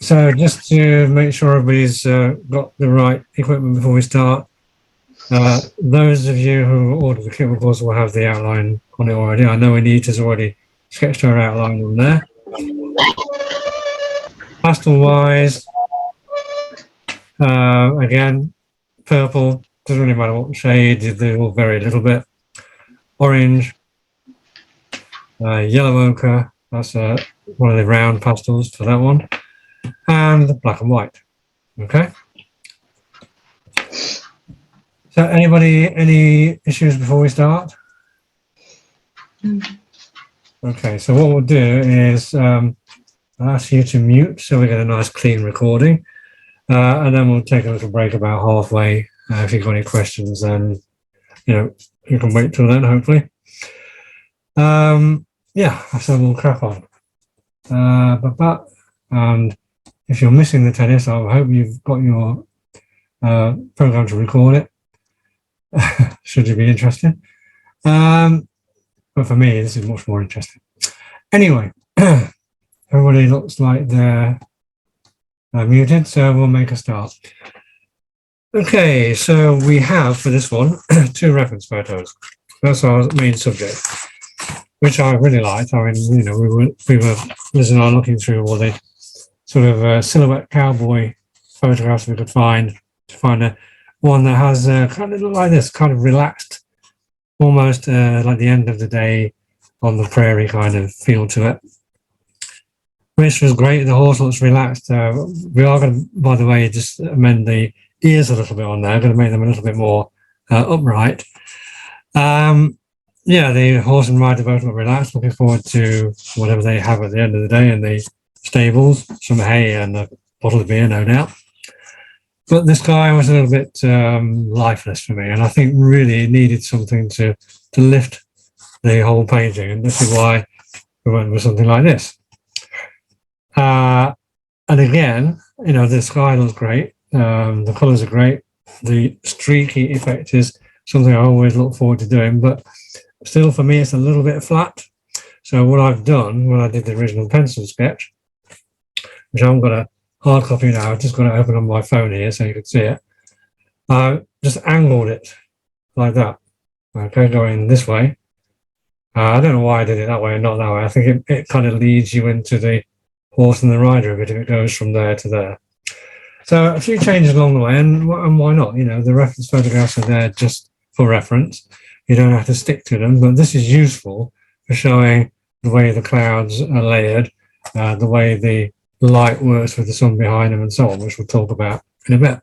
So just to make sure everybody's got the right equipment before we start, those of you who ordered the kit, of course, will have the outline on it already. I know Anita's already sketched her outline on there. Pastel-wise, again, purple, doesn't really matter what shade, they all vary a little bit. Orange, yellow ochre, that's one of the round pastels for that one, and black and white. Okay. So anybody, any issues before we start? Okay, so what we'll do is I'll ask you to mute so we get a nice clean recording, and then we'll take a little break about halfway. If you've got any questions, then you can wait till then, hopefully. Yeah, so we'll crack on. And if you're missing the tennis, I hope you've got your program to record it. Should you be interested? But for me, this is much more interesting. Anyway, everybody looks like they're muted, so we'll make a start. Okay, so we have for this one 2 reference photos. That's our main subject, which I really liked. I mean, we were Liz and I looking through all the sort of silhouette cowboy photographs we could find to find one that has kind of like this, kind of relaxed, almost like the end of the day on the prairie kind of feel to it, which was great. The horse looks relaxed. We are going to, by the way, just amend the ears a little bit on there, going to make them a little bit more upright. Yeah, the horse and rider both look relaxed, looking forward to whatever they have at the end of the day in the stables, some hay and a bottle of beer, no doubt. But this guy was a little bit lifeless for me, and I think really needed something to lift the whole painting, and this is why we went with something like this. And again, the sky looks great, the colours are great, the streaky effect is something I always look forward to doing, but still for me it's a little bit flat. So what I've done when I did the original pencil sketch, which I haven't got a hard copy now, I've just got it open on my phone here so you can see it. Just angled it like that. Okay, going this way. I don't know why I did it that way and not that way. I think it kind of leads you into the horse and the rider a bit if it goes from there to there. So a few changes along the way, and why not? The reference photographs are there just for reference. You don't have to stick to them, but this is useful for showing the way the clouds are layered, the way the light works with the sun behind them and so on, which we'll talk about in a bit.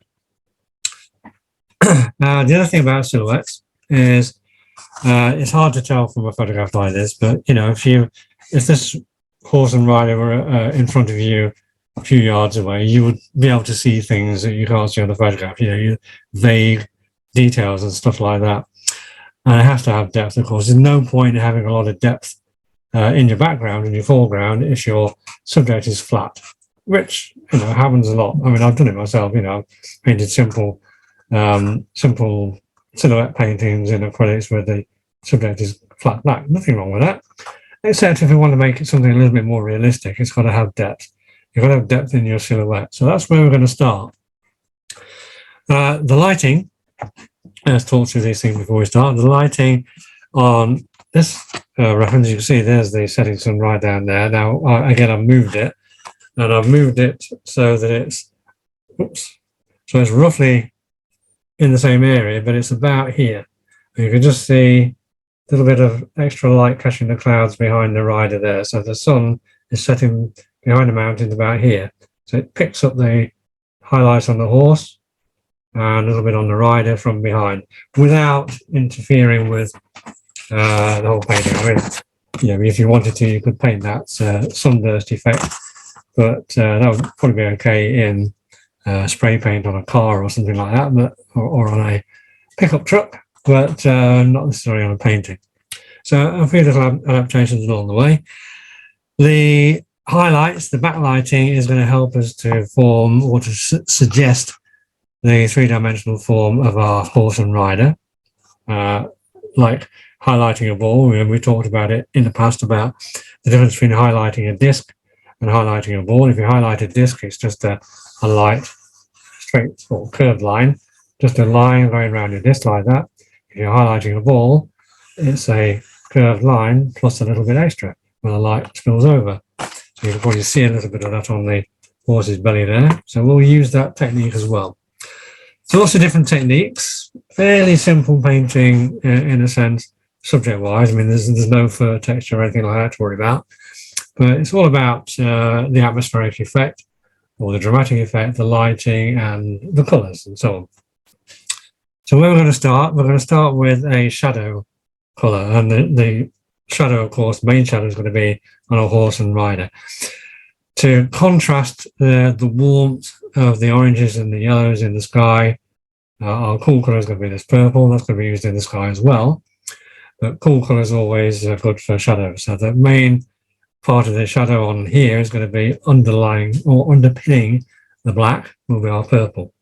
The other thing about silhouettes is it's hard to tell from a photograph like this, but if this horse and rider were in front of you a few yards away, you would be able to see things that you can't see on the photograph, vague details and stuff like that. And it has to have depth, of course. There's no point in having a lot of depth in your background, in your foreground, if your subject is flat, which happens a lot. I mean, I've done it myself. I've painted simple silhouette paintings in acrylics where the subject is flat black. Nothing wrong with that, except if you want to make it something a little bit more realistic, it's got to have depth. You've got to have depth in your silhouette. So that's where we're going to start. The lighting, let's talk through these things before we start. The lighting on this reference, you can see there's the setting sun right down there. Now, again, I've moved it, and I've moved it so that it's roughly in the same area, but it's about here. And you can just see a little bit of extra light catching the clouds behind the rider there. So the sun is setting behind the mountains about here. So it picks up the highlights on the horse and a little bit on the rider from behind without interfering with the whole painting. I mean, if you wanted to, you could paint that sunburst effect, but that would probably be okay in spray paint on a car or something like that, but or on a pickup truck, but not necessarily on a painting. So a few little adaptations along the way. The highlights, the backlighting, is going to help us to form or to suggest the three-dimensional form of our horse and rider, like highlighting a ball. We talked about it in the past about the difference between highlighting a disc and highlighting a ball. If you highlight a disc, it's just a light, straight or curved line, just a line going around your disc like that. If you're highlighting a ball, it's a curved line plus a little bit extra when the light spills over. So you can probably see a little bit of that on the horse's belly there. So we'll use that technique as well. So lots of different techniques, fairly simple painting in a sense, subject-wise. I mean, there's no fur texture or anything like that to worry about, but it's all about the atmospheric effect or the dramatic effect, the lighting and the colours and so on. So where we're going to start with a shadow colour, and the shadow, of course, main shadow is going to be on a horse and rider. To contrast the warmth of the oranges and the yellows in the sky, our cool colour is going to be this purple. That's going to be used in the sky as well. But cool colour is always good for shadow. So the main part of the shadow on here is going to be underlying or underpinning the black will be our purple.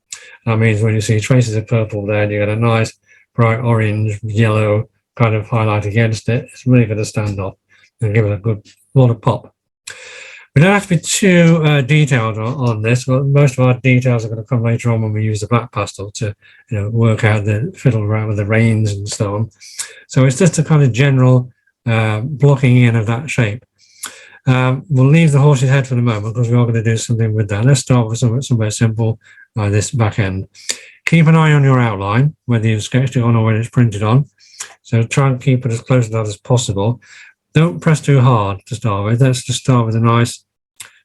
That means when you see traces of purple there, you get a nice bright orange, yellow kind of highlight against it. It's really going to stand off and give it a good lot of pop. We don't have to be too detailed on this, but most of our details are going to come later on when we use the black pastel to work out fiddle around with the reins and so on. So it's just a kind of general blocking in of that shape. We'll leave the horse's head for the moment because we are going to do something with that. Let's start with somewhere simple like this back end. Keep an eye on your outline, whether you've sketched it on or whether it's printed on. So try and keep it as close to that as possible. Don't press too hard to start with. Let's just start with a nice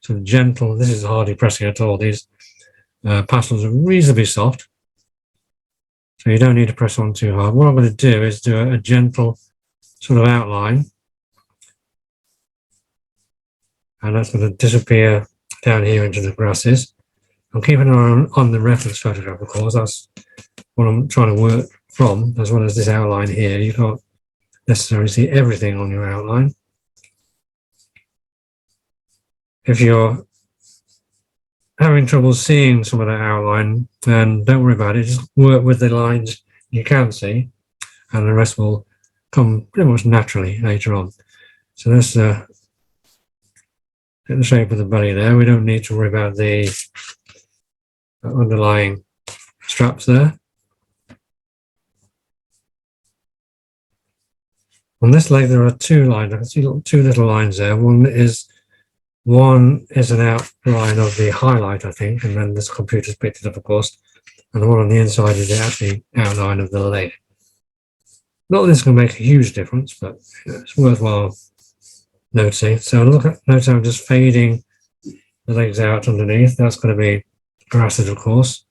sort of gentle, this is hardly pressing at all. These pastels are reasonably soft, so you don't need to press on too hard. What I'm going to do is do a gentle sort of outline, and that's going to disappear down here into the grasses. I'm keeping an eye on the reference photograph, of course. That's what I'm trying to work from, as well as this outline here. You can't necessarily see everything on your outline. If you're having trouble seeing some of that outline, then don't worry about it. Just work with the lines you can see, and the rest will come pretty much naturally later on. So let's get the shape of the belly there. We don't need to worry about the underlying straps there. On this leg, there are two lines. I can see two little lines there. One is an outline of the highlight, I think, and then this computer's picked it up, of course. And the one on the inside is the actual outline of the leg. Not that this can make a huge difference, but it's worthwhile noticing. So notice I'm just fading the legs out underneath. That's going to be grasses, of course.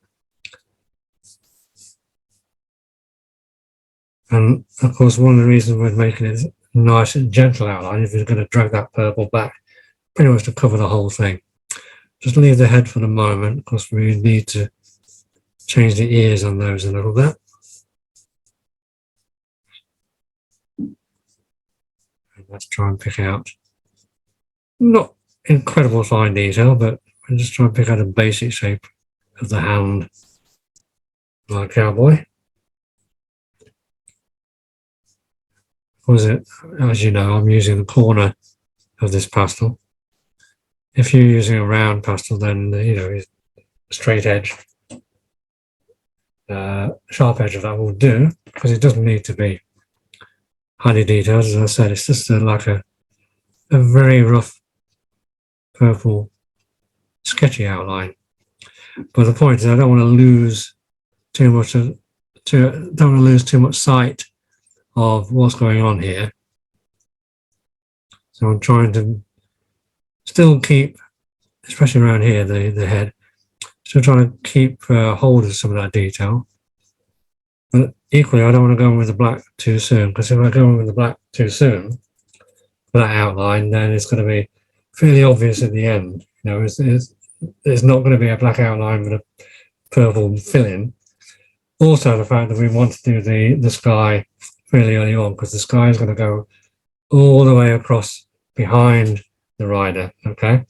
And of course, one of the reasons we're making it a nice and gentle outline is we're going to drag that purple back pretty much to cover the whole thing. Just leave the head for the moment because we need to change the ears on those a little bit. And let's try and pick out, not incredible fine detail, but I'll just try and pick out a basic shape of the hound like Cowboy. As you know, I'm using the corner of this pastel. If you're using a round pastel, then a straight edge, sharp edge of that will do, because it doesn't need to be highly detailed. As I said, it's just like a very rough purple sketchy outline. But the point is, I don't want to lose too much sight of what's going on here. So I'm trying to still keep, especially around here, the head, still trying to keep hold of some of that detail. But equally, I don't want to go in with the black too soon, because if I go in with the black too soon, for that outline, then it's going to be fairly obvious at the end. There's not going to be a black outline with a purple fill-in. Also, the fact that we want to do the sky fairly early on, because the sky is going to go all the way across behind the rider, okay?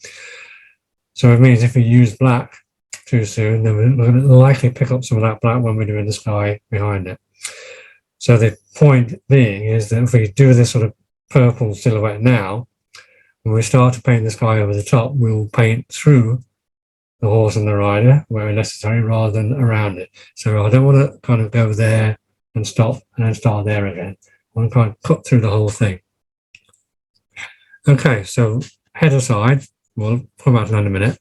So it means if we use black too soon, then we're going to likely pick up some of that black when we're doing the sky behind it. So the point being is that if we do this sort of purple silhouette now, When we start to paint the sky over the top, we'll paint through the horse and the rider where necessary rather than around it. So I don't want to kind of go there and stop and then start there again. I want to kind of cut through the whole thing. Okay, so head aside, we'll come back to that in a minute.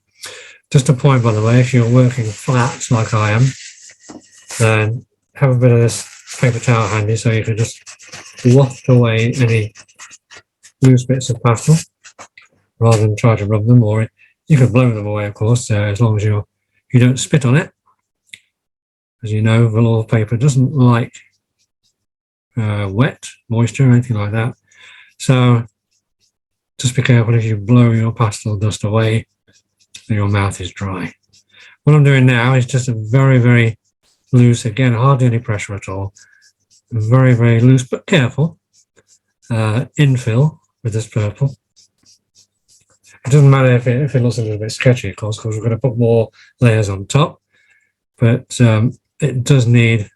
Just a point, by the way, if you're working flat like I am, then have a bit of this paper towel handy so you can just waft away any loose bits of pastel rather than try to rub them, or you can blow them away, of course, as long as you don't spit on it. As you know, velour paper doesn't like wet, moisture, or anything like that. So just be careful if you blow your pastel dust away and your mouth is dry. What I'm doing now is just a very, very loose, again, hardly any pressure at all, very, very loose but careful infill with this purple. It doesn't matter if it looks a little bit sketchy, of course, because we're going to put more layers on top, but it does need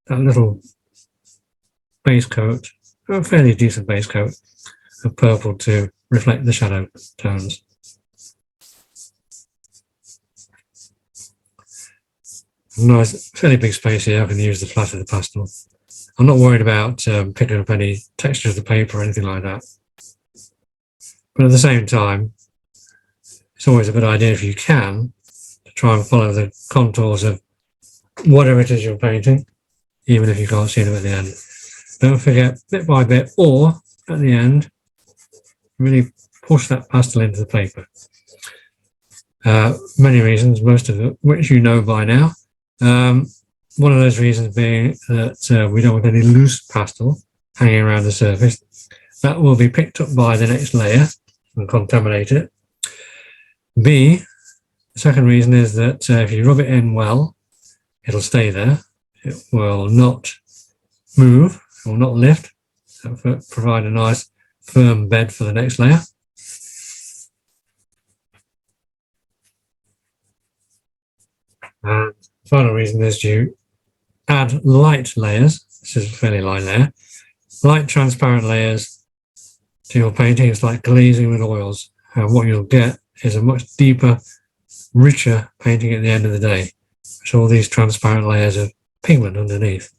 that little base coat, a fairly decent base coat of purple to reflect the shadow tones. Nice, fairly big space here. I can use the flat of the pastel. I'm not worried about picking up any texture of the paper or anything like that. But at the same time, it's always a good idea if you can to try and follow the contours of whatever it is you're painting, even if you can't see them at the end. Don't forget, bit by bit, or at the end, really push that pastel into the paper. Many reasons, most of it, which you know by now. One of those reasons being that we don't want any loose pastel hanging around the surface. That will be picked up by the next layer and contaminate it. B, the second reason is that if you rub it in well, it'll stay there. It will not move, it will not lift. That will provide a nice firm bed for the next layer. And the final reason is you add light layers. This is a fairly light layer. Light transparent layers to your painting. It's like glazing with oils. And what you'll get is a much deeper, richer painting at the end of the day. With all these transparent layers of pigment underneath.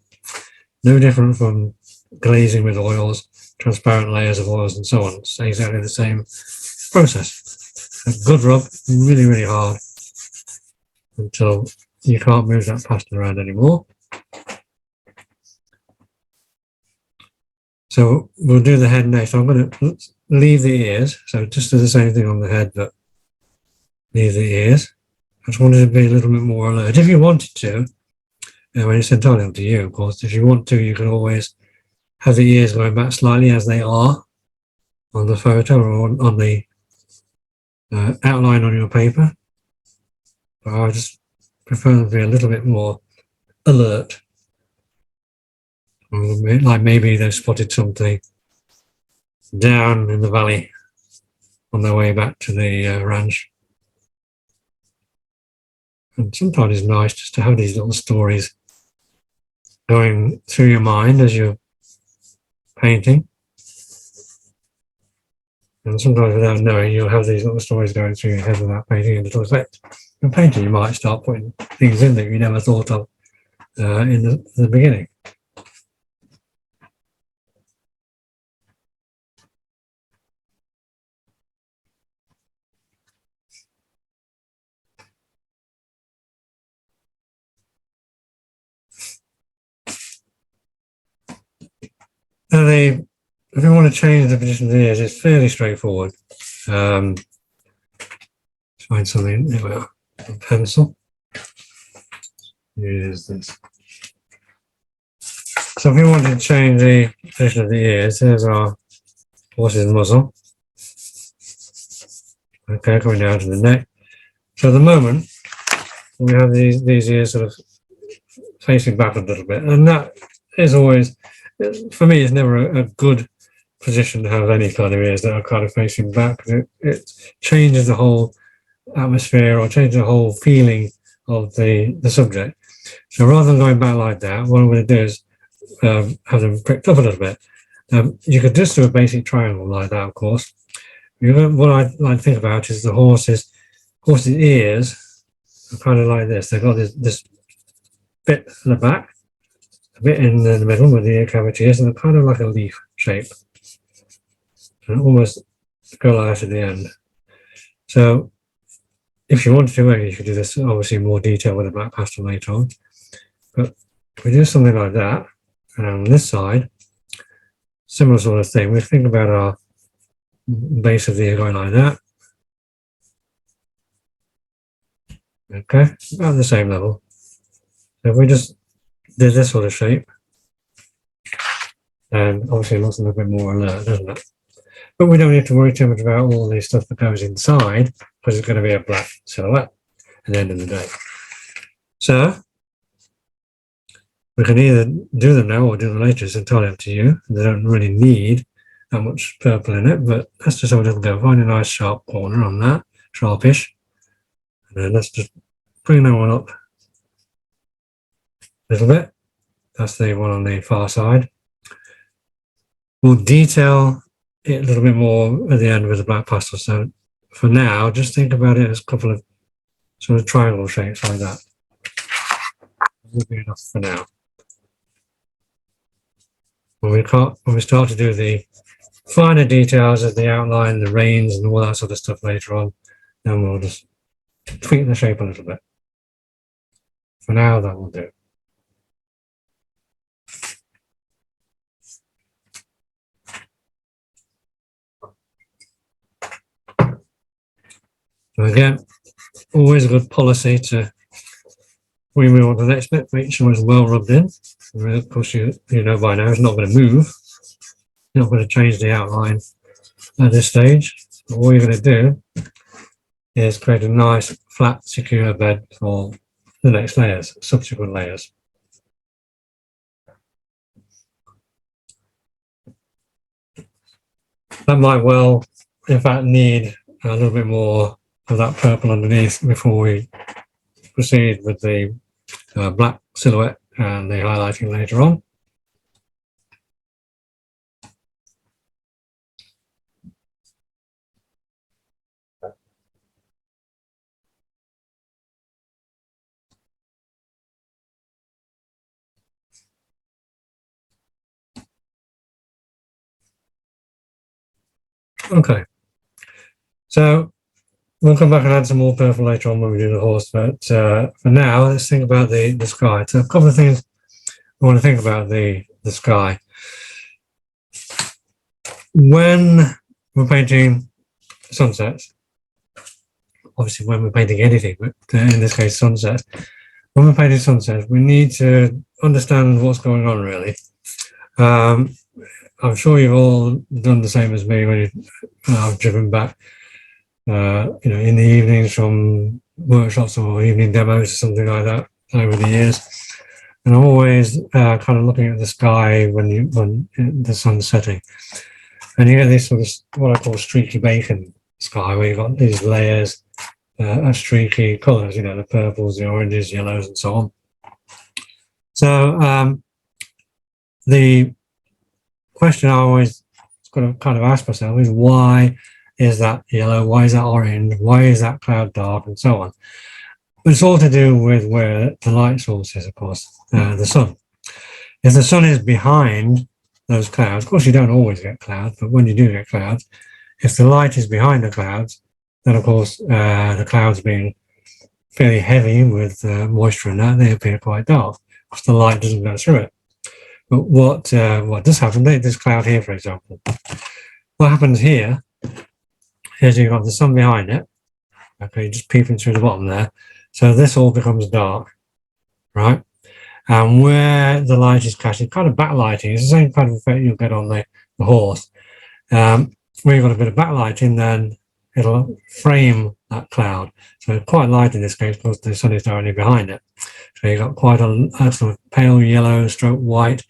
No different from glazing with oils, transparent layers of oils and so on. It's exactly the same process. A good rub, really, really hard until you can't move that pastel around anymore. So we'll do the head next. I'm going to leave the ears. So just do the same thing on the head, but leave the ears. I just wanted to be a little bit more alert. If you wanted to, I mean, it's entirely up to you, of course. If you want to, you can always have the ears going back slightly as they are on the photo or on the outline on your paper. But I just prefer them to be a little bit more alert. Like maybe they've spotted something down in the valley on their way back to the ranch. And sometimes it's nice just to have these little stories going through your mind as you're painting. And sometimes without knowing, you'll have these little stories going through your head without painting a little effect. In painting, you might start putting things in that you never thought of in the beginning. Now, if you want to change the position of the ears, it's fairly straightforward. Find something, there we are, a pencil. Use this. So if you want to change the position of the ears, here's our horse's muzzle. Okay, going down to the neck. So at the moment, we have these ears sort of facing back a little bit, and that is always, for me, it's never a good position to have any kind of ears that are kind of facing back. It changes the whole atmosphere or changes the whole feeling of the subject. So rather than going back like that, what I'm going to do is have them pricked up a little bit. You could just do a basic triangle like that, of course, What I like to think about is the horse's ears are kind of like this. They've got this bit at the back, a bit in the middle where the ear cavity is, and they're kind of like a leaf shape, and almost go like that at the end. So if you wanted to, you could do this obviously in more detail with a black pastel later on. But if we do something like that, and on this side, similar sort of thing, we think about our base of the ear going like that. Okay, about the same level. So if we just did this sort of shape, and obviously it looks a little bit more alert, doesn't it? But we don't need to worry too much about all the stuff that goes inside, because it's going to be a black silhouette at the end of the day. So we can either do them now or do them later. It's entirely up to you. They don't really need that much purple in it, but let's just have a little go. Find a nice sharp corner on that, sharpish. And then let's just bring that one up a little bit. That's the one on the far side. We'll detail it a little bit more at the end with the black pastel. So for now, just think about it as a couple of sort of triangle shapes like that. Will be enough for now. When we start to do the finer details of the outline, the reins, and all that sort of stuff later on, then we'll just tweak the shape a little bit. For now, that will do. So again, always a good policy to, when we move on to the next bit, make sure it's well rubbed in. Of course, you know by now it's not going to move. You're not going to change the outline at this stage. But all you're going to do is create a nice, flat, secure bed for the next layers, subsequent layers. That might well, in fact, need a little bit more of that purple underneath before we proceed with the black silhouette and the highlighting later on. Okay, so we'll come back and add some more purple later on when we do the horse, but for now, let's think about the sky. So a couple of things I want to think about the sky. When we're painting sunsets, obviously when we're painting anything, but in this case sunsets, when we're painting sunsets, we need to understand what's going on really. I'm sure you've all done the same as me when I've driven back, in the evenings from workshops or evening demos or something like that over the years. And I'm always kind of looking at the sky when the sun's setting. And you get this sort of what I call streaky bacon sky, where you've got these layers of streaky colours, the purples, the oranges, yellows, and so on. So the question I always got to kind of ask myself is, why is that yellow? Why is that orange? Why is that cloud dark? And so on. But it's all to do with where the light source is, of course, the sun. If the sun is behind those clouds, of course you don't always get clouds, but when you do get clouds, if the light is behind the clouds, then of course the clouds being fairly heavy with moisture in that, they appear quite dark because the light doesn't go through it. But what does happen, this cloud here, for example, what happens here is you've got the sun behind it, okay, just peeping through the bottom there. So this all becomes dark, right? And where the light is catching, kind of backlighting, it's the same kind of effect you'll get on the horse. Where you've got a bit of backlighting, then it'll frame that cloud. So it's quite light in this case because the sun is directly behind it. So you've got quite a sort of pale yellow stroke white.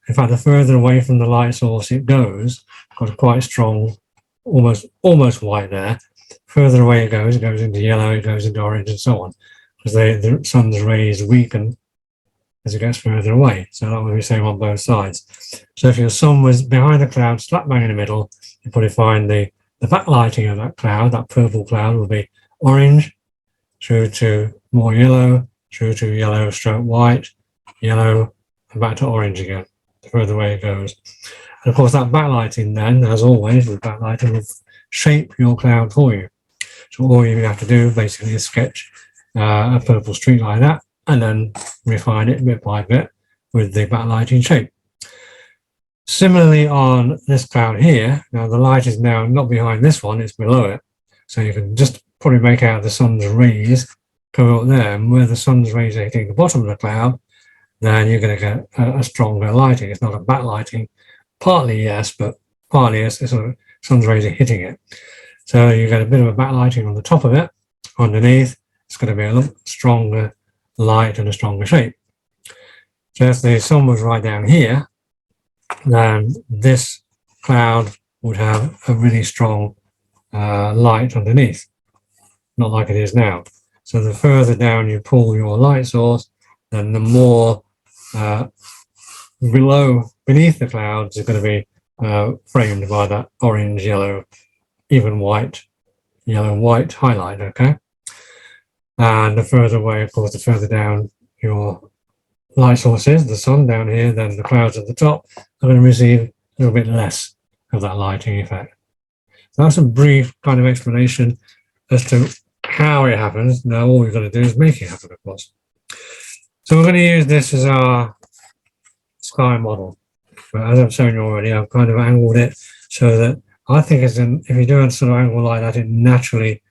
In fact, the further away from the light source it goes, got a quite strong, almost white there. Further away it goes into yellow, it goes into orange, and so on, because the sun's rays weaken as it gets further away. So that will be the same on both sides. So if your sun was behind the cloud, slap bang in the middle, you probably find the the backlighting of that cloud, that purple cloud, will be orange through to more yellow, through to yellow stroke white, yellow, and back to orange again, the further away it goes. And of course, that backlighting then, as always with backlighting, will shape your cloud for you. So all you have to do basically is sketch a purple streak like that, and then refine it bit by bit with the backlighting shape. Similarly on this cloud here, now the light is now not behind this one, it's below it. So you can just probably make out the sun's rays coming up there, and where the sun's rays are hitting the bottom of the cloud, then you're going to get a stronger lighting. It's not a backlighting, partly yes, but partly it's sort of sun's rays are hitting it. So you get a bit of a backlighting on the top of it. Underneath, it's going to be a lot stronger light and a stronger shape. So if the sun was right down here, then this cloud would have a really strong light underneath, not like it is now. So the further down you pull your light source, then the more beneath the clouds is going to be framed by that orange, yellow, even white, yellow, white highlight, okay? And the further away, of course, the further down your light source is, the sun down here, then the clouds at the top are going to receive a little bit less of that lighting effect. So that's a brief kind of explanation as to how it happens. Now all we've got to do is make it happen, of course. So we're going to use this as our sky model. But as I've shown you already, I've kind of angled it so that I think if you do a sort of angle like that, it naturally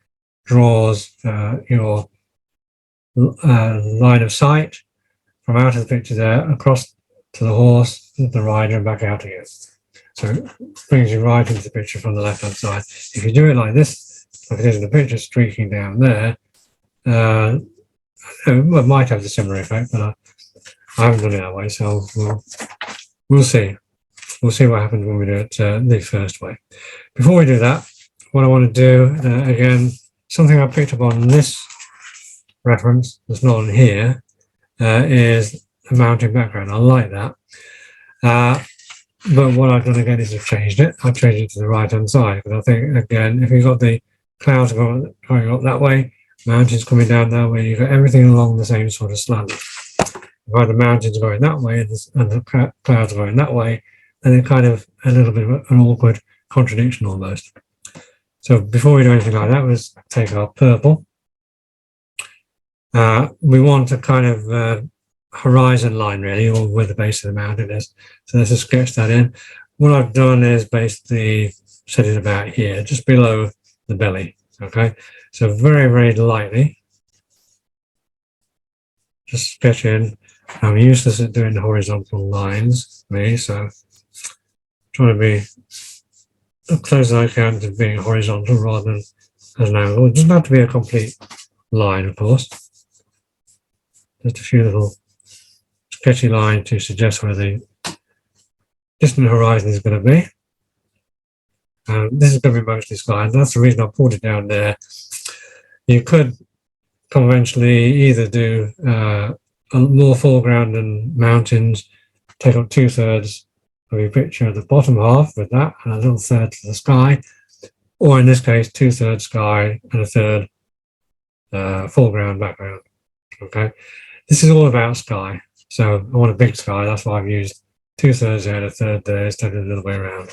draws your line of sight from out of the picture there across to the horse, the rider, and back out again. So it brings you right into the picture from the left-hand side. If you do it like this, like it is in the picture, streaking down there, it might have the similar effect, but I haven't done it that way, so we'll see. We'll see what happens when we do it the first way. Before we do that, what I want to do, again, something I picked up on this reference that's not on here, is a mountain background. I like that. But what I've done again is I've changed it. I've changed it to the right-hand side, because I think, again, if you've got the clouds going up that way, mountains coming down that way, you've got everything along the same sort of slant. If I had the mountains going that way and the clouds going that way, then it's kind of a little bit of an awkward contradiction almost. So before we do anything like that, let's take our purple. We want a kind of horizon line really, or where the base of the mountain is. So let's just sketch that in. What I've done is basically set it about here, just below the belly. Okay, so very, very lightly, just sketch in. I'm useless at doing the horizontal lines, me, so trying to be as close as I can to being horizontal rather than as an angle. It doesn't have to be a complete line, of course. Just a few little sketchy lines to suggest where the distant horizon is going to be. This is going to be mostly sky, and that's the reason I pulled it down there. You could conventionally either do more foreground and mountains, take up 2/3 of your picture at the bottom half with that, and a little third to the sky, or in this case, 2/3 sky and a third foreground background. Okay, this is all about sky. So I want a big sky, that's why I've used 2/3 there and a third there instead of the other way around.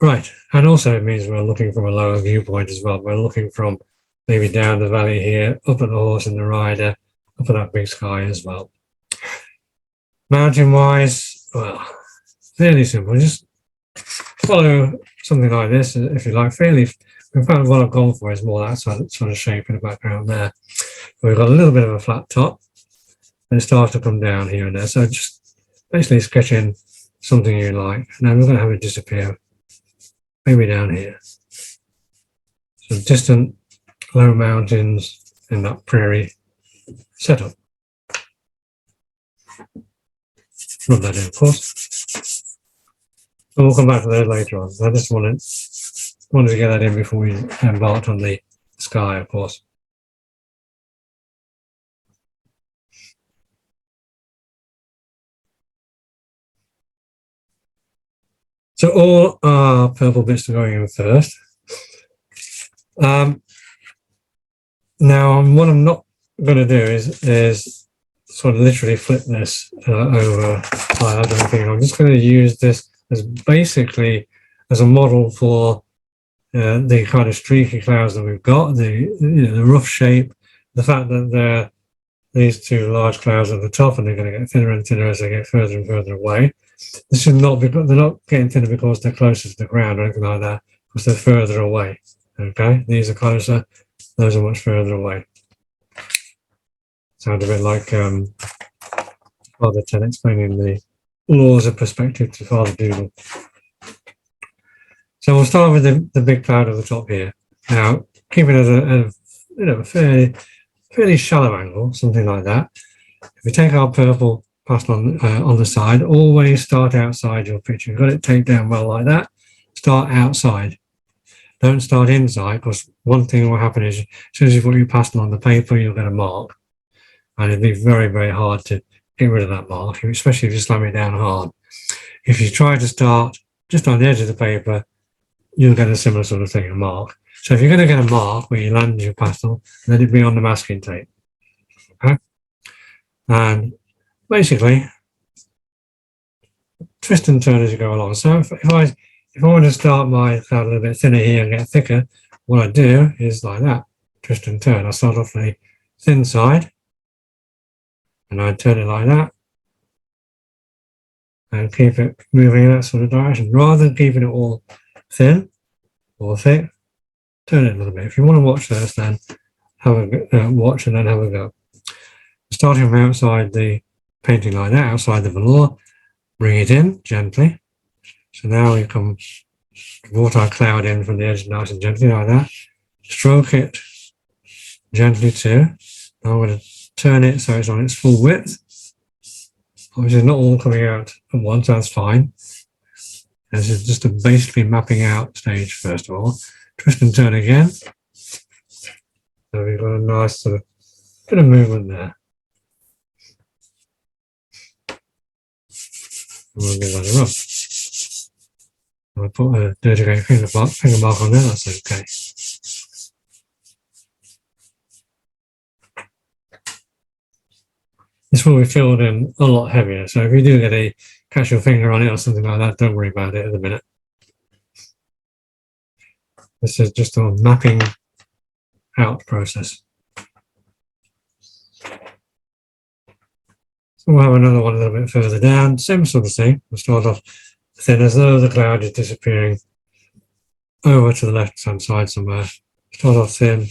Right, and also it means we're looking from a lower viewpoint as well. We're looking from maybe down the valley here, up at the horse and the rider, up at that big sky as well. Mountain wise, well, fairly simple. Just follow something like this, if you like. Fairly, in fact, what I've gone for is more that sort of shape in the background there. We've got a little bit of a flat top, and it starts to come down here and there. So just basically sketch in something you like. Now we're going to have it disappear, maybe down here. Some distant low mountains in that prairie setup. Rub that in, of course. And we'll come back to those later on. I just wanted to get that in before we embarked on the sky, of course. So all our purple bits are going in first. Now, what I'm not going to do is sort of literally flip this over. I don't think I'm just going to use this as basically as a model for the kind of streaky clouds that we've got, the rough shape, the fact that they're these two large clouds at the top, and they're going to get thinner and thinner as they get further and further away. This should not be, they're not getting thinner because they're closer to the ground or anything like that, because they're further away. Okay, these are closer, those are much further away. Sounds a bit like Father Ted explaining the laws of perspective to Father Doodle. So we'll start with the big cloud at the top here. Now, keep it at a fairly shallow angle, something like that. If we take our purple pastel on the side, always start outside your picture. You've got it taped down well like that. Start outside. Don't start inside, because one thing will happen is as soon as you put your pastel on the paper, you'll get a mark. And it'd be very, very hard to get rid of that mark, especially if you slam it down hard. If you try to start just on the edge of the paper, you'll get a similar sort of thing, a mark. So if you're going to get a mark where you land your pastel, let it be on the masking tape. Okay? And basically, twist and turn as you go along. So if I want to start my cloud a little bit thinner here and get thicker, what I do is like that, twist and turn. I start off the thin side, and I turn it like that, and keep it moving in that sort of direction. Rather than keeping it all thin or thick, turn it a little bit. If you want to watch this, then have a watch and then have a go. Starting from outside the painting like that, outside the velour, bring it in gently. So now we come brought our cloud in from the edge nice and gently like that. Stroke it gently too. Now I'm going to turn it so it's on its full width. Obviously not all coming out at once, that's fine. This is just a basically mapping out stage first of all. Twist and turn again. So we've got a nice sort of bit of movement there. And we'll give that a rub. I'll put a dirty grey finger mark on there, that's okay. This will be filled in a lot heavier, so if you do catch your finger on it or something like that, don't worry about it at the minute. This is just a mapping out process. So we'll have another one a little bit further down, same sort of thing. We'll start off thin as though the cloud is disappearing over to the left-hand side somewhere. Start off thin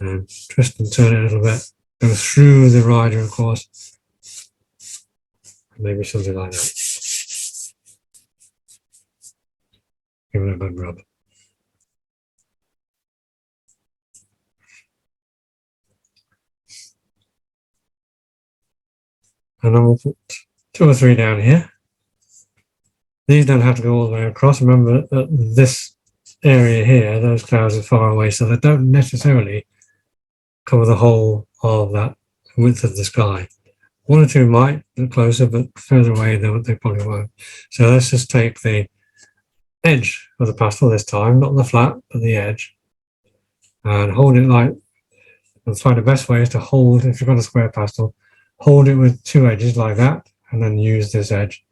and twist and turn it a little bit. Go through the rider, of course. Maybe something like that. Give it a good rub. And then we'll put 2 or 3 down here. These don't have to go all the way across. Remember that this area here, those clouds are far away, so they don't necessarily cover the whole of that width of the sky. 1 or 2 might look closer, but further away they probably won't. So let's just take the edge of the pastel this time, not the flat, but the edge, and hold it like, and find the best way is to hold, if you've got a square pastel, hold it with 2 edges like that, and then use this edge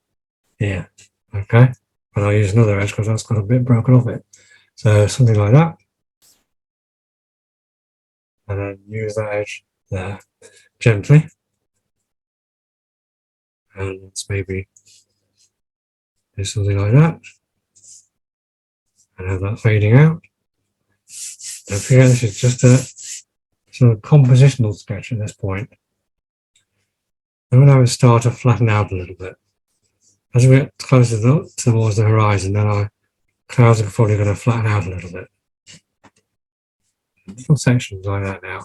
here. Okay, and I'll use another edge because that's got a bit broken off it. So something like that, and then use that edge there gently, and let's maybe do something like that, and have that fading out. Don't forget, this is just a sort of compositional sketch at this point. I'm going to have it start to flatten out a little bit. As we get closer towards the horizon, then our clouds are probably going to flatten out a little bit. Little sections like that now.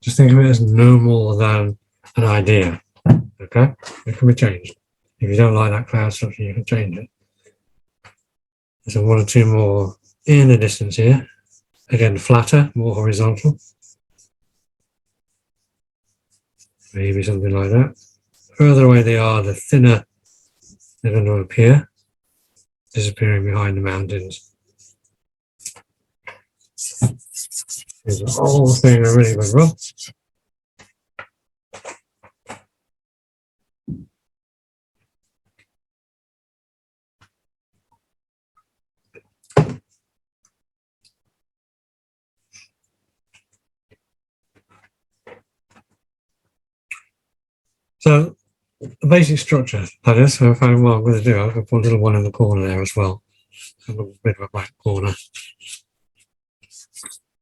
Just think of it as no more than an idea. Okay? It can be changed. If you don't like that cloud structure, you can change it. So 1 or 2 more in the distance here. Again, flatter, more horizontal. maybe something like that. The further away they are, the thinner they're going to appear, disappearing behind the mountains. Here's the whole thing a really good rub. So the basic structure, that is, so if I'm, what I'm going to do, I'm going to put a little one in the corner there as well. A little bit of a black corner.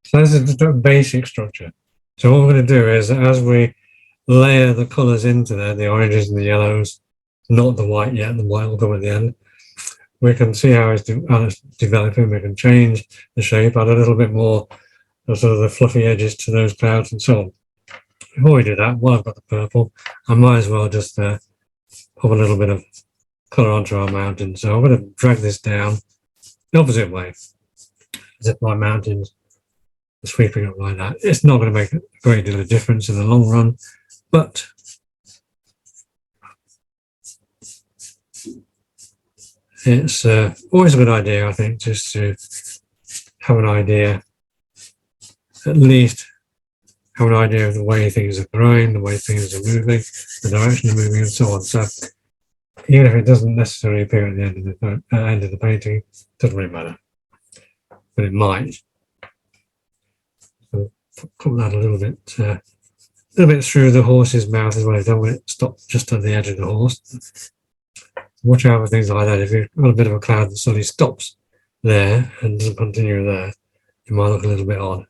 So this is the basic structure. So what we're going to do is, as we layer the colours into there, the oranges and the yellows, not the white yet, the white will come at the end, we can see how it's developing. We can change the shape, add a little bit more of sort of the fluffy edges to those clouds and so on. Before we do that, while I've got the purple, I might as well just pop a little bit of colour onto our mountain. So I'm going to drag this down the opposite way, as if my mountains are sweeping up like that. It's not going to make a great deal of difference in the long run, but it's always a good idea, I think, just to have an idea, at least have an idea of the way things are growing, the way things are moving, the direction they're moving, and so on. So even if it doesn't necessarily appear at the end of the painting, it doesn't really matter, but it might. So put that a little bit through the horse's mouth as well. I don't want it to stop just at the edge of the horse. Watch out for things like that. If you've got a bit of a cloud that suddenly stops there and doesn't continue there, it might look a little bit odd.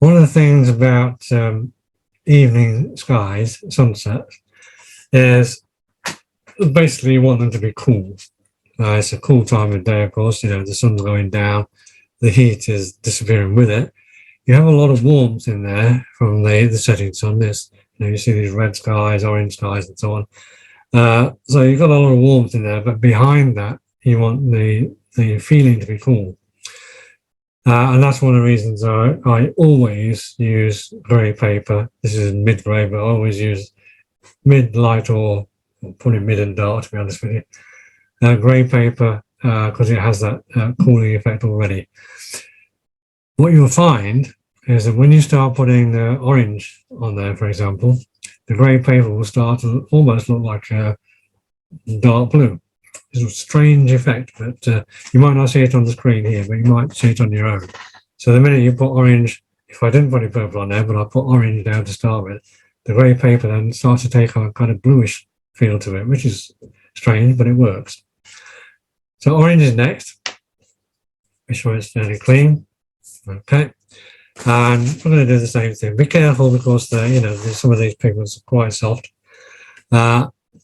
One of the things about evening skies, sunsets, is basically you want them to be cool. It's a cool time of day, of course. You know, the sun's going down, the heat is disappearing with it. You have a lot of warmth in there from the setting sun. You see these red skies, orange skies, and so on. So you've got a lot of warmth in there, but behind that, you want the feeling to be cool. And that's one of the reasons I always use grey paper. This is mid-grey, but I always use mid-light or probably mid and dark, to be honest with you. Grey paper, because it has that cooling effect already. What you'll find is that when you start putting the orange on there, for example, the grey paper will start to almost look like dark blue. It's a strange effect, but you might not see it on the screen here, but you might see it on your own. So the minute you put orange, if I didn't put any purple on there, but I put orange down to start with, the grey paper then starts to take on a kind of bluish feel to it, which is strange, but it works. So orange is next. Make sure it's fairly clean. Okay. And we're going to do the same thing. Be careful because some of these pigments are quite soft.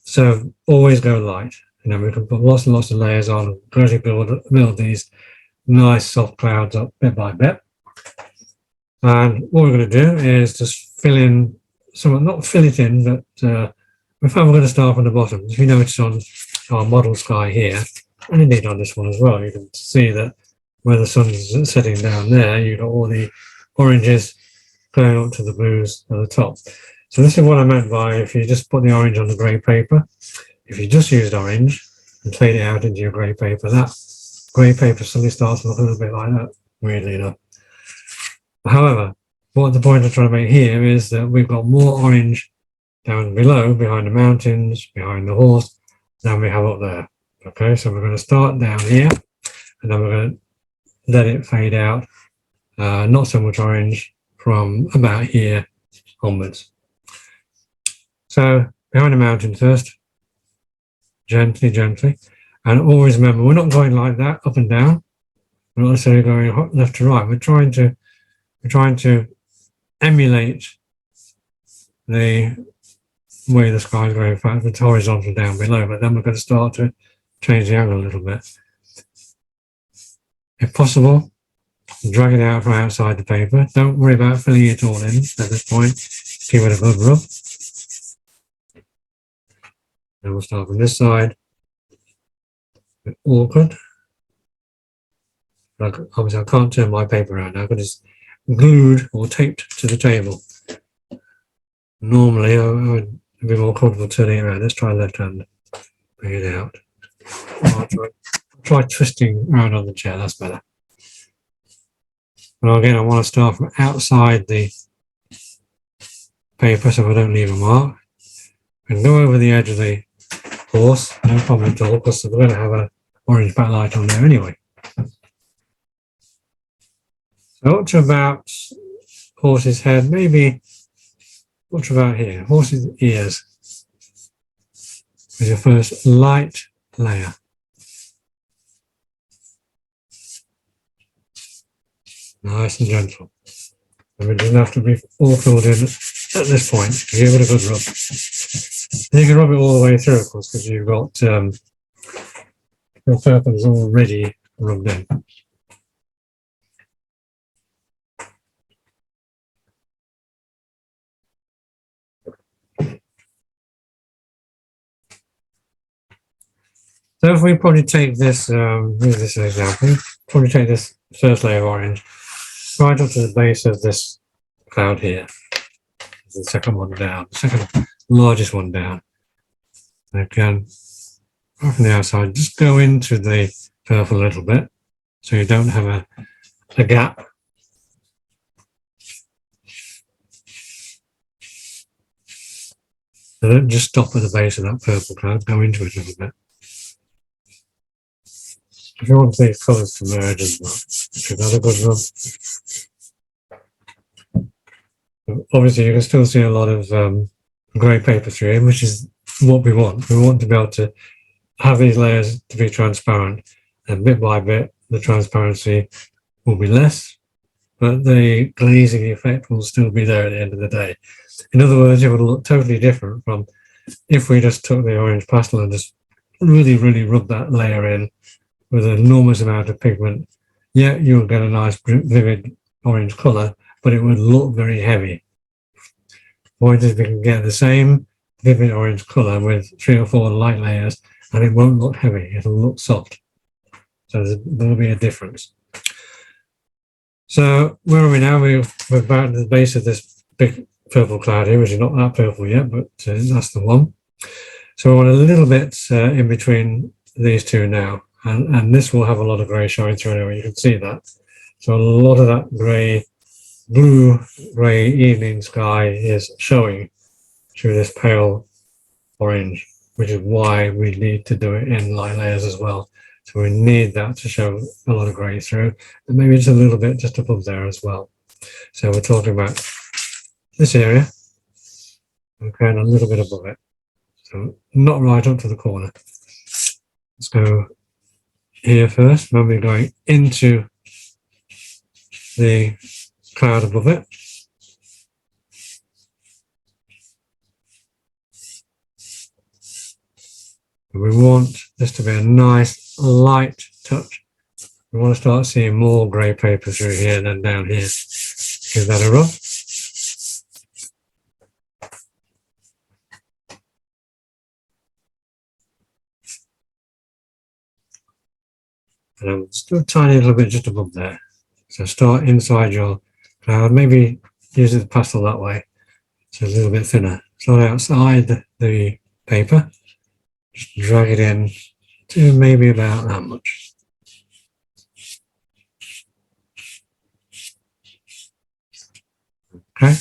So always go light. We can put lots and lots of layers on and gradually build these nice soft clouds up bit by bit. And what we're going to do is just fill in not fill it in, but we're going to start from the bottom. If you notice on our model sky here, and indeed on this one as well, you can see that where the sun's setting down there, you've got all the oranges going up to the blues at the top. So this is what I meant by if you just put the orange on the grey paper. If you just used orange and fade it out into your grey paper, that grey paper suddenly starts to look a little bit like that, weirdly enough. However, what the point I'm trying to make here is that we've got more orange down below, behind the mountains, behind the horse, than we have up there. Okay, so we're going to start down here, and then we're going to let it fade out. Not so much orange from about here onwards. So behind the mountain first, gently, and always remember we're not going like that up and down. We're not necessarily going left to right. We're trying to emulate the way the sky is going. In fact, it's horizontal down below, but then we're going to start to change the angle a little bit. If possible, drag it out from outside the paper. Don't worry about filling it all in at this point. Give it a good rub. And we'll start from this side. A bit awkward. Obviously, I can't turn my paper around now because it's glued or taped to the table. Normally, I would be more comfortable turning it around. Let's try left hand. Bring it out. I'll try twisting around on the chair. That's better. But again, I want to start from outside the paper so I don't leave a mark. And go over the edge of the horse. No problem at all because we're going to have an orange backlight on there anyway. So up to about horse's head, maybe what about here? Horse's ears is your first light layer. Nice and gentle. And it doesn't have to be all filled in at this point. Give it a good rub. And you can rub it all the way through, of course, because you've got your purples already rubbed in. So if we probably take this, here's this example, probably take this first layer of orange right up to the base of this cloud here. The second one down, the second largest one down. Again, right from the outside, just go into the purple a little bit so you don't have a gap. So don't just stop at the base of that purple cloud, go into it a little bit. If you want these colours to merge as well, it's another good rub. Obviously, you can still see a lot of grey paper through here, which is what we want. We want to be able to have these layers to be transparent, and bit by bit, the transparency will be less, but the glazing effect will still be there at the end of the day. In other words, it would look totally different from if we just took the orange pastel and just really, really rubbed that layer in with an enormous amount of pigment. Yeah, you'll get a nice vivid orange colour, but it would look very heavy. Point is, we can get the same vivid orange colour with 3 or 4 light layers, and it won't look heavy, it'll look soft. So there'll be a difference. So where are we now? We're about at the base of this big purple cloud here, which is not that purple yet, but that's the one. So I want a little bit in between these two now, and this will have a lot of grey showing through anyway, you can see that. So a lot of that grey, blue grey evening sky is showing through this pale orange, which is why we need to do it in light layers as well. So we need that to show a lot of grey through, and maybe just a little bit just above there as well. So we're talking about this area, okay, and a little bit above it. So not right up to the corner. Let's go here first. Remember, we're going into the cloud above it. And we want this to be a nice light touch. We want to start seeing more grey paper through here than down here. Give that a rub. And just do a tiny little bit just above there. So start inside your cloud, maybe use the pastel that way, so a little bit thinner. Start outside the paper, just drag it in to maybe about that much. Okay.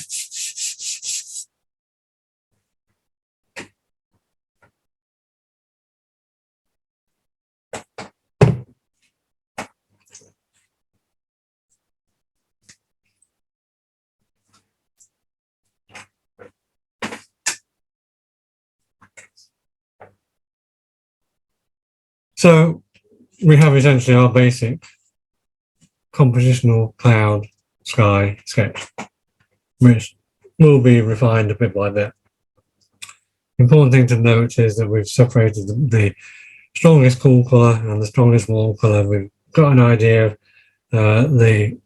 So we have essentially our basic compositional cloud sky sketch, which will be refined a bit by bit. Important thing to note is that we've separated the strongest cool colour and the strongest warm colour. We've got an idea of the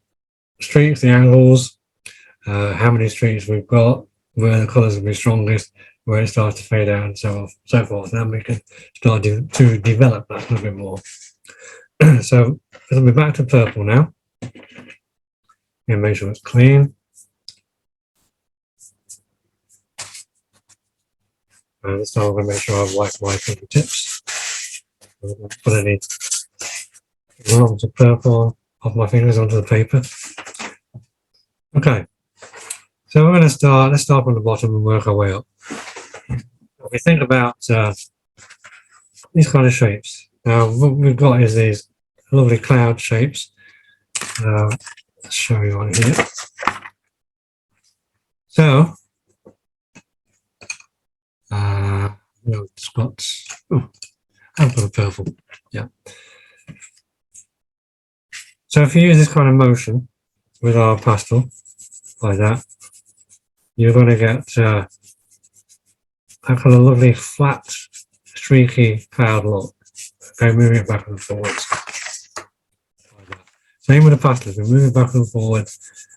streaks, the angles, how many streaks we've got, where the colours will be strongest, where it starts to fade out, and so forth. Then we can start to develop that a little bit more. So it'll be back to purple now. And make sure it's clean. And this time I'm going to make sure I've wiped my fingertips. Put any lumps of purple off my fingers onto the paper. Okay, so we're going to start. Let's start from the bottom and work our way up. If we think about these kind of shapes, now what we've got is these lovely cloud shapes. Let's show you on here. So, it's got. Oh, I've got a purple. Yeah. So if you use this kind of motion with our pastel, like that, you're going to get that kind of lovely flat, streaky cloud look. Okay, moving it back and forwards. Like that. Same with the pastel. If we move it back and forward,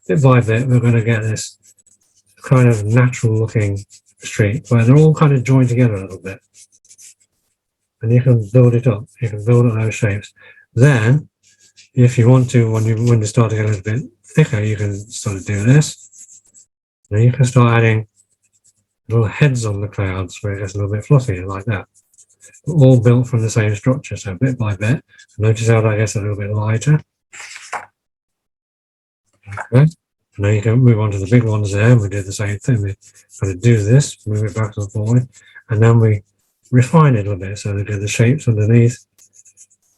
bit by bit, we're going to get this kind of natural looking streak where they're all kind of joined together a little bit. And you can build it up. You can build up those shapes. Then, if you want to, when you start to get a little bit thicker, you can sort of do this. Then you can start adding little heads on the clouds where it gets a little bit fluffy, like that. All built from the same structure, so bit by bit. Notice how that gets a little bit lighter. Okay. And then you can move on to the big ones there, and we do the same thing. We kind of do this, move it back and forward, and then we refine it a little bit. So we do the shapes underneath,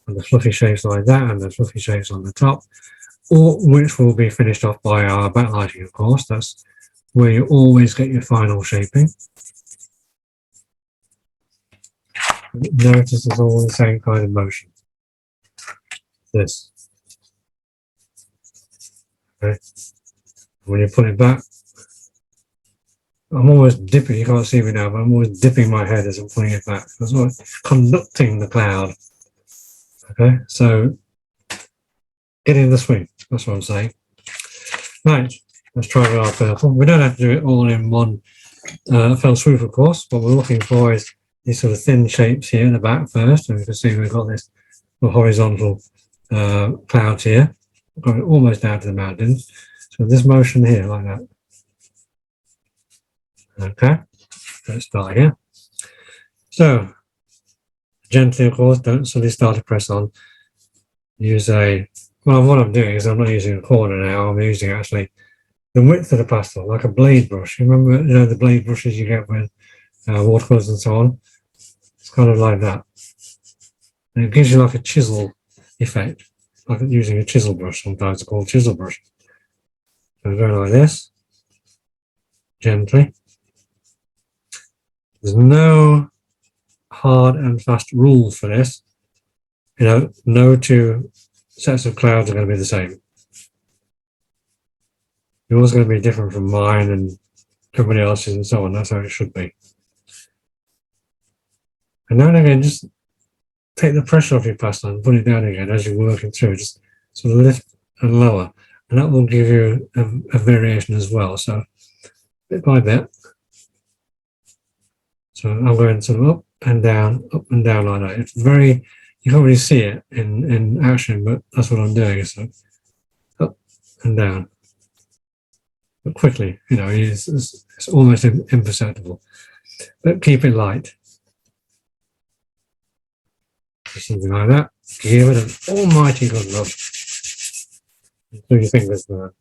and the fluffy shapes like that, and the fluffy shapes on the top, or which will be finished off by our backlighting, of course. That's where you always get your final shaping. Notice it's all the same kind of motion. This. Okay. When you put it back, I'm always dipping, you can't see me now, but I'm always dipping my head as I'm putting it back. That's what conducting the cloud. Okay, so get in the swing, that's what I'm saying. Right, let's try with our purple. We don't have to do it all in one fell swoop, of course. What we're looking for is these sort of thin shapes here in the back first, and you can see we've got this horizontal cloud here, going almost down to the mountains. So this motion here, like that. Okay, let's start here. So, gently, of course, don't suddenly start to press on. Use well, what I'm doing is I'm not using a corner now, I'm using actually the width of the pastel, like a blade brush. You remember, the blade brushes you get with watercolors and so on? It's kind of like that. And it gives you like a chisel effect, like using a chisel brush. Sometimes it's called chisel brush. So going like this, gently. There's no hard and fast rule for this. No two sets of clouds are going to be the same. Yours is going to be different from mine and everybody else's and so on. That's how it should be. And now and again, just take the pressure off your pastel and put it down again as you're working through. Just sort of lift and lower. And that will give you a variation as well. So bit by bit. So I'm going sort of up and down like that. It's very, you can't really see it in action, but that's what I'm doing. So up and down. But quickly, it's almost imperceptible. But keep it light. Something like that. Give it an almighty good rub. Do your fingers there.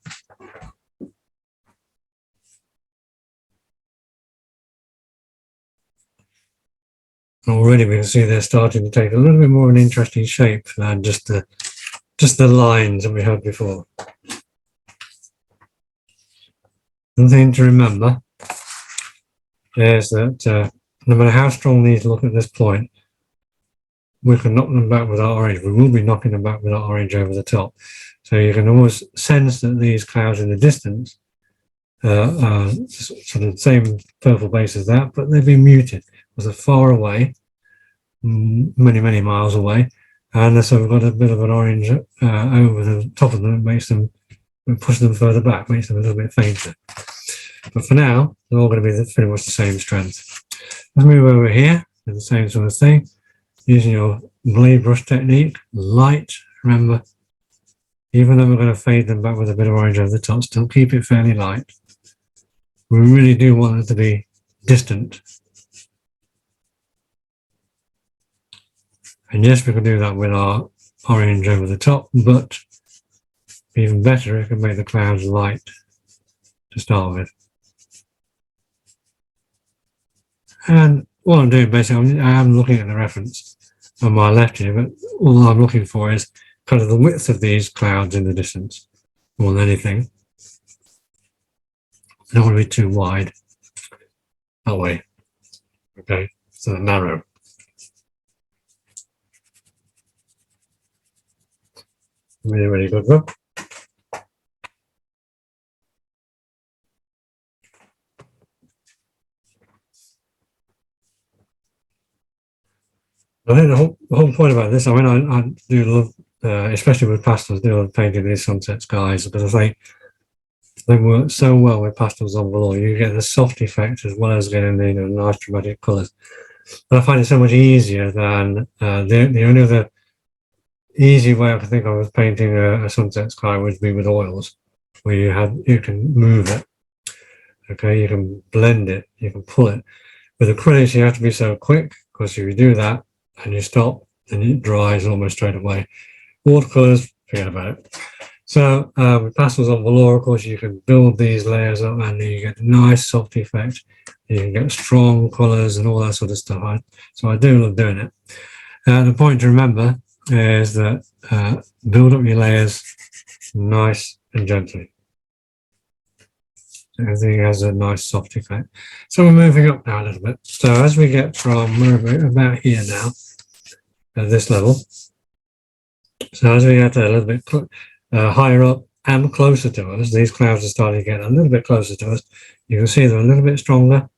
Already we can see they're starting to take a little bit more of an interesting shape than just the lines that we had before. One thing to remember is that no matter how strong these look at this point, we can knock them back with our orange. We will be knocking them back with our orange over the top. So you can almost sense that these clouds in the distance are sort of the same purple base as that, but they've been muted because they're far away, many, many miles away. And so we've got a bit of an orange over the top of them, makes them, push them further back, makes them a little bit fainter. But for now, they're all going to be pretty much the same strength. Let's move over here, do the same sort of thing. using your blade brush technique, light, remember, even though we're going to fade them back with a bit of orange over the top, still keep it fairly light. We really do want it to be distant. And yes, we can do that with our orange over the top, but even better, it can make the clouds light to start with. And what I'm doing basically, I am looking at the reference on my left here, but all I'm looking for is kind of the width of these clouds in the distance more than anything. I don't want to be too wide. That way. Okay, so narrow. Really, really good rub. I think the whole point about this, I mean, I do love, especially with pastels, do love painting these sunset skies because I think they work so well with pastels on velour. You get the soft effect as well as getting the nice dramatic colours. But I find it so much easier than the only other easy way I can think of painting a sunset sky would be with oils, where you can move it. Okay, you can blend it, you can pull it. With acrylics, you have to be so quick because if you do that and you stop, then it dries almost straight away. Watercolors, forget about it. So with pastels on velour, of course, you can build these layers up and you get a nice soft effect. You can get strong colours and all that sort of stuff. So I do love doing it. The point to remember is that build up your layers nice and gently. Everything has a nice soft effect. So we're moving up now a little bit. So as we get from, we're about here now, at this level. So as we get a little bit higher up and closer to us, these clouds are starting to get a little bit closer to us. You can see they're a little bit stronger,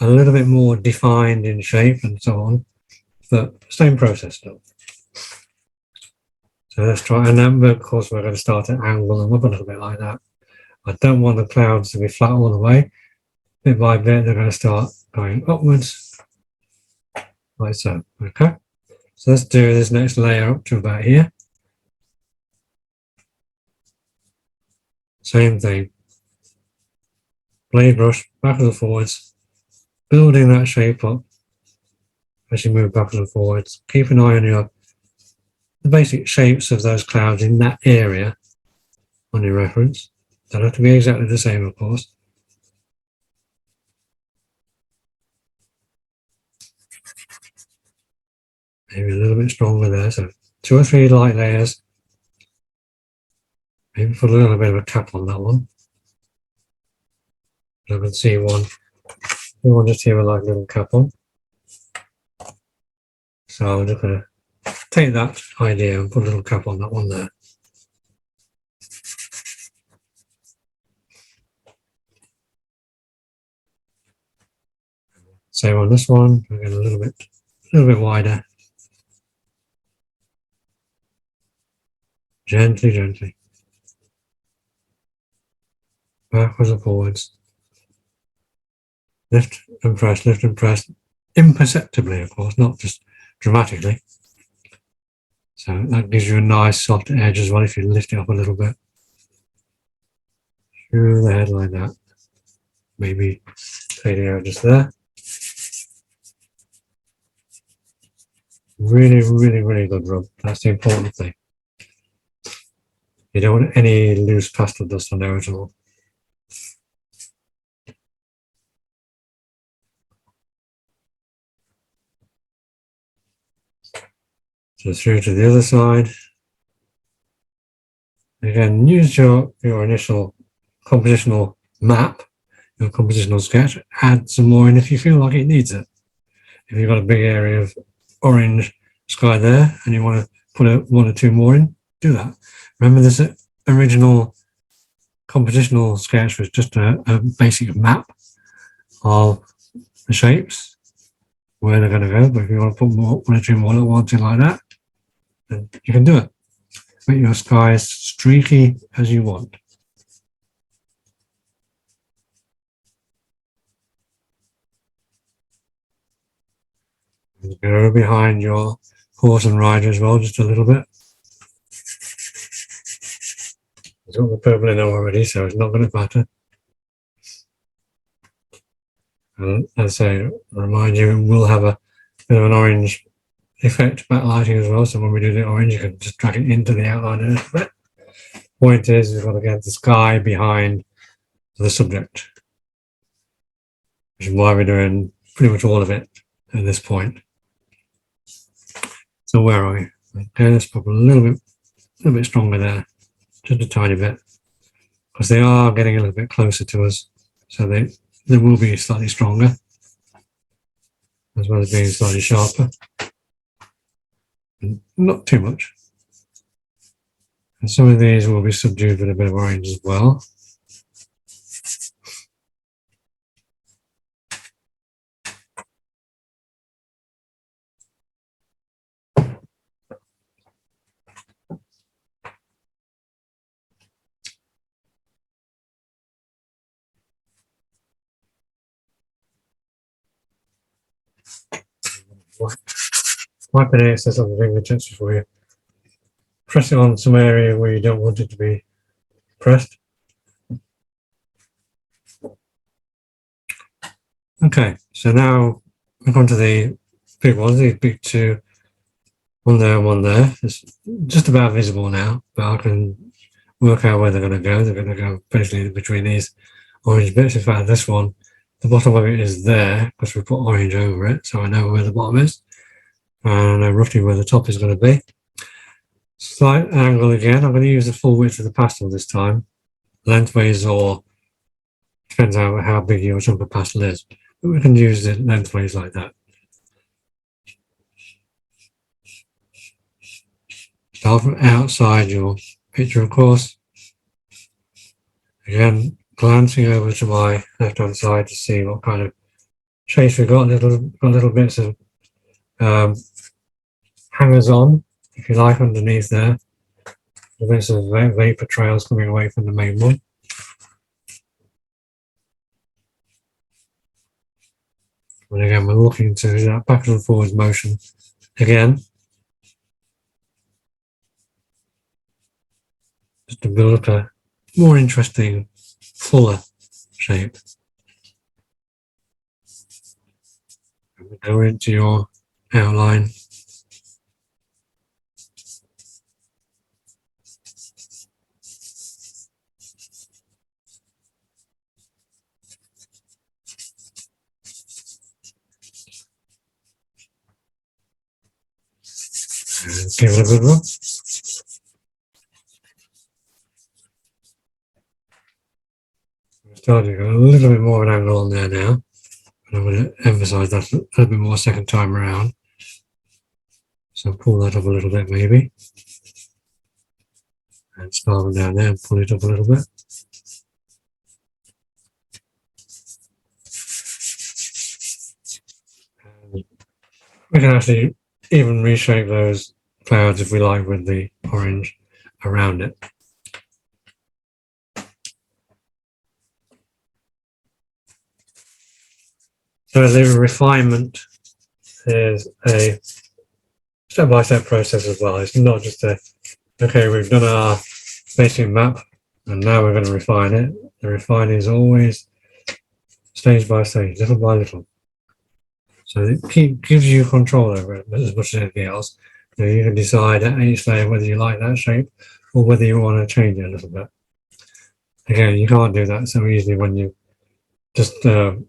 a little bit more defined in shape and so on, but same process still. So let's try, and then of course we're going to start to angle them up a little bit like that. I don't want the clouds to be flat all the way. Bit by bit, they're going to start going upwards, like so. Okay, so let's do this next layer up to about here. Same thing. Blade brush, backwards and forwards, building that shape up as you move backwards and forwards. Keep an eye on the basic shapes of those clouds in that area on your reference. Don't have to be exactly the same, of course. Maybe a little bit stronger there. So 2 or 3 light layers. Maybe put a little bit of a cap on that one. I can see one. We want just here with like a little cap on. So I'm just going to take that idea and put a little cap on that one there. Same on this one. We're getting a little bit wider. Gently, gently. Backwards and forwards. Lift and press, lift and press. Imperceptibly, of course, not just dramatically. So that gives you a nice soft edge as well if you lift it up a little bit. Through the head like that. Maybe fading out just there. Really, really, really good rub. That's the important thing. You don't want any loose pastel dust on there at all. So through to the other side. Again, use your initial compositional map, your compositional sketch, add some more in if you feel like it needs it. If you've got a big area of orange sky there and you want to put 1 or 2 more in, do that. Remember this original compositional sketch was just a basic map of the shapes, where they're going to go, but if you want to put 1 or 2 more little ones in like that, then you can do it. Make your sky as streaky as you want. Go behind your horse and rider as well, just a little bit. It's got the purple in already, so it's not going to matter. And as I say, remind you, it will have a bit of an orange effect backlighting as well. So when we do the orange, you can just drag it into the outline a little bit. Point is, we've got to get the sky behind the subject, which is why we're doing pretty much all of it at this point. So where are we? Okay, let's put a little bit stronger there, just a tiny bit, because they are getting a little bit closer to us, so they will be slightly stronger, as well as being slightly sharper, and not too much. And some of these will be subdued with a bit of orange as well. Wipe an excess on the fingertips before you press it on some area where you don't want it to be pressed. Okay, so now we've gone to the big ones, these big two, one there and one there. It's just about visible now, but I can work out where they're going to go. They're going to go basically between these orange bits. In fact, this one, the bottom of it is there because we put orange over it, so I know where the bottom is, and I know roughly where the top is going to be. Slight angle again. I'm going to use the full width of the pastel this time, lengthways, or depends on how big your chunk of pastel is. But we can use it lengthways like that. Start from outside your picture, of course. Again, glancing over to my left-hand side to see what kind of shapes we've got. Little bits of hangers on, if you like, underneath there. The bits of vapor trails coming away from the main one. And again, we're looking to that backwards and forwards motion again, just to build up a more interesting, fuller shape. And we go into your outline. And give it a good rub. Starting to get a little bit more of an angle on there now. And I'm going to emphasize that a little bit more second time around. So pull that up a little bit maybe. And start them down there and pull it up a little bit. And we can actually even reshape those clouds if we like with the orange around it. So the refinement is a step-by-step process as well. It's not just okay, we've done our basic map and now we're going to refine it. The refining is always stage by stage, little by little. So it gives you control over it as much as anything else. You can decide at each layer whether you like that shape or whether you want to change it a little bit. Again, you can't do that so easily when you just plonked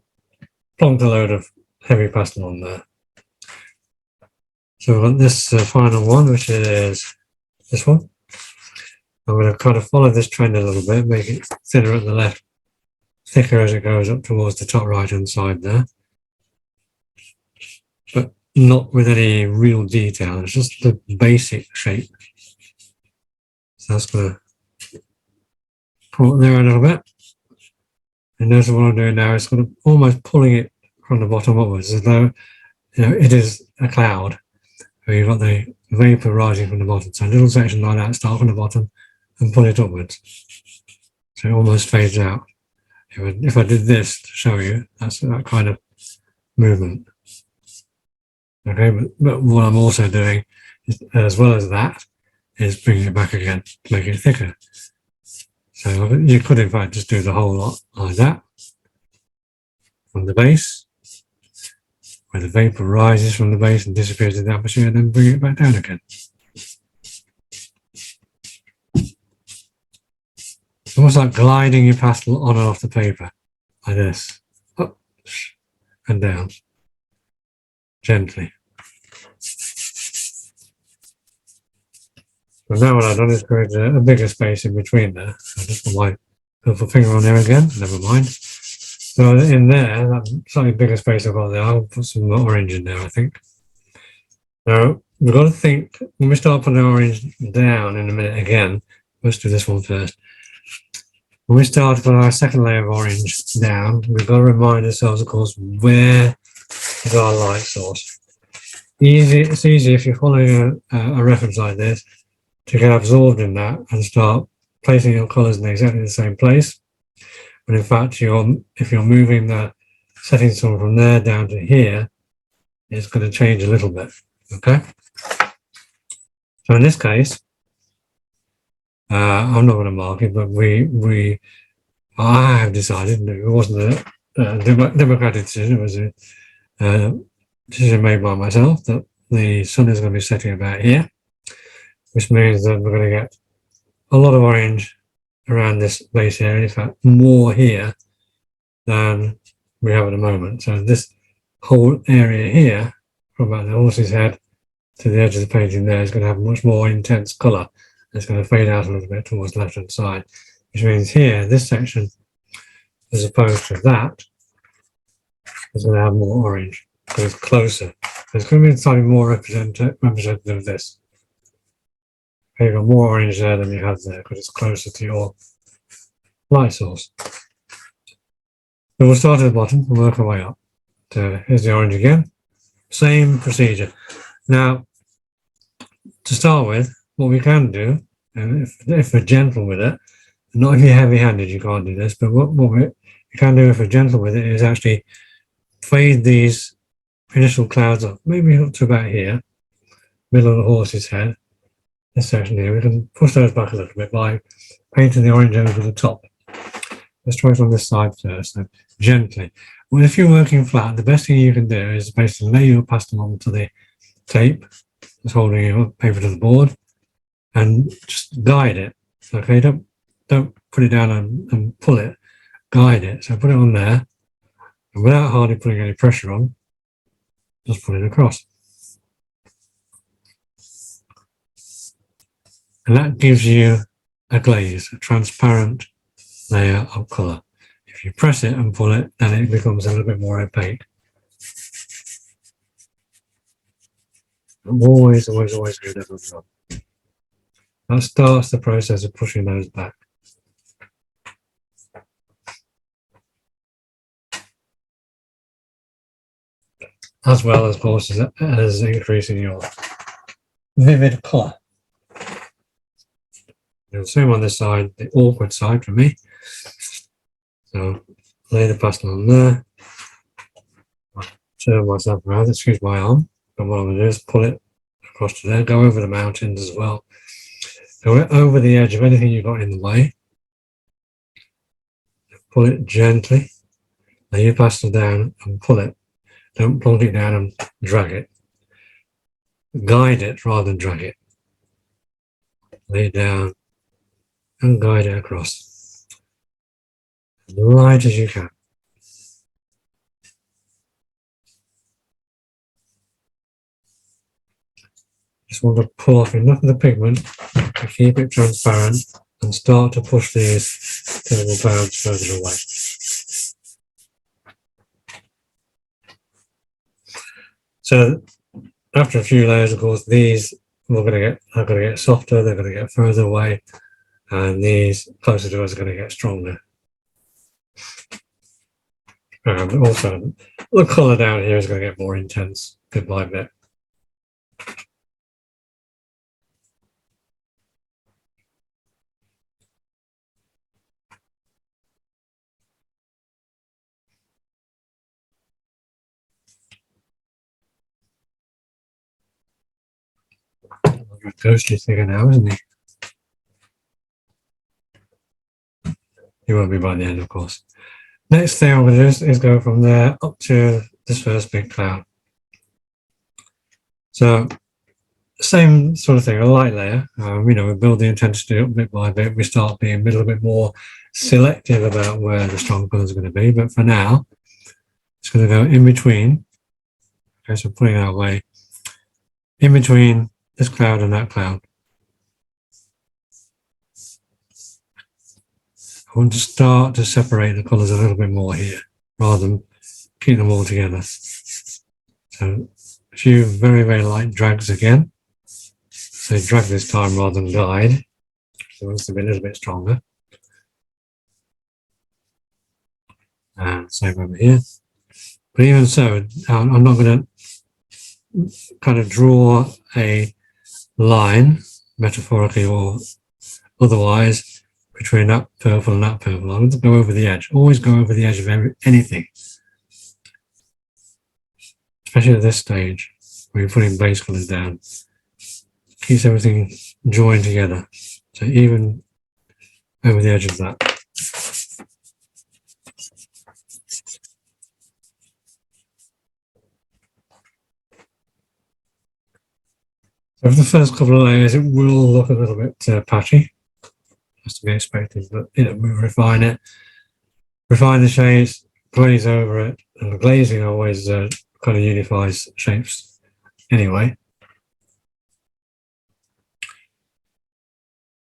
a load of heavy pastel on there. So we've got this final one, which is this one. I'm going to kind of follow this trend a little bit, make it thinner at the left, thicker as it goes up towards the top right hand side there. But not with any real detail, it's just the basic shape. So that's going to pull it there a little bit. And notice what I'm doing now is sort of almost pulling it from the bottom upwards, as though it is a cloud. Where you've got the vapor rising from the bottom. So a little section like that, start from the bottom and pull it upwards. So it almost fades out. If I did this to show you, that's that kind of movement. Okay, but what I'm also doing, is, as well as that, is bringing it back again to make it thicker. So you could, in fact, just do the whole lot like that from the base, where the vapor rises from the base and disappears in the atmosphere, and then bring it back down again. It's almost like gliding your pastel on and off the paper, like this, up and down, gently. So now what I've done is create a bigger space in between there. So I just put my little finger on there again, never mind. So in there, that slightly bigger space I've got there, I'll put some orange in there, I think. Now, we've got to think, when we start putting the orange down in a minute again, let's do this one first. When we start to put our second layer of orange down, we've got to remind ourselves, of course, where is our light source. It's easy if you're following a reference like this to get absorbed in that and start placing your colours in exactly the same place. But in fact, if you're moving the setting sun from there down to here, it's going to change a little bit. Okay. So in this case, I'm not going to mark it, but I have decided that it wasn't a democratic decision. It was a decision made by myself that the sun is going to be setting about here, which means that we're going to get a lot of orange around this base area. In fact, more here than we have at the moment. So this whole area here, from about the horse's head to the edge of the painting there, is going to have much more intense colour. It's going to fade out a little bit towards the left-hand side, which means here, this section, as opposed to that, is going to have more orange because it's closer. It's going to be slightly more representative of this. You've got more orange there than you have there because it's closer to your light source. So we'll start at the bottom and work our way up. So here's the orange again. Same procedure. Now, to start with, what we can do, and if we're gentle with it, not if you're heavy-handed, you can't do this, but what we can do if we're gentle with it is actually fade these initial clouds up, maybe up to about here, middle of the horse's head, this section here. We can push those back a little bit by painting the orange over the top. Let's try it on this side first, then gently. Well, if you're working flat, the best thing you can do is basically lay your pastel onto the tape that's holding your paper to the board and just guide it. Okay, don't put it down and pull it, guide it. So put it on there, and without hardly putting any pressure on, just put it across. And that gives you a glaze, a transparent layer of colour. If you press it and pull it, then it becomes a little bit more opaque. Always go down the top. That starts the process of pushing those back. As well, of course, as increasing your vivid colour. The same on this side, the awkward side for me. So lay the pastel on there. Turn myself around, excuse my arm. And what I'm going to do is pull it across to there, go over the mountains as well. Go over the edge of anything you've got in the way. Pull it gently. Lay your pastel down and pull it. Don't plonk it down and drag it. Guide it rather than drag it. Lay it down and guide it across. As light as you can. Just want to pull off enough of the pigment to keep it transparent and start to push these terrible clouds further away. So after a few layers, of course, these are going to get softer, they're going to get further away, and these closer to us are going to get stronger. And also, the colour down here is going to get more intense bit by bit. a ghostly figure now, isn't he? He won't be by the end, of course. Next thing I'm going to do is go from there up to this first big cloud. So same sort of thing, a light layer. We build the intensity up bit by bit. We start being a little bit more selective about where the strong colours are going to be. But for now, it's going to go in between. Okay, so putting that away. In between this cloud and that cloud. I want to start to separate the colours a little bit more here, rather than keep them all together. So a few very, very light drags again. So drag this time rather than guide. So it wants to be a little bit stronger. And same over here. But even so, I'm not going to kind of draw a line, metaphorically or otherwise, between that purple and that purple. I'm going to go over the edge. Always go over the edge of anything. Especially at this stage, where you're putting base colours down. Keeps everything joined together. So even over the edge of that. So for the first couple of layers, it will look a little bit patchy. That's to be expected, but we refine it, refine the shades, glaze over it, and the glazing always kind of unifies shapes anyway.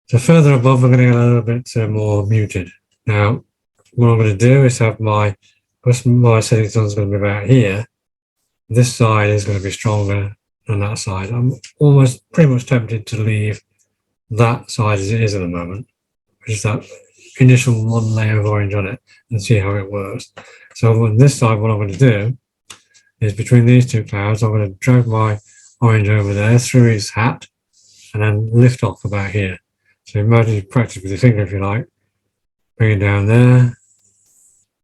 So further above, we're going to get a little bit more muted. Now, what I'm going to do is have my setting sun is going to be about here. This side is going to be stronger than that side. I'm almost pretty much tempted to leave that side as it is at the moment, which is that initial one layer of orange on it, and see how it works. So on this side, what I'm going to do is between these two clouds, I'm going to drag my orange over there through its hat and then lift off about here. So imagine you practice with your finger if you like. Bring it down there,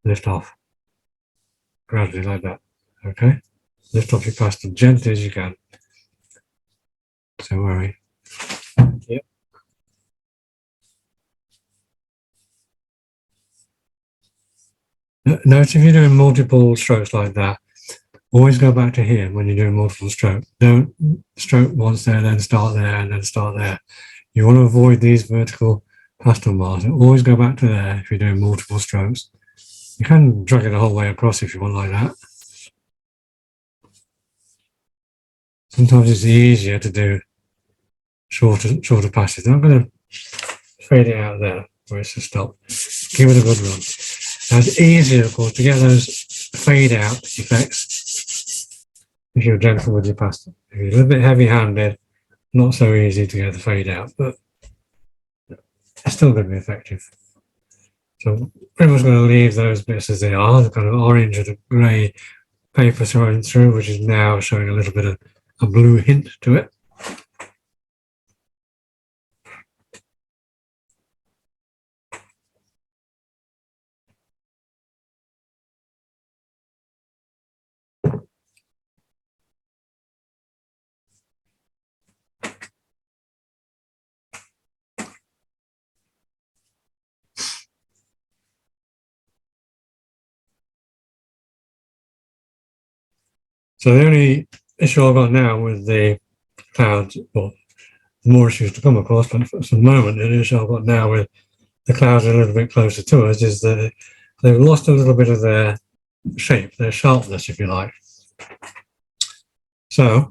lift off. Gradually like that. Okay? Lift off your pastel gently as you can. Don't worry. Yep. Notice if you're doing multiple strokes like that, always go back to here when you're doing multiple stroke. Don't stroke once there, then start there, and then start there. You want to avoid these vertical pastel bars. Always go back to there if you're doing multiple strokes. You can drag it the whole way across if you want like that. Sometimes it's easier to do shorter passes. I'm going to fade it out there where it's to stop. Give it a good run. Now it's easier, of course, to get those fade out effects if you're gentle with your pastel. If you're a little bit heavy-handed, not so easy to get the fade out, but it's still going to be effective. So pretty much going to leave those bits as they are, the kind of orange or the grey paper thrown through, which is now showing a little bit of a blue hint to it. So the only issue I've got now with the clouds, well, more issues to come, of course, but for the moment, the issue I've got now with the clouds a little bit closer to us is that they've lost a little bit of their shape, their sharpness, if you like. So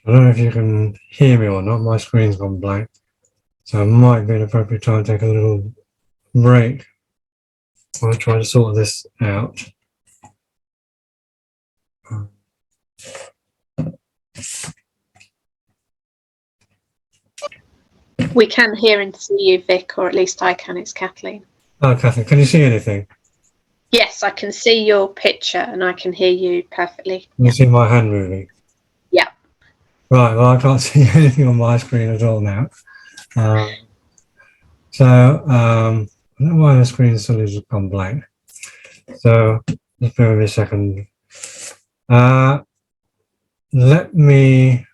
I don't know if you can hear me or not. My screen's gone blank. So it might be an appropriate time to take a little break. I'll try to sort this out. We can hear and see you, Vic, or at least I can. It's Kathleen. Oh, Kathleen, can you see anything? Yes, I can see your picture and I can hear you perfectly. Can you see my hand moving? Yeah. Right, well, I can't see anything on my screen at all now. I don't know why the screen suddenly just gone blank. So just bear with me a second. Let me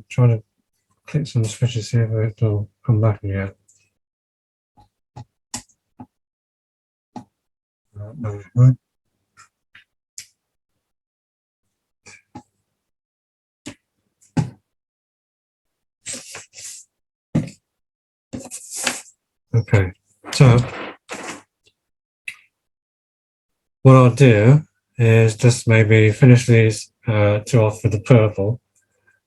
try to click some switches, see if it'll come back again. Okay, so what I'll do is just maybe finish these two off with the purple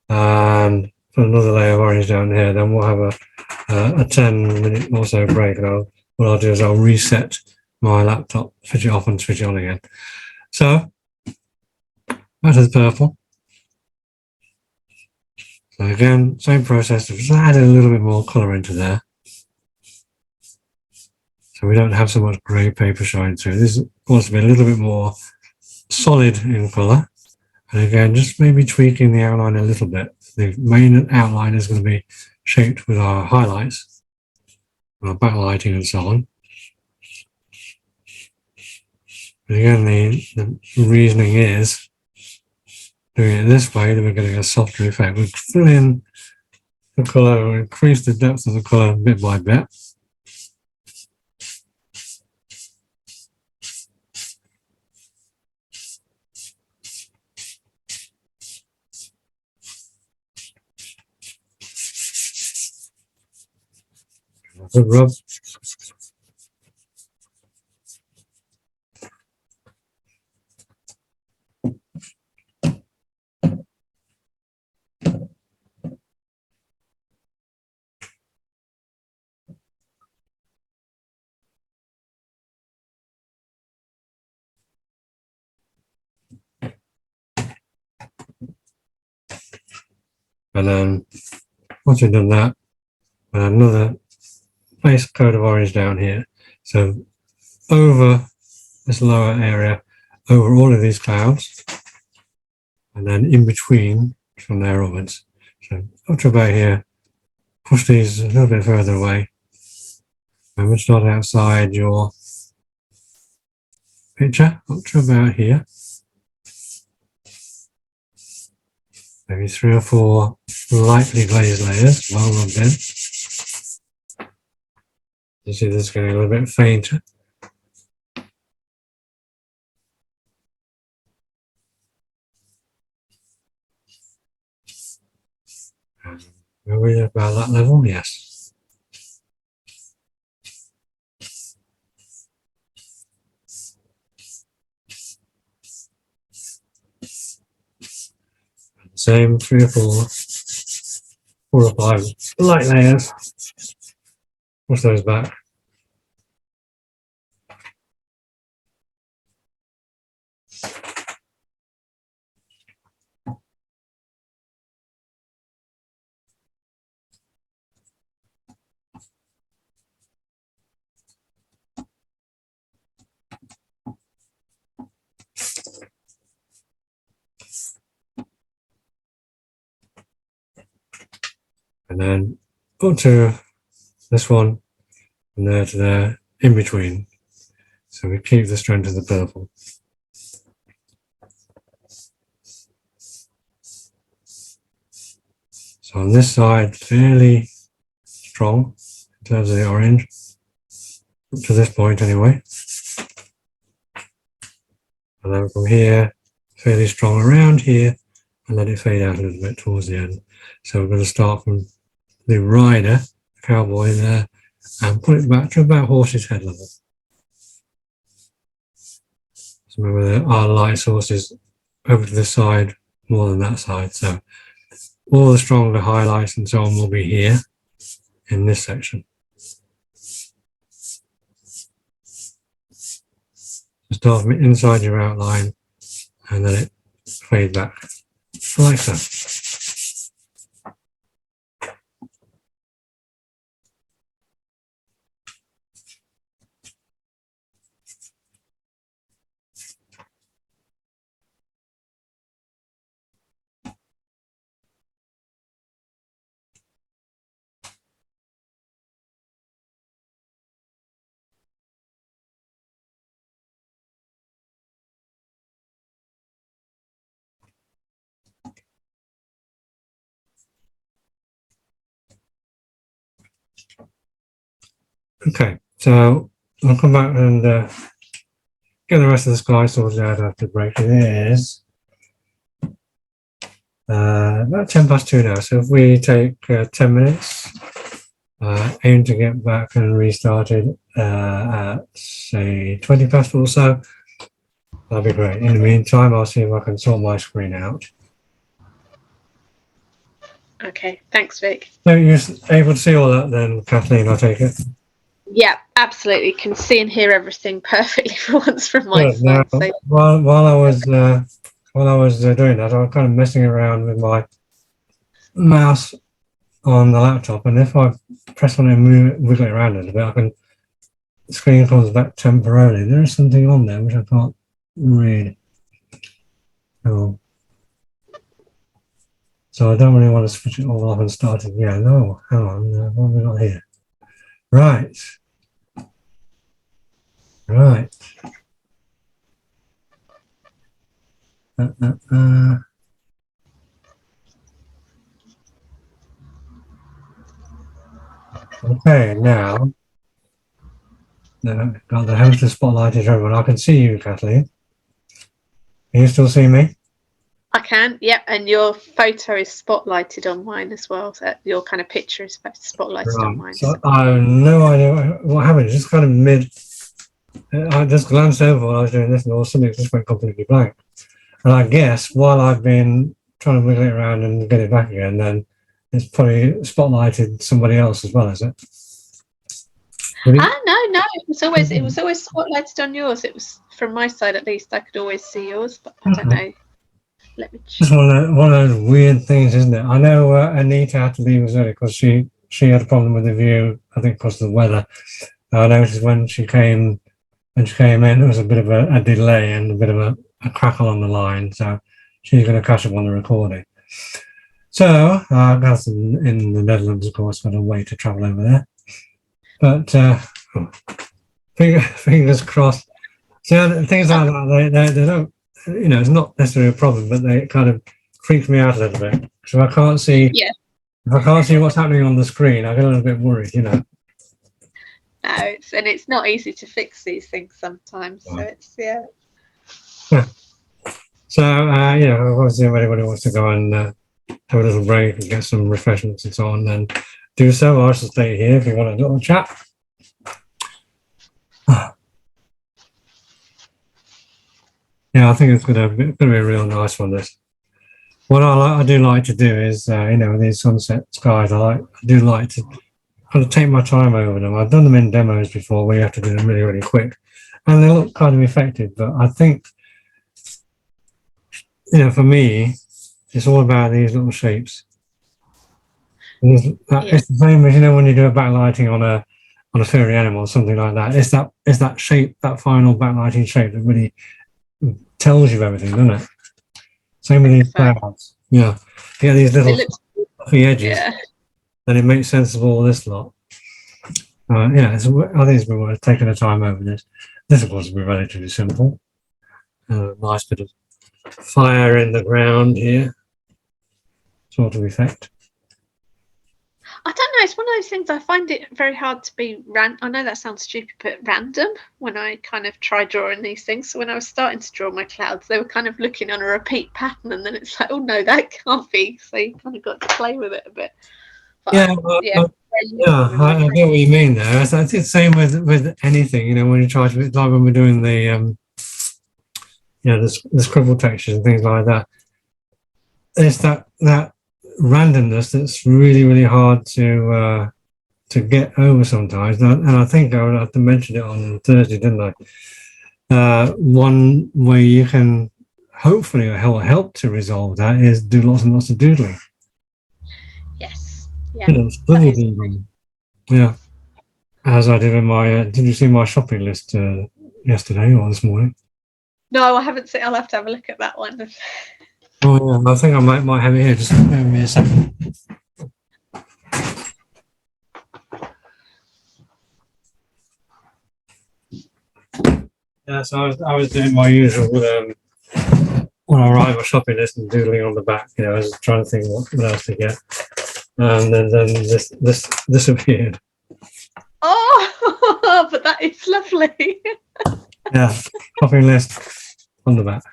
and put another layer of orange down here. Then we'll have a 10-minute or so break. And what I'll do is I'll reset my laptop, switch it off and switch it on again. So back to the purple. So again, same process, just adding a little bit more colour into there. So we don't have so much grey paper showing through. This wants to be a little bit more solid in colour. And again, just maybe tweaking the outline a little bit. The main outline is going to be shaped with our highlights, our backlighting and so on. But again, the reasoning is doing it this way, then we're getting a softer effect. We fill in the colour, increase the depth of the colour bit by bit. Good rub. And then once we've done that, another base coat of orange down here. So over this lower area, over all of these clouds, and then in between from there onwards. So up to about here, push these a little bit further away. And we'll start outside your picture, up to about here. Maybe 3 or 4 lightly glazed layers, well rubbed in. You see this getting a little bit fainter. Are we about that level? Yes. Same 3 or 4 or 5 light layers. Push those back. And then up to this one, and there to there, in between. So we keep the strength of the purple. So on this side, fairly strong in terms of the orange, up to this point anyway. And then from here, fairly strong around here, and let it fade out a little bit towards the end. So we're going to start from the rider, the cowboy there, and put it back to about horse's head level. So remember that our light source is over to this side more than that side. So all the stronger highlights and so on will be here in this section. Start from inside your outline and then it fades back like so. Okay, so I'll come back and get the rest of the sky sorted out after the break. It is about 10 past 2 now. So if we take 10 minutes, aim to get back and restarted at say 20 past or so, that'd be great. In the meantime, I'll see if I can sort my screen out. Okay, thanks, Vic. So you're able to see all that then, Kathleen, I take it? Yeah, absolutely. Can see and hear everything perfectly for once from my Good. side. Now, So while I was doing that, I was kind of messing around with my mouse on the laptop, and if I press on it and move it, wiggle it around a little bit, the screen comes back temporarily. There is something on there which I can't read. Oh. So I don't really want to switch it all off and start it again. No, hang on, what have we got here? Right. Right. Okay, now got the host spotlighted everyone. I can see you, Kathleen. Can you still see me? I can, yep. And your photo is spotlighted on mine as well. So your kind of picture is spotlighted on mine. So I have no idea what happened. Just kind of I just glanced over while I was doing this, and all of a sudden it just went completely blank. And I guess while I've been trying to wiggle it around and get it back again, then it's probably spotlighted somebody else as well, is it? No. It was always spotlighted on yours. It was from my side at least. I could always see yours, but I don't know. Let me check. It's one of those weird things, isn't it? I know Anita had to leave us early because she had a problem with the view. I think because of the weather. I noticed when she came in, there was a bit of a delay and a bit of a crackle on the line. So she's going to catch up on the recording. So that's in the Netherlands, of course, got a way to travel over there. But fingers crossed. So things like that, they don't, it's not necessarily a problem, but they kind of freak me out a little bit. So I can't see. Yeah. If I can't see what's happening on the screen, I get a little bit worried, No, it's not easy to fix these things sometimes. So it's So obviously, if anybody wants to go and have a little break and get some refreshments and so on, then do so. I shall stay here if you want a little chat. Yeah, I think it's going to be a real nice one. This. What I do like to do is, these sunset skies. I do like to kind of take my time over them. I've done them in demos before, where you have to do them really, really quick, and they look kind of effective. But I think, for me, it's all about these little shapes. It's the same as when you do a backlighting on a furry animal or something like that. It's that shape, that final backlighting shape that really tells you everything, doesn't it? Same with these clouds. Yeah, you get these little fluffy edges, then it makes sense of all this lot. I think it's been worth taking the time over this. This, of course, will be relatively simple. Nice bit of fire in the ground here, sort of effect. I don't know. It's one of those things I find it very hard to be I know that sounds stupid, but random when I kind of try drawing these things. So when I was starting to draw my clouds, they were kind of looking on a repeat pattern, and then it's like, oh no, that can't be. So you kind of got to play with it a bit. But I get what you mean there. It's the same with anything. When you try to, like when we're doing the the scribble textures and things like that. It's that randomness that's really, really hard to get over sometimes. And I think I would have to mention it on Thursday, didn't I? One way you can hopefully help to resolve that is do lots and lots of doodling. Yes. Yeah. Scribble doodling. Yeah. As I did in my, did you see my shopping list yesterday or this morning? No, I haven't seen. I'll have to have a look at that one. Oh yeah, I think I might have it here. Just give me a second. Yeah, so I was doing my usual when I write my shopping list and doodling on the back. I was trying to think what else to get, and then this appeared. Oh, but that is lovely. Yeah, shopping list on the back.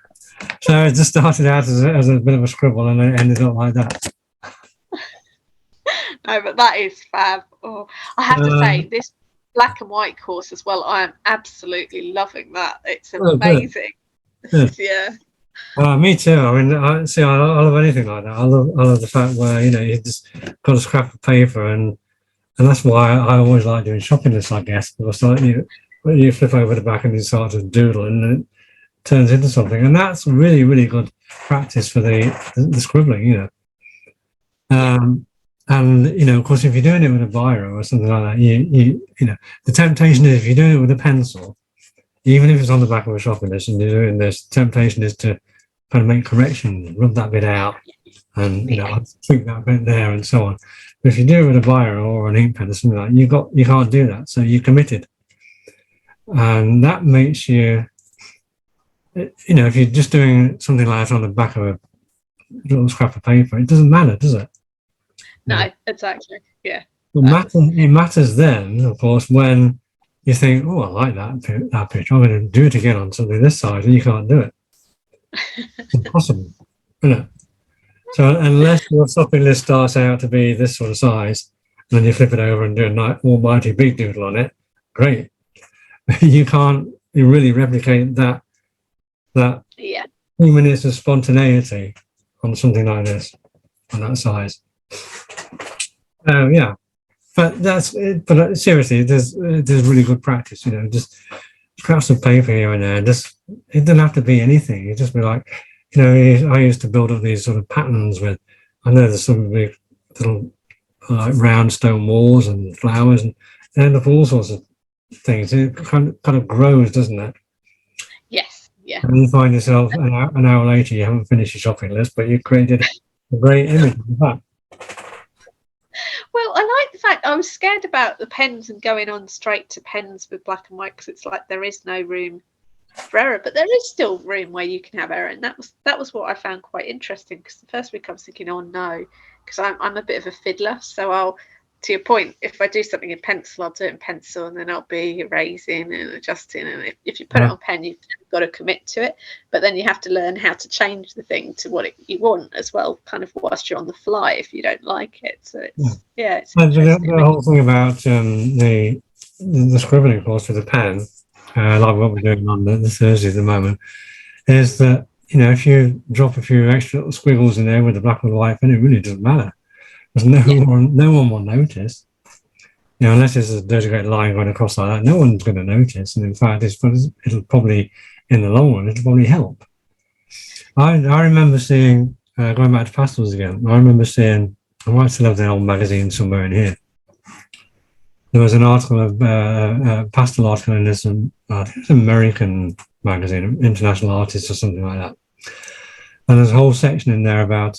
So it just started out as a bit of a scribble, and it ended up like that. No, but that is fab. Oh, I have to say, this black and white course as well, I am absolutely loving that. It's amazing. Good. Yeah. Me too. I mean, I love anything like that. I love the fact where you just got a scrap of paper, and that's why I always like doing shopping lists, I guess. Because you flip over the back and you start to doodle, and then it turns into something, and that's really, really good practice for the scribbling. And of course, if you're doing it with a biro or something like that, you the temptation is, if you're doing it with a pencil, even if it's on the back of a shopping list and you're doing this, the temptation is to kind of make corrections, rub that bit out, and tweak that bit there, and so on. But if you do it with a biro or an ink pen or something like that, you can't do that. So you're committed, and that makes you, if you're just doing something like that on the back of a little scrap of paper, it doesn't matter, does it? No, exactly. Yeah. It matters then, of course, when you think, oh, I like that picture. I'm going to do it again on something this size, and you can't do it. It's impossible, isn't it? So unless your shopping list starts out to be this sort of size, and then you flip it over and do an almighty big doodle on it, great. You can't really replicate that 2 minutes of spontaneity on something like this, on that size. But seriously, there's really good practice. Just scraps of paper here and there. It doesn't have to be anything. It just be like, I used to build up these sort of patterns with. I know there's some big little like round stone walls and flowers, and they end up all sorts of things. It kind of grows, doesn't it? Yes. Yeah. And you find yourself an hour later, you haven't finished your shopping list, but you created a great image of that. Well, I like the fact I was scared about the pens and going on straight to pens with black and white, because it's like there is no room for error, but there is still room where you can have error, and that was what I found quite interesting. Because the first week I was thinking, oh no, because I'm a bit of a fiddler, so I'll, to your point, if I do something in pencil, I'll do it in pencil, and then I'll be erasing and adjusting. And if you put it on pen, you've got to commit to it. But then you have to learn how to change the thing to what you want as well, kind of whilst you're on the fly if you don't like it. So it's it's interesting. The whole thing about the scribbling course with the pen, like what we're doing on the Thursday at the moment, is that if you drop a few extra little squiggles in there with the black and white pen, it really doesn't matter. Because no one will notice, unless there's a dirty great line going across like that. No one's going to notice, and in fact, it'll probably, in the long run, it'll probably help. I remember seeing, going back to pastels again. I remember seeing, I might still have the old magazine somewhere in here. There was an article, a pastel article in this, I think it's an American magazine, International Artist or something like that. And there's a whole section in there about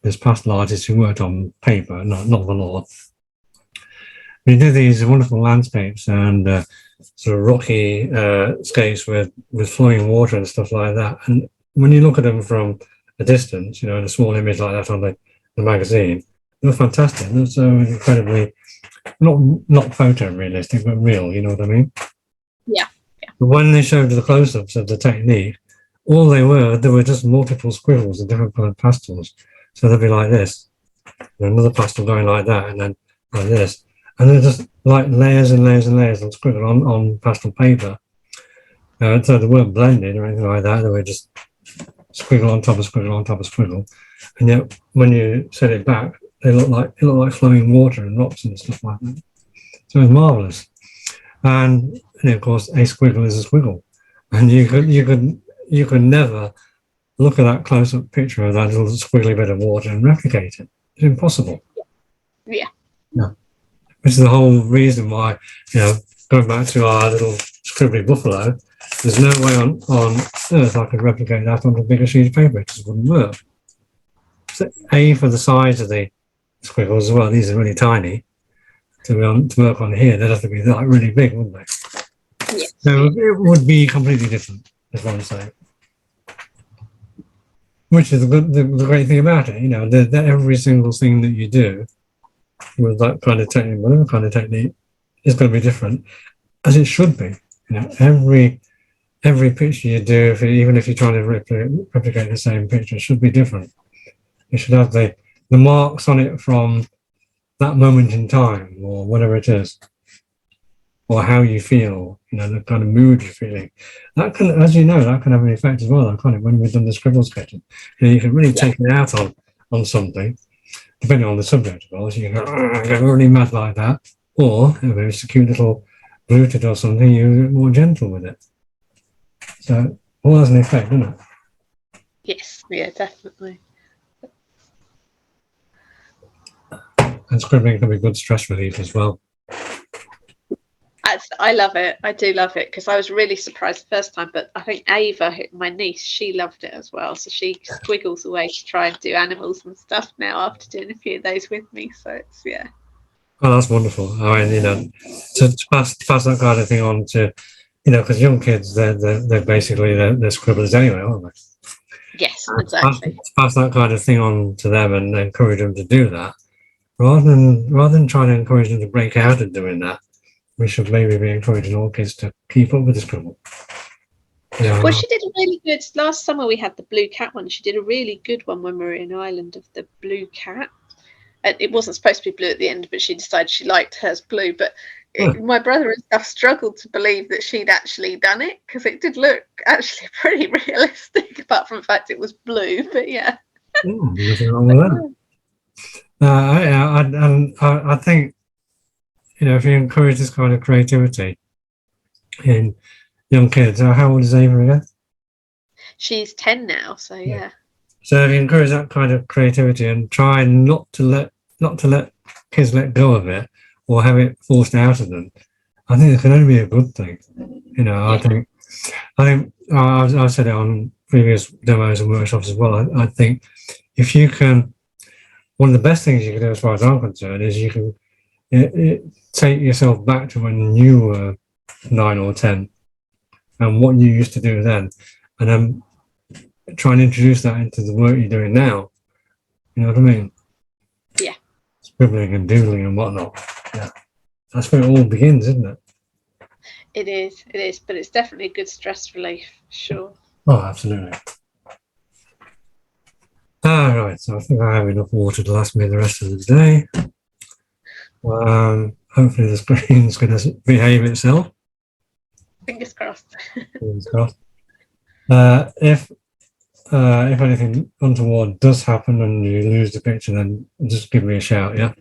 this pastel artist who worked on paper, not the law. He did these wonderful landscapes and sort of rocky scapes with flowing water and stuff like that. And when you look at them from a distance, in a small image like that on the magazine, they're fantastic. They're so incredibly not photorealistic, but real. You know what I mean? Yeah. But when they showed the close-ups of the technique, all there were just multiple squiggles of different colored pastels. So they'll be like this, and another pastel going like that, and then like this. And they're just like layers and layers and layers of scribble on pastel paper. So they weren't blended or anything like that. They were just squiggle on top of squiggle on top of squiggle. And yet, when you set it back, it looked like flowing water and rocks and stuff like that. So it was marvelous. And of course, a squiggle is a squiggle, and you could never look at that close-up picture of that little squiggly bit of water and replicate it. It's impossible. Yeah. Yeah. Which is the whole reason why, going back to our little scribbly buffalo, there's no way on earth I could replicate that on a bigger sheet of paper. It just wouldn't work. So A, for the size of the squiggles as well, these are really tiny. To work on here, they'd have to be like really big, wouldn't they? Yes. So it would be completely different, is what I'm saying. Which is the great thing about it, that every single thing that you do with that kind of technique, whatever kind of technique, is going to be different, as it should be. Every picture you do, even if you're trying to replicate the same picture, it should be different. It should have the marks on it from that moment in time, or whatever it is, or how you feel, the kind of mood you're feeling. That can, as you know, that can have an effect as well, can't it? When we've done the scribble sketching, you can really take it out on something, depending on the subject, of course. You can go really mad like that, or if it's a cute little rooted or something, you're more gentle with it. So all has an effect, doesn't it? Yes, yeah, definitely. And scribbling can be good stress relief as well. I love it. I do love it, because I was really surprised the first time, but I think Ava, my niece, she loved it as well. So she squiggles away to try and do animals and stuff now after doing a few of those with me. So it's, yeah. Oh, that's wonderful. I mean, to pass that kind of thing on to, because young kids, they're basically they're scribblers anyway, aren't they? Yes, exactly. To pass that kind of thing on to them and encourage them to do that, rather than trying to encourage them to break out of doing that, we should maybe be encouraging all kids to keep up with the scribble. Well, she did a really good, last summer we had the blue cat one. She did a really good one when we were in Ireland of the blue cat. And it wasn't supposed to be blue at the end, but she decided she liked hers blue. But my brother and stuff struggled to believe that she'd actually done it, because it did look actually pretty realistic, apart from the fact it was blue. But yeah. Nothing wrong with that. I think, if you encourage this kind of creativity in young kids, how old is Ava again? She's 10 now, so yeah. So if you encourage that kind of creativity and try not to let kids let go of it or have it forced out of them, I think it can only be a good thing. Yeah. I think I've said it on previous demos and workshops as well. I think if you can, one of the best things you can do, as far as I'm concerned, is you can take yourself back to when you were 9 or 10 and what you used to do then, and then try and introduce that into the work you're doing now. You know what I mean? Yeah. Scribbling and doodling and whatnot. Yeah. That's where it all begins, isn't it? It is, but it's definitely a good stress relief, sure. Oh, absolutely. All right, so I think I have enough water to last me the rest of the day. Hopefully the screen's going to behave itself. Fingers crossed. Fingers crossed. If anything untoward does happen and you lose the picture, then just give me a shout, yeah?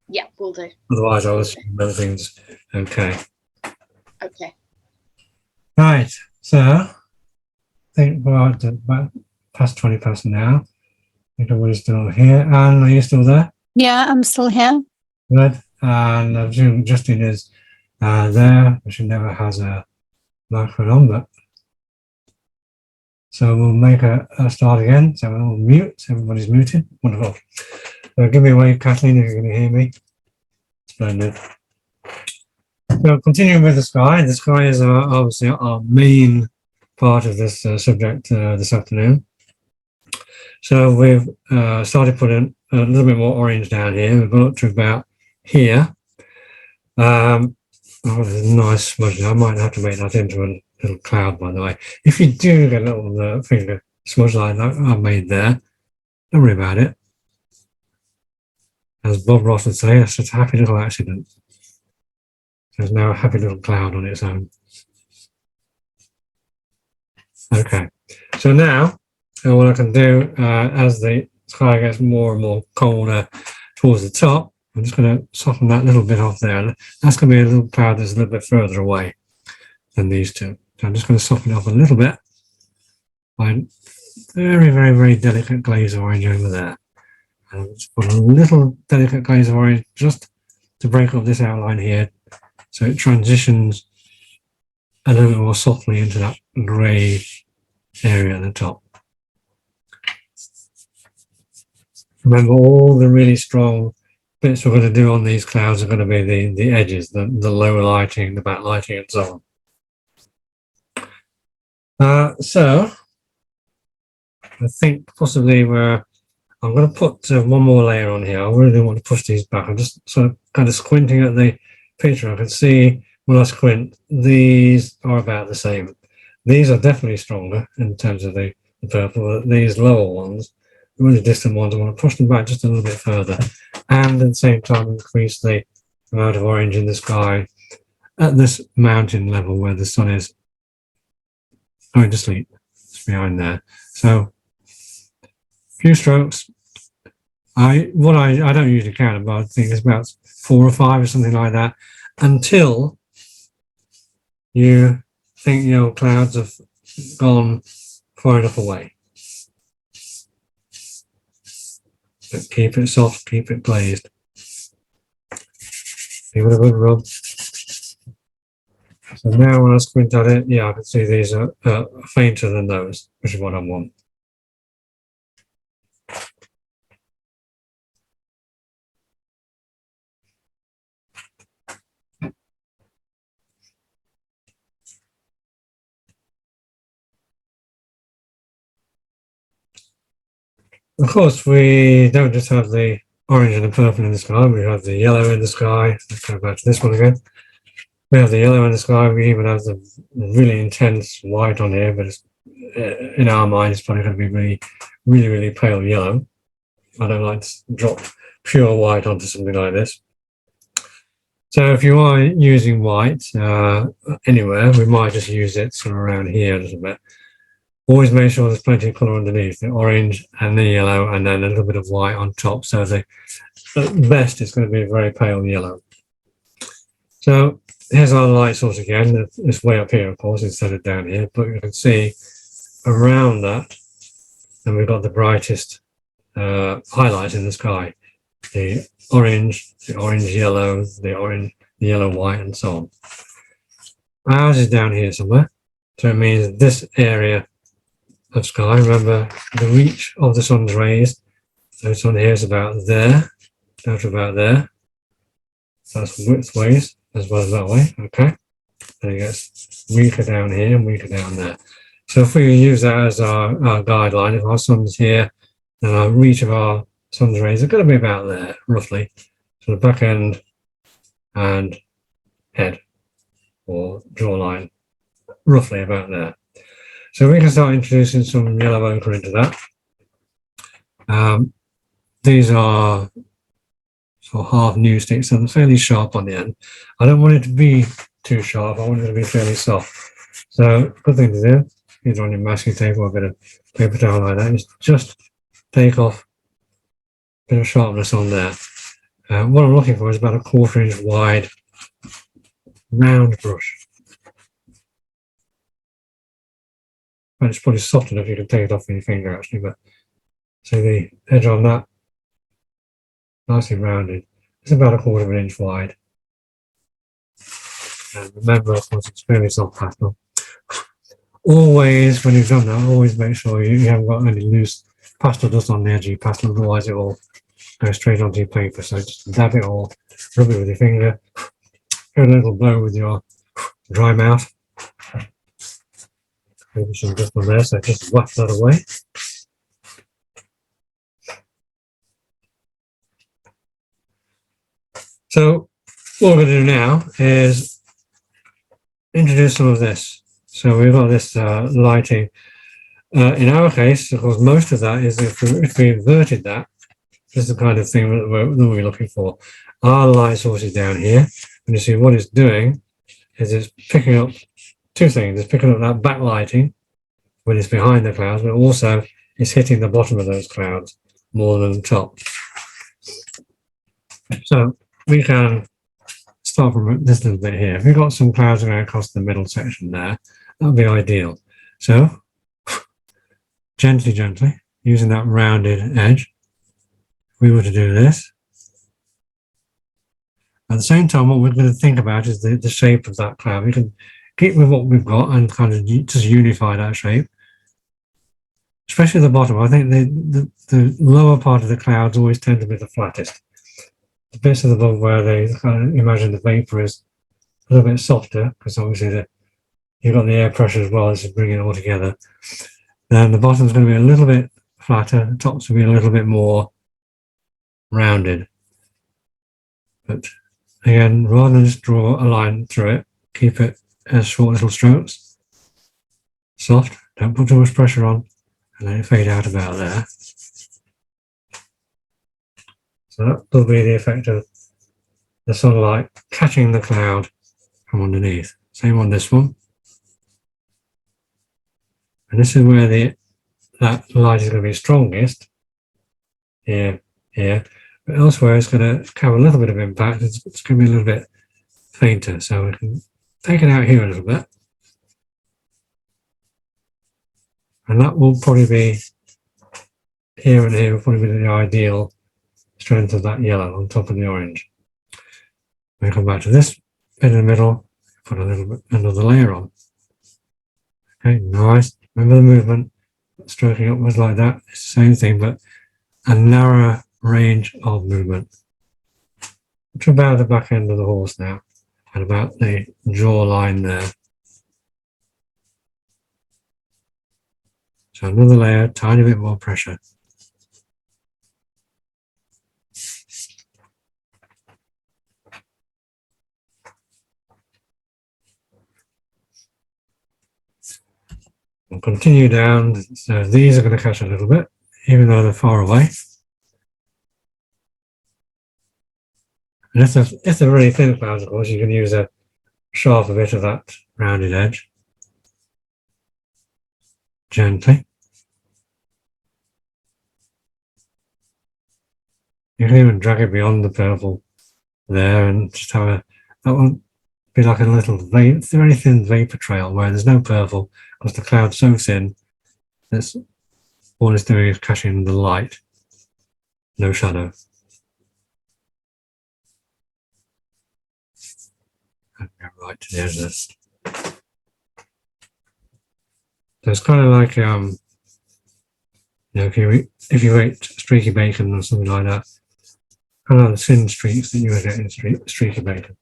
Yeah, will do. Otherwise, I'll assume everything's okay. Okay. Right, so I think we're about past 20 past now. I think everybody's still here. Anne, are you still there? Yeah, I'm still here. Good. And I presume Justin is there, but she never has a microphone on, but so we'll make a start again. So we'll mute. Everybody's muted. Wonderful. So give me a wave, Kathleen, if you're going to hear me. Splendid. So continuing with the sky. The sky is obviously our main part of this subject this afternoon. So we've started putting a little bit more orange down here. We've got up to about here. Oh, there's a nice smudge. I might have to make that into a little cloud, by the way. If you do get a little finger smudge like that I've made there, don't worry about it. As Bob Ross would say, that's just a happy little accident. There's now a happy little cloud on its own. Okay, so now what I can do as the sky gets more and more colder towards the top, I'm just going to soften that little bit off there. That's going to be a little cloud that's a little bit further away than these two. So I'm just going to soften it off a little bit by very, very, very delicate glaze of orange over there. And just put a little delicate glaze of orange just to break up this outline here, so it transitions a little bit more softly into that grey area at the top. Remember, all the really strong bits we're going to do on these clouds are going to be the edges, the lower lighting, the back lighting, and so on. So I think possibly I'm going to put one more layer on here. I really don't want to push these back. I'm just sort of kind of squinting at the picture. I can see when I squint, these are about the same. These are definitely stronger in terms of the purple. These lower ones, the really distant ones, I want to push them back just a little bit further, and at the same time increase the amount of orange in the sky at this mountain level where the sun is going to sleep. It's behind there. So few strokes. I don't usually count, but I think it's about 4 or 5 or something like that, until you think your clouds have gone far enough away. But keep it soft, keep it glazed. Give it a good rub. So now when I squint at it, yeah, I can see these are fainter than those, which is what I want. Of course, we don't just have the orange and the purple in the sky, we have the yellow in the sky. Let's go back to this one again. We have the yellow in the sky, we even have the really intense white on here, but it's, in our mind, it's probably going to be really, really, really pale yellow. I don't like to drop pure white onto something like this. So if you are using white anywhere, we might just use it sort of around here a little bit. Always make sure there's plenty of colour underneath, the orange and the yellow, and then a little bit of white on top. So at best, it's going to be a very pale yellow. So here's our light source again. It's way up here, of course, instead of down here. But you can see around that, and we've got the brightest highlights in the sky. The orange yellow, the yellow white, and so on. Ours is down here somewhere. So it means this area of sky, remember the reach of the sun's rays, so this one here is about there, down to about there. So that's widthways as well as that way, okay? And it gets weaker down here and weaker down there. So if we use that as our guideline, if our sun's here, then our reach of our sun's rays are going to be about there, roughly. So the back end and head, or jawline, roughly about there. So we can start introducing some yellow ochre into that. These are sort of half new sticks, and they're fairly sharp on the end. I don't want it to be too sharp, I want it to be fairly soft. So good thing to do, either on your masking tape or a bit of paper towel like that, is just take off a bit of sharpness on there. What I'm looking for is about a 1/4 inch wide round brush. And it's probably soft enough you can take it off with your finger actually, but so the edge on that, nicely rounded. It's about a 1/4 inch wide. And remember, of course, it's fairly soft pastel. Always, when you've done that, always make sure you haven't got any loose pastel dust on the edge of your pastel, otherwise it will go straight onto your paper. So just dab it all, rub it with your finger, give it a little blow with your dry mouth. Maybe some dust on there, so just whack that away. So what we're going to do now is introduce some of this. So we've got this lighting. In our case, of course, most of that is if we inverted that, this is the kind of thing that we're looking for. Our light source is down here, and you see what it's doing is it's picking up two things. It's picking up that backlighting when it's behind the clouds, but also it's hitting the bottom of those clouds more than the top. So we can start from this little bit here. If we've got some clouds going across the middle section there, that would be ideal. So gently, using that rounded edge, if we were to do this. At the same time, what we're going to think about is the shape of that cloud. We can keep with what we've got and kind of just unify that shape. Especially the bottom. I think the lower part of the clouds always tend to be the flattest. The bits of the above where they kind of imagine the vapor is a little bit softer, because obviously you've got the air pressure as well as to bring it all together. Then the bottom's going to be a little bit flatter, the tops will be a little bit more rounded. But again, rather than just draw a line through it, keep it as short little strokes. Soft, don't put too much pressure on, and let it fade out about there. So that will be the effect of the sunlight catching the cloud from underneath. Same on this one. And this is where that light is going to be strongest. Here. But elsewhere it's going to have a little bit of impact. It's going to be a little bit fainter. So we can take it out here a little bit. And that will probably be, here and here will probably be the ideal strength of that yellow on top of the orange. We come back to this bit in the middle, put another layer on. Okay, nice. Remember the movement, stroking upwards like that. It's the same thing, but a narrower range of movement. To about the back end of the horse now, and about the jaw line there. So another layer, tiny bit more pressure. We'll continue down. So these are going to catch a little bit, even though they're far away. And if they're really thin clouds, of course, you can use a sharper bit of that rounded edge. Gently. You can even drag it beyond the purple there and just have that won't be like a little very thin vapor trail where there's no purple because the cloud's so thin that all it's doing is catching the light, no shadow. And go right to the edge of this. So it's kind of like if you ate streaky bacon or something like that, kind of the thin streaks that you would get in streaky bacon.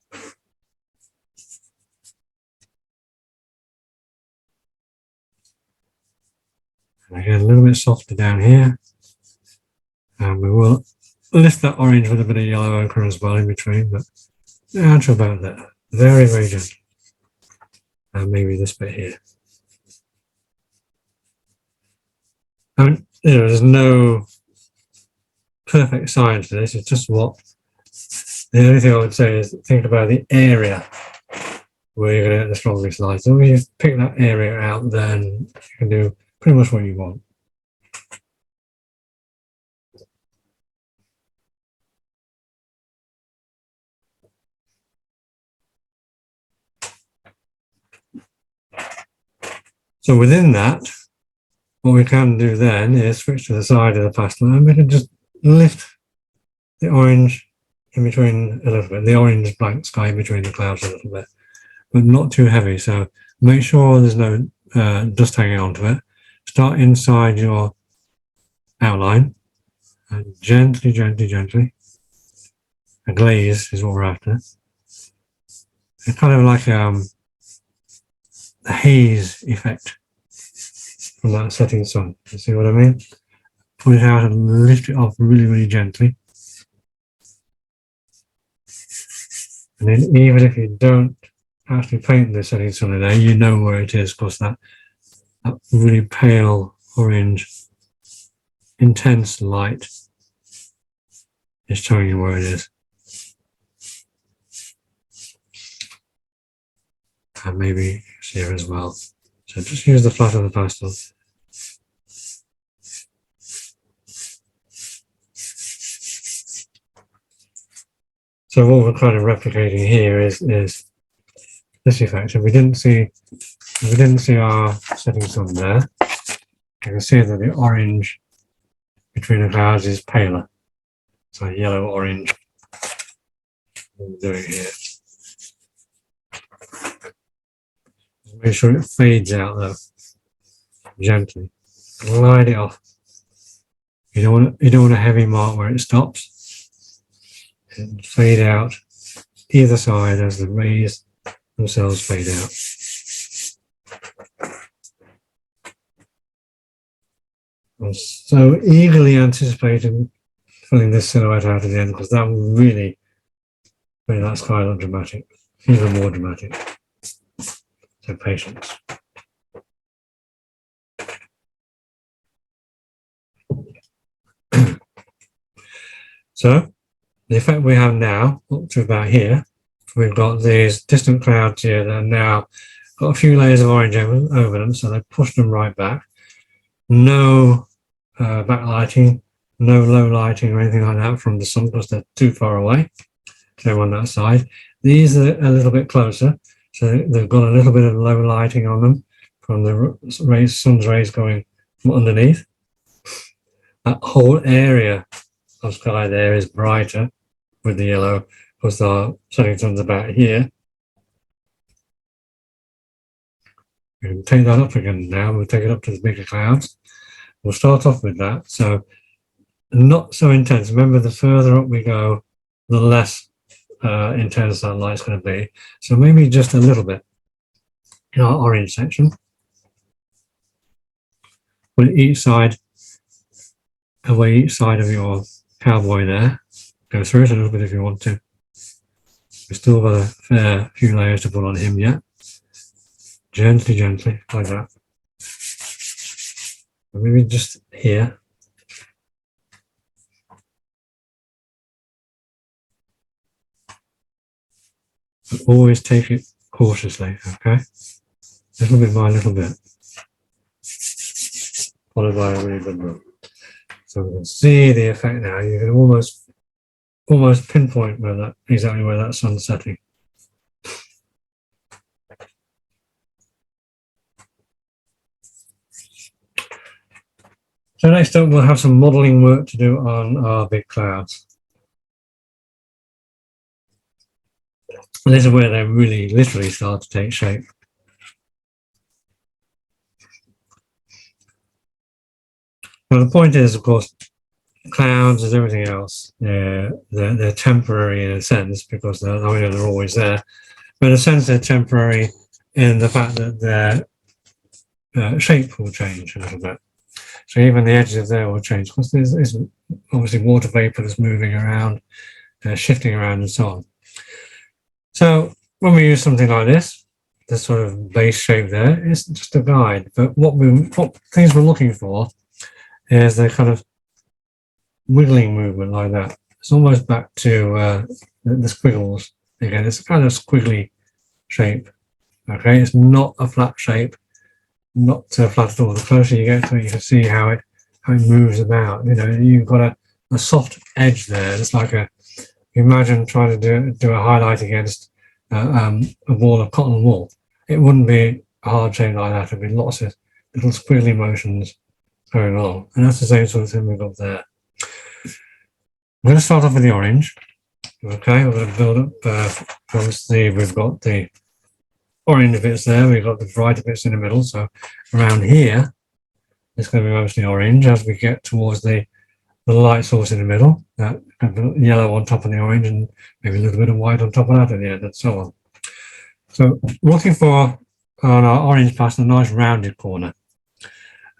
And again, a little bit softer down here. And we will lift that orange with a bit of yellow ochre as well in between, but down to about there. Very, very gentle. And maybe this bit here. And there's no perfect science to this, it's just what the only thing I would say is think about the area where you're going to get the strongest light. So when you pick that area out, then you can do pretty much what you want. So within that, what we can do then is switch to the side of the pastel and we can just lift the orange in between a little bit, the orange blank sky in between the clouds a little bit, but not too heavy. So make sure there's no dust hanging onto it. Start inside your outline and gently. A glaze is what we're after. It's kind of like a haze effect from that setting sun. You see what I mean? Put it out and lift it off really, really gently. And then even if you don't actually paint the setting sun in there, you know where it is because that really pale orange, intense light is showing you where it is. And maybe here as well. So just use the flat of the pastel So what we're kind of replicating here is this effect. If we didn't see our setting sun there, you can see that the orange between the clouds is paler. So yellow orange. What we're doing here. Make sure it fades out though, gently. Glide it off. You don't want a heavy mark where it stops. And fade out either side as the rays themselves fade out. I'm so eagerly anticipating filling this silhouette out at the end because that will really make that sky look dramatic, even more dramatic. So patience. So the effect we have now, up to about here, we've got these distant clouds here that are now got a few layers of orange over them, so they push them right back. No backlighting, no low lighting or anything like that from the sun because they're too far away. So on that side, these are a little bit closer, so they've got a little bit of low lighting on them from the sun's rays going from underneath. That whole area of sky there is brighter with the yellow because the setting sun's about here. We can take that up again now. We'll take it up to the bigger clouds. We'll start off with that. So not so intense. Remember, the further up we go, the less intense that light's going to be. So maybe just a little bit in our orange section. With each side, away each side of your cowboy there. Go through it a little bit if you want to. We've still got a fair few layers to put on him yet. Gently, gently, like that. Maybe just here. But always take it cautiously, okay? Little bit by little bit. Followed by a really good rub. So we can see the effect now. You can almost pinpoint where that exactly where that sun's setting. So next up, we'll have some modelling work to do on our big clouds. And this is where they really literally start to take shape. Now the point is, of course, clouds, as everything else, they're temporary in a sense because they're always there. But in a sense, they're temporary in the fact that their shape will change a little bit. So even the edges there will change because there's obviously water vapor that's moving around, shifting around and so on. So when we use something like this sort of base shape there, it's just a guide. But what things we're looking for is the kind of wiggling movement like that. It's almost back to the squiggles again. It's a kind of squiggly shape. Okay, it's not a flat shape, not flat at all. The closer you get to it, you can see how it moves about. You know, you've got a soft edge there. It's like imagine trying to do a highlight against a wall of cotton wool. It wouldn't be a hard shape like that. It'd be lots of little squiggly motions going on, and that's the same sort of thing we've got there. I'm going to start off with the orange. Okay, we're going to build up. Obviously, we've got the orange bits there. We've got the brighter bits in the middle. So around here, it's going to be mostly orange. As we get towards the light source in the middle, that yellow on top of the orange, and maybe a little bit of white on top of that at the end, and so on. So looking for on our orange past a nice rounded corner.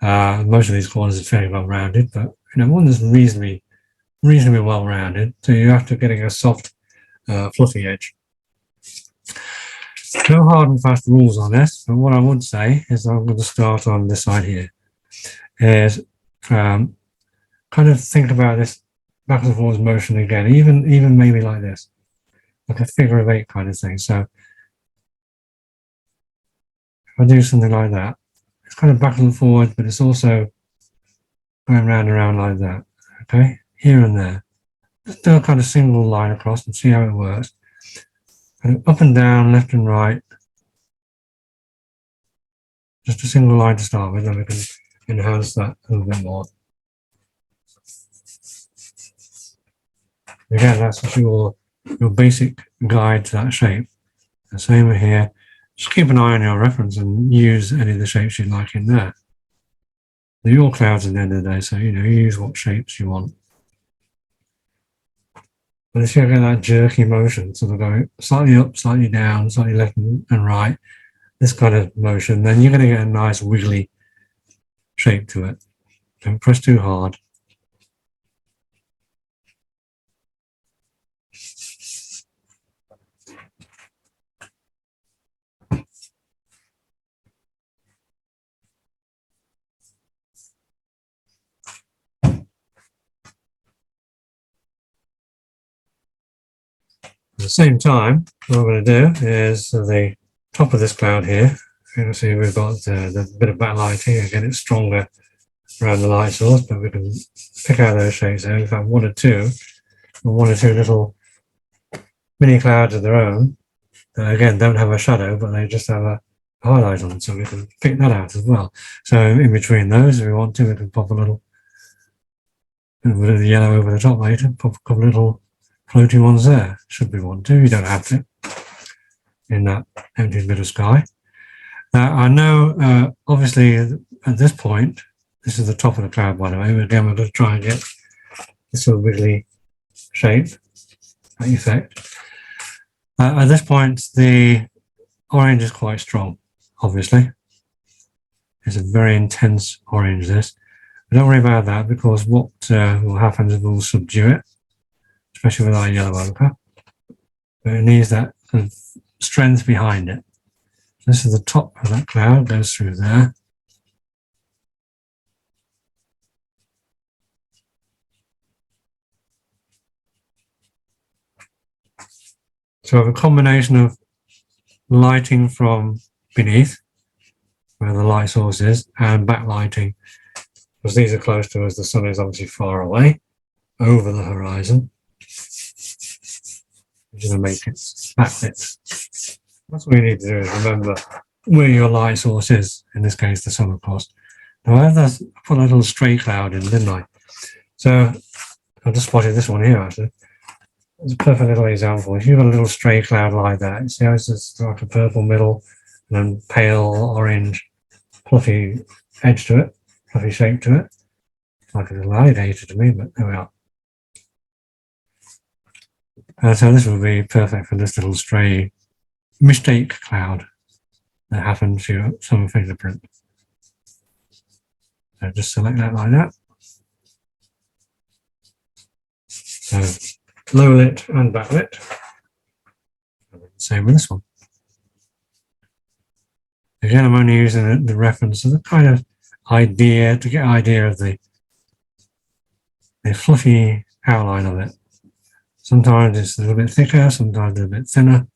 Most of these corners are fairly well rounded, but one that's reasonably well rounded. So you're after getting a soft, fluffy edge. No hard and fast rules on this, but what I would say is I'm going to start on this side here. Is kind of think about this back and forth motion again, even maybe like this, like a figure of eight kind of thing. So if I do something like that, it's kind of back and forward, but it's also going round and round like that. Okay, here and there. just do a kind of single line across and see how it works. And up and down, left and right. Just a single line to start with, then we can enhance that a little bit more. Again, that's your basic guide to that shape. The same here. Just keep an eye on your reference and use any of the shapes you like in there. They're your clouds at the end of the day, so you use what shapes you want. But if you get that jerky motion, sort of going slightly up, slightly down, slightly left and right, this kind of motion, then you're going to get a nice wiggly shape to it. Don't press too hard. At the same time, what I'm going to do is the top of this cloud here, you can see we've got the bit of backlighting. Again, it's stronger around the light source, but we can pick out those shapes there. In fact, one or two little mini clouds of their own that again don't have a shadow, but they just have a highlight on, so we can pick that out as well. So in between those, if we want to, we can pop a little bit of the yellow over the top later, pop a couple of little floating ones there, should we want to. You don't have to in that empty bit of sky. I know, obviously, at this point, this is the top of the cloud, by the way. Again, we're going to try and get this sort of wiggly shape, that effect. At this point, the orange is quite strong, obviously. It's a very intense orange, this. But don't worry about that, because what will happen is we'll subdue it, especially with our yellow ochre. But it needs that kind of strength behind it. This is the top of that cloud, goes through there. So I have a combination of lighting from beneath, where the light source is, and backlighting, because these are close to us. The sun is obviously far away, over the horizon, which is going to make it backlit. That's what you need to do, is remember where your light source is, in this case the sun, of course. Now I put a little stray cloud in, didn't I? So I just spotted this one here, actually. It's a perfect little example. If you've got a little stray cloud like that, see how it's just like a purple middle and then pale orange fluffy edge to it, fluffy shape to it. It's like a little alligator to me, but there we are. So this would be perfect for this little stray mistake cloud that happened to some fingerprint. So just select that like that. So low lit and backlit. Same with this one. Again, I'm only using the reference as a kind of idea to get an idea of the fluffy outline of it. Sometimes it's a little bit thicker, sometimes a bit thinner.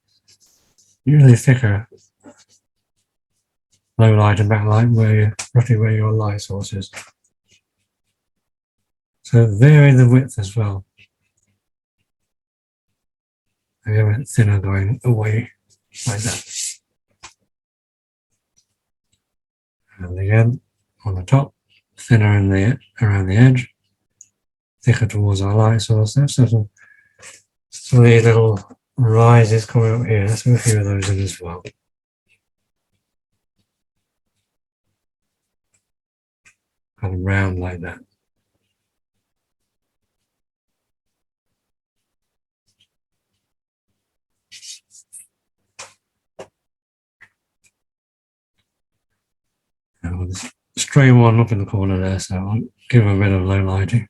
Usually thicker, low light and backlight, roughly where your light source is. So vary the width as well. Maybe a bit thinner going away like that. And again, on the top, thinner around the edge, thicker towards our light source. That's some of these little rises coming up here. Let's put a few of those in as well. Kind of round like that. And this stray one up in the corner there, so I'll give him a bit of low lighting.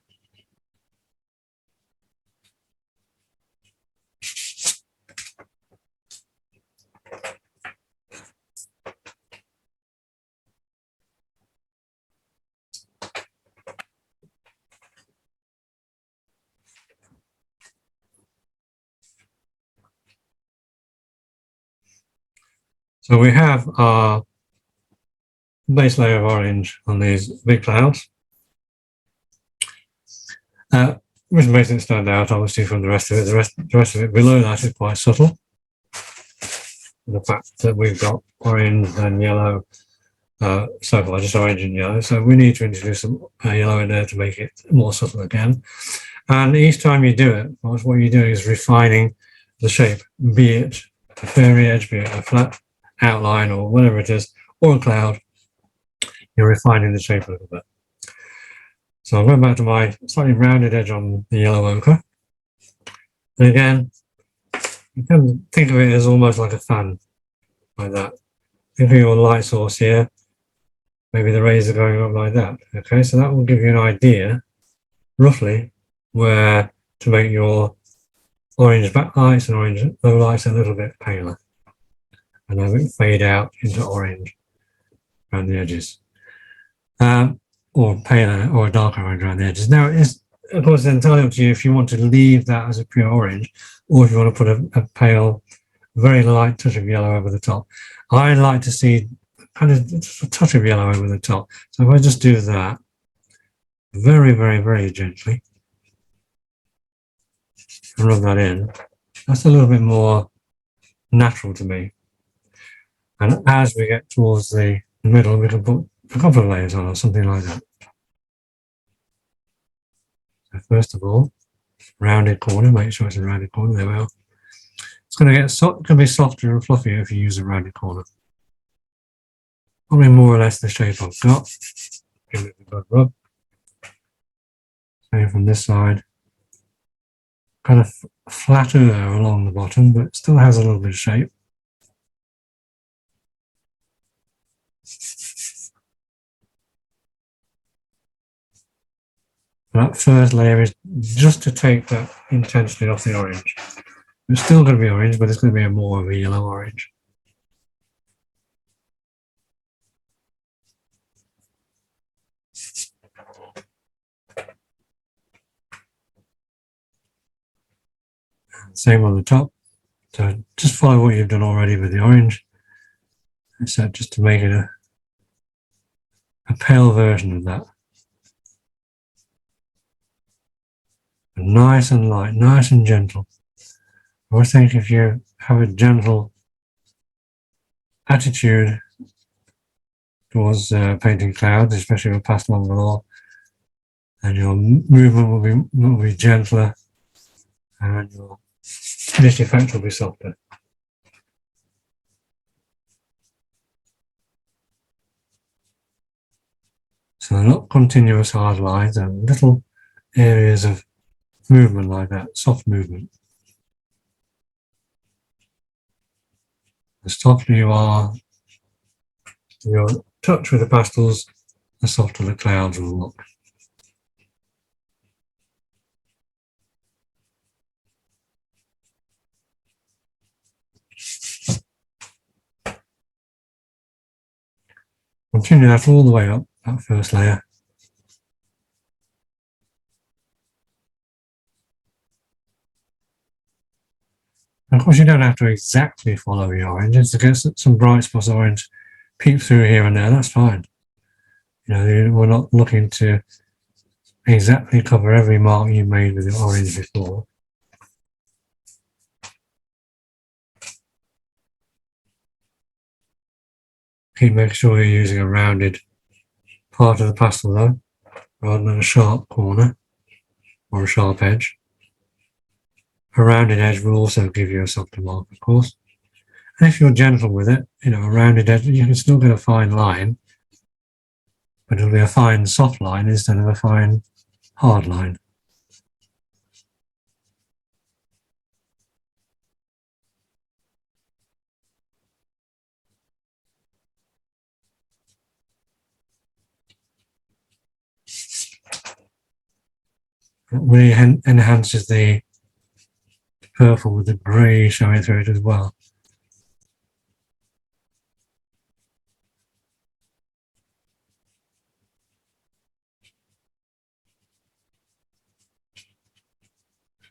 So we have our base layer of orange on these big clouds. which makes it stand out obviously from the rest of it. The rest of it below that is quite subtle. The fact that we've got orange and yellow, so far just orange and yellow. So we need to introduce some yellow in there to make it more subtle again. And each time you do it, what you're doing is refining the shape, be it a fairy edge, be it a flat outline or whatever it is, or a cloud. You're refining the shape a little bit. So I'm going back to my slightly rounded edge on the yellow ochre. And again, you can think of it as almost like a fan, like that. Think of your light source here. Maybe the rays are going up like that. Okay, so that will give you an idea, roughly, where to make your orange backlights and orange lowlights a little bit paler. And have it fade out into orange around the edges. Or paler or darker orange around the edges. Now, it's, of course, it's entirely up to you if you want to leave that as a pure orange, or if you want to put a pale, very light touch of yellow over the top. I like to see kind of just a touch of yellow over the top. So if I just do that very, very, very gently and rub that in, that's a little bit more natural to me. And as we get towards the middle, we can put a couple of layers on or something like that. So first of all, rounded corner, make sure it's a rounded corner, there we are. It's going to get be softer and fluffier if you use a rounded corner. Probably more or less the shape I've got. Give it a good rub. Same from this side. Kind of flatter along the bottom, but still has a little bit of shape. That first layer is just to take that intensity off the orange. It's still going to be orange, but it's going to be a more of a yellow orange. Same on the top. So just follow what you've done already with the orange. So just to make it a pale version of that. Nice and light, nice and gentle. I think if you have a gentle attitude towards painting clouds, especially with pastel on galore, and your movement will be gentler, and your finished effect will be softer. So not continuous hard lines, and little areas of movement like that, soft movement. The softer you are, your touch with the pastels, the softer the clouds will look. Continue that all the way up, that first layer. Of course, you don't have to exactly follow your orange. Just to get some bright spots of orange peep through here and there, that's fine. You know, we're not looking to exactly cover every mark you made with the orange before. Keep making sure you're using a rounded part of the pastel though, rather than a sharp corner or a sharp edge. A rounded edge will also give you a softer mark, of course. And if you're gentle with it, you know, a rounded edge, you can still get a fine line, but it'll be a fine soft line instead of a fine hard line. It really enhances the purple with the grey showing through it as well.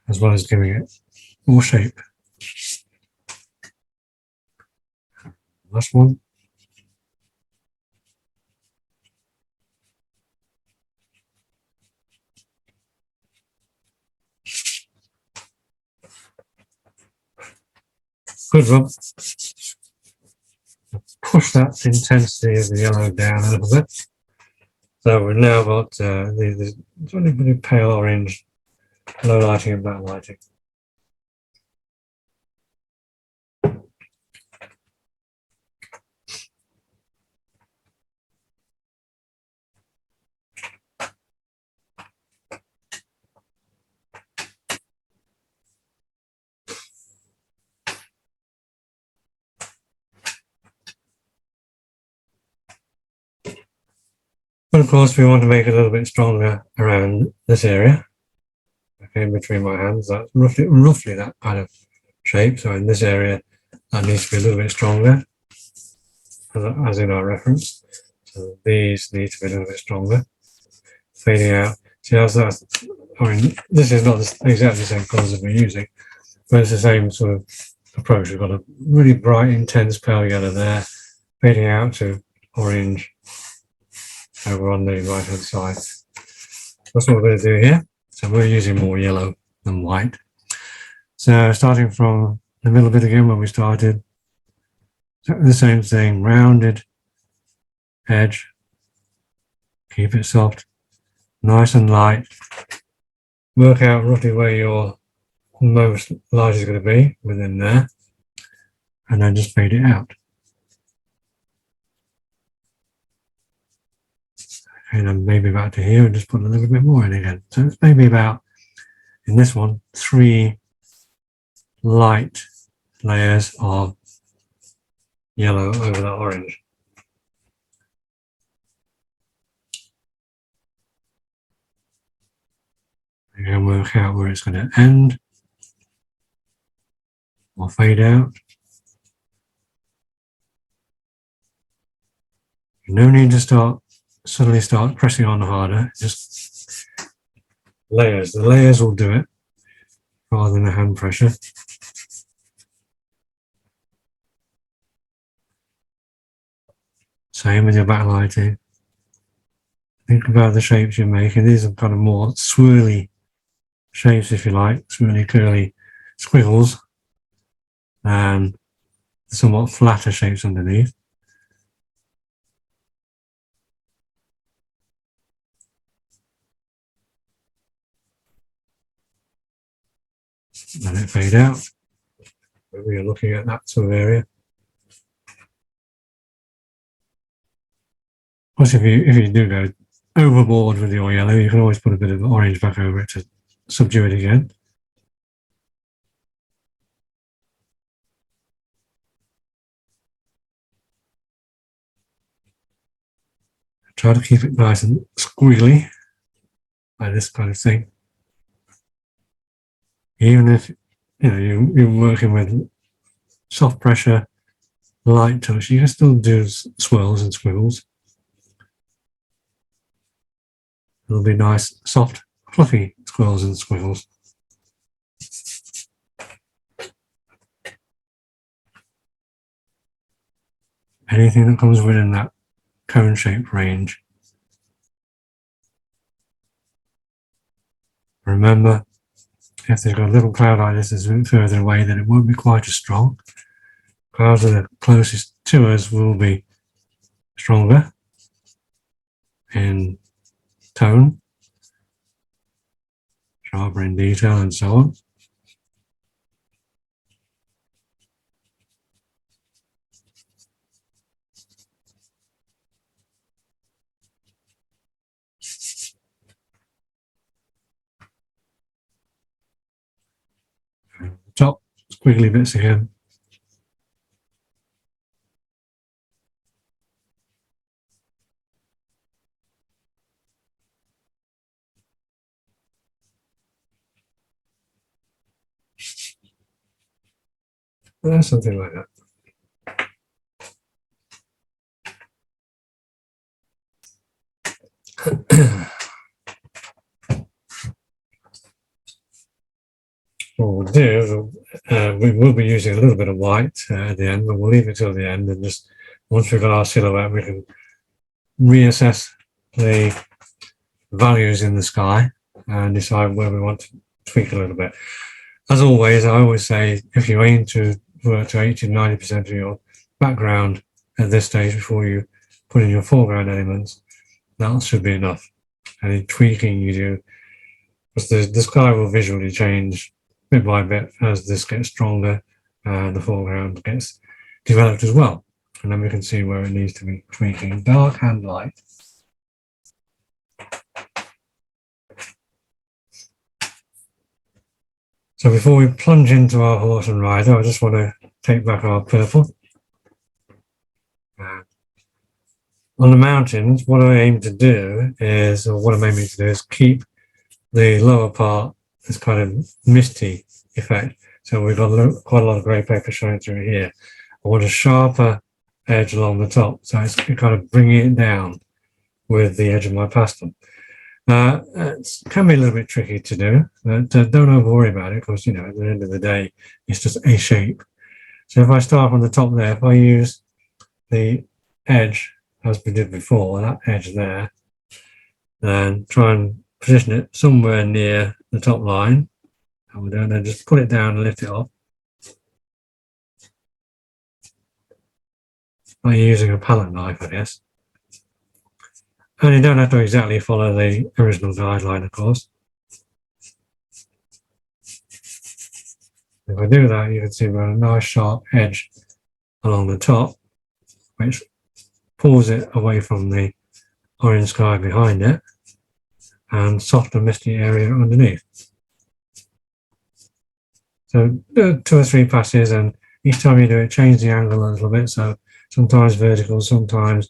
As well as giving it more shape. Last one. Good one. Push that intensity of the yellow down a little bit. So we've now got the really pale orange, low lighting and black lighting. But of course, we want to make it a little bit stronger around this area. Okay, in between my hands, that's roughly that kind of shape. So in this area, that needs to be a little bit stronger, as in our reference. So these need to be a little bit stronger. Fading out. See, as that, I mean, this is not exactly the same colours as we're using, but it's the same sort of approach. We've got a really bright, intense pale yellow there, fading out to orange over on the right hand side. That's what we're going to do here. So we're using more yellow than white. So starting from the middle bit again where we started, the same thing, rounded edge, keep it soft, nice and light. Work out roughly where your most light is going to be within there, and then just fade it out. And then maybe back to here and just put a little bit more in again. So it's maybe about, in this one, 3 light layers of yellow over that orange. You can work out where it's going to end or fade out. No need to suddenly start pressing on harder, just layers. The layers will do it rather than a hand pressure. Same with your backlighting. Think about the shapes you're making. These are kind of more swirly shapes, if you like, swirly, curly squiggles, and somewhat flatter shapes underneath. Let it fade out. Maybe you're looking at that sort of area. Of course, if you do go overboard with your yellow, you can always put a bit of orange back over it to subdue it again. Try to keep it nice and squiggly, like this kind of thing. Even if you're working with soft pressure, light touch, you can still do swirls and squiggles. It'll be nice, soft, fluffy swirls and squiggles. Anything that comes within that cone shape range. Remember, if they've got a little cloud like this that's a bit further away, then it won't be quite as strong. Clouds that are closest to us will be stronger in tone, sharper in detail, and so on. Top squiggly bits again. Something like that. What we'll do, we will be using a little bit of white at the end, but we'll leave it till the end, and just once we've got our silhouette, we can reassess the values in the sky and decide where we want to tweak a little bit. As always, I always say, if you aim to work to 80-90% of your background at this stage before you put in your foreground elements. That should be enough. Any tweaking you do, because the sky will visually change bit by bit as this gets stronger and the foreground gets developed as well. And then we can see where it needs to be tweaking, dark and light. So before we plunge into our horse and rider, I just want to take back our purple. On the mountains, what I aim to do is, or what I'm aiming to do is keep the lower part this kind of misty effect. So we've got quite a lot of grey paper showing through here. I want a sharper edge along the top, so it's kind of bringing it down with the edge of my pastel. It can be a little bit tricky to do, but don't over worry about it, because, you know, at the end of the day, it's just a shape. So if I start on the top there, if I use the edge as we did before, that edge there, and try and position it somewhere near the top line, and then just put it down and lift it off by using a palette knife, I guess. And you don't have to exactly follow the original guideline, of course. If I do that, you can see we've got a nice sharp edge along the top, which pulls it away from the orange sky behind it, and soft and misty area underneath. So do 2 or 3 passes, and each time you do it, change the angle a little bit. So sometimes vertical, sometimes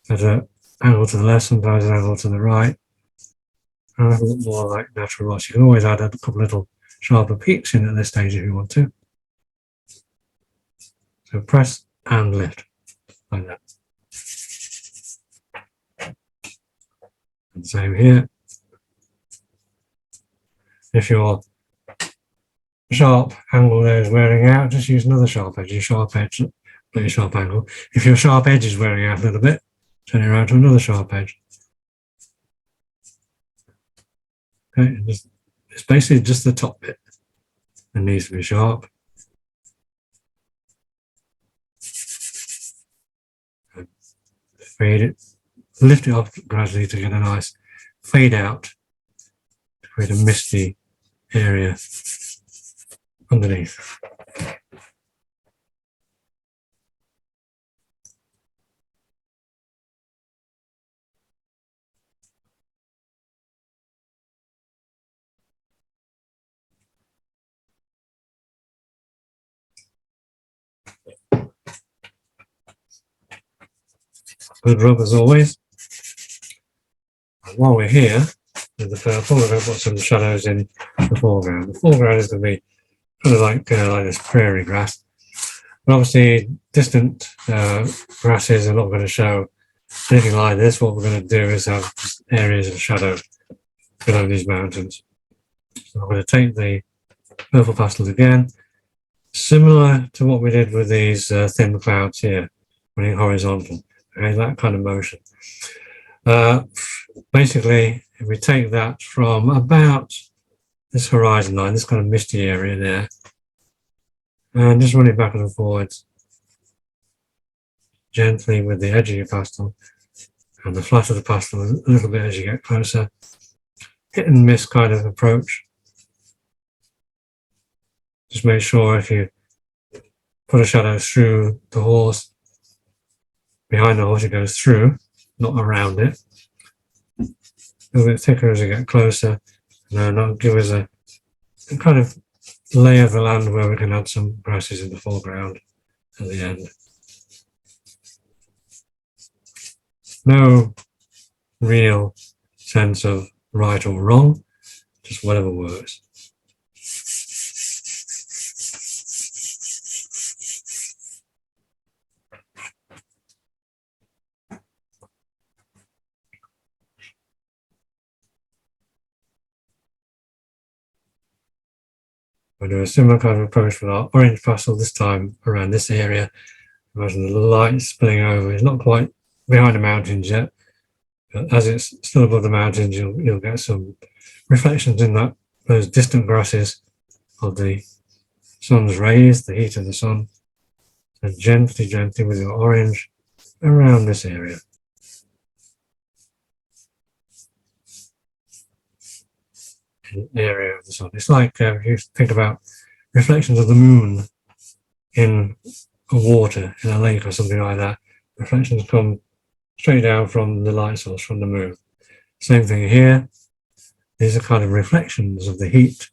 at an angle to the left, sometimes an angle to the right. And a little more like natural rocks. You can always add a couple little sharper peaks in at this stage if you want to. So press and lift like that. And same here. If your sharp angle there is wearing out, just use another sharp edge. Your sharp edge, not your sharp angle. If your sharp edge is wearing out a little bit, turn it around to another sharp edge. Okay, and it's basically just the top bit that needs to be sharp. And fade it, lift it up gradually to get a nice fade out to create a misty area underneath. Good rub as always. And while we're here with the purple, we're going to put some shadows in the foreground. The foreground is going to be kind of like this prairie grass. But obviously, distant grasses are not going to show anything like this. What we're going to do is have areas of shadow below these mountains. So I'm going to take the purple pastels again, similar to what we did with these thin clouds here, running horizontal. Okay, that kind of motion. Basically, if we take that from about this horizon line, this kind of misty area there, and just run it backwards and forwards gently with the edge of your pastel and the flat of the pastel a little bit as you get closer. Hit and miss kind of approach. Just make sure if you put a shadow through the horse, behind the horse, it goes through, not around it. A little bit thicker as you get closer, and then that'll give us a kind of lay of the land where we can add some grasses in the foreground at the end. No real sense of right or wrong, just whatever works. We'll do a similar kind of approach with our orange pastel, this time around this area. Imagine the light spilling over. It's not quite behind the mountains yet, but as it's still above the mountains, you'll get some reflections in those distant grasses of the sun's rays, the heat of the sun, and gently, gently with your orange around this area. Area of the sun. It's like if you think about reflections of the moon in water in a lake or something like that. Reflections come straight down from the light source from the moon. Same thing here. These are kind of reflections of the heat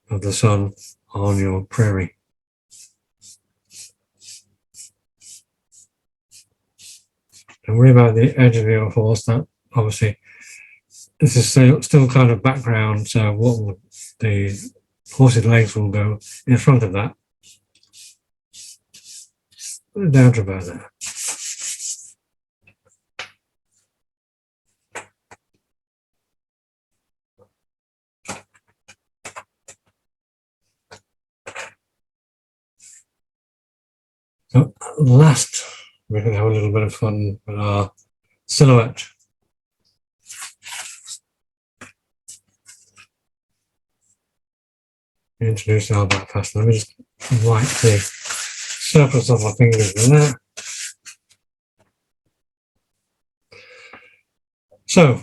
of the sun on your prairie. Don't worry about the edge of your horse. That obviously this is still kind of background. So what would the horse's legs will go in front of that. Down to about there. So last, we're going to have a little bit of fun with our silhouette. Introduce our back pastel. Let me just wipe the surface of my fingers in there. So,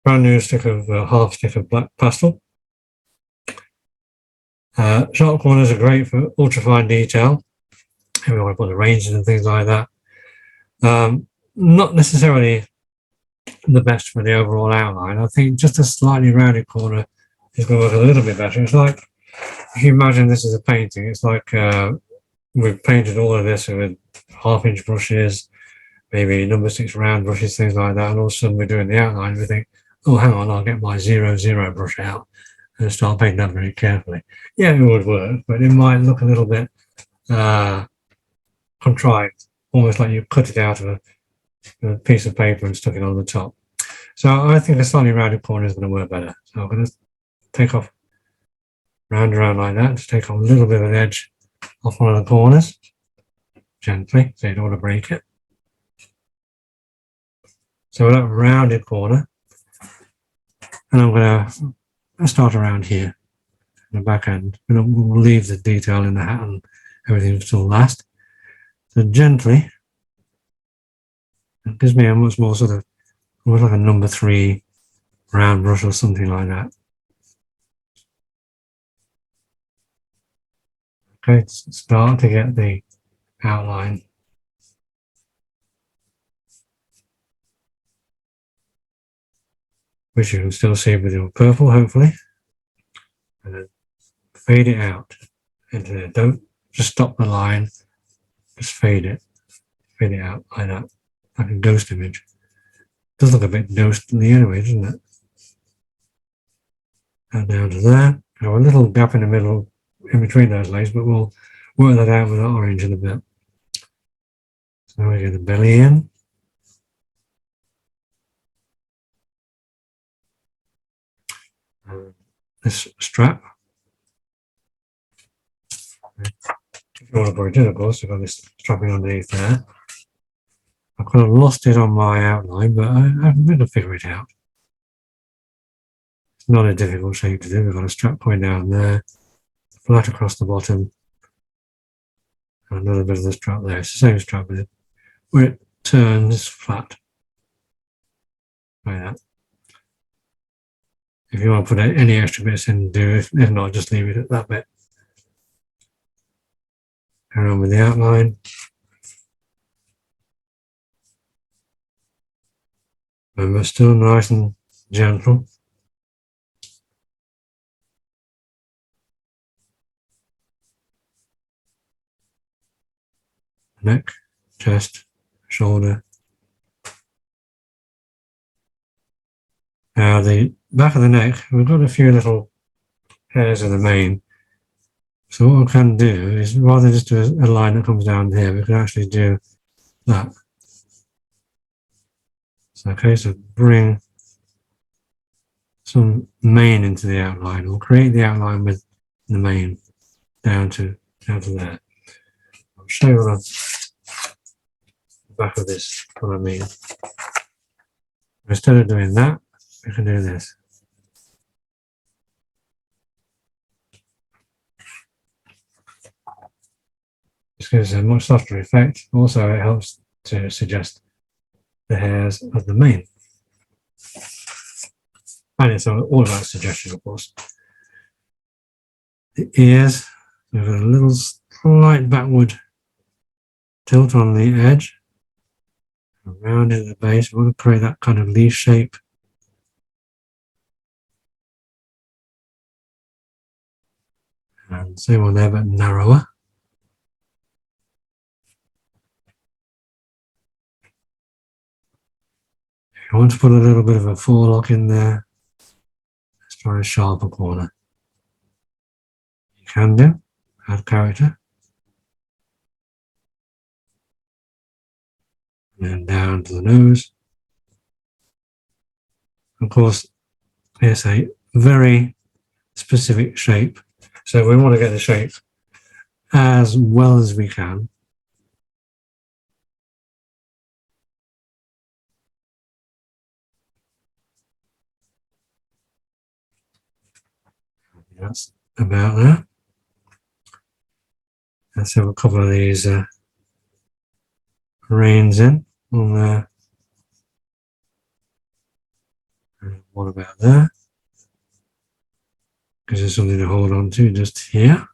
brand new stick of half stick of black pastel. Sharp corners are great for ultra fine detail. If you want to put the ranges and things like that. Not necessarily the best for the overall outline. I think just a slightly rounded corner is going to work a little bit better. It's like, if you imagine this as a painting, it's like we've painted all of this with half-inch brushes, maybe number 6 round brushes, things like that, and all of a sudden we're doing the outline, we think, oh, hang on, I'll get my 0-0 brush out and start painting that very carefully. Yeah, it would work, but it might look a little bit contrived, almost like you cut it out of a piece of paper and stuck it on the top. So I think a slightly rounded corner is going to work better. So I'm going to take off, round around like that, to take off a little bit of an edge off one of the corners, gently, so you don't want to break it. So with that rounded corner, and I'm going to start around here, in the back end. We'll leave the detail in the hat and everything till last. So gently, it gives me a much more sort of, almost like a number 3 round brush or something like that. Okay, start to get the outline. Which you can still see with your purple, hopefully. And then fade it out into there. Don't just stop the line, just fade it out like that, like a ghost image. Does look a bit ghostly anyway, doesn't it? And down to there. Have a little gap in the middle in between those legs, but we'll work that out with that orange in a bit. So we get the belly in. This strap. If you want to put it in, of course, you've got this strapping underneath there. I've kind of lost it on my outline, but I'm going to figure it out. It's not a difficult shape to do. We've got a strap going down there, flat across the bottom, and another bit of the strap there. It's the same strap, but where it turns flat, like that. If you want to put any extra bits in, do. If not, just leave it at that bit. Carry on with the outline. Remember, still nice and gentle. Neck, chest, shoulder. Now the back of the neck, we've got a few little hairs of the mane. So what we can do is, rather than just do a line that comes down here, we can actually do that. So, okay, so bring some mane into the outline, or create the outline with the mane down to there. I'll show you on the back of this what I mean. Instead of doing that, we can do this. gives a much softer effect. Also, it helps to suggest the hairs of the mane. And it's all about suggestion, of course. The ears, we've got a little slight backward tilt on the edge. Around at the base, we want to create that kind of leaf shape. And same one there, but narrower. If you want to put a little bit of a forelock in there, let's try a sharper corner. You can do, add character. And then down to the nose. Of course, it's a very specific shape. So we want to get the shape as well as we can. That's about that. Let's have a couple of these reins in on there. And what about there? Because there's something to hold on to just here.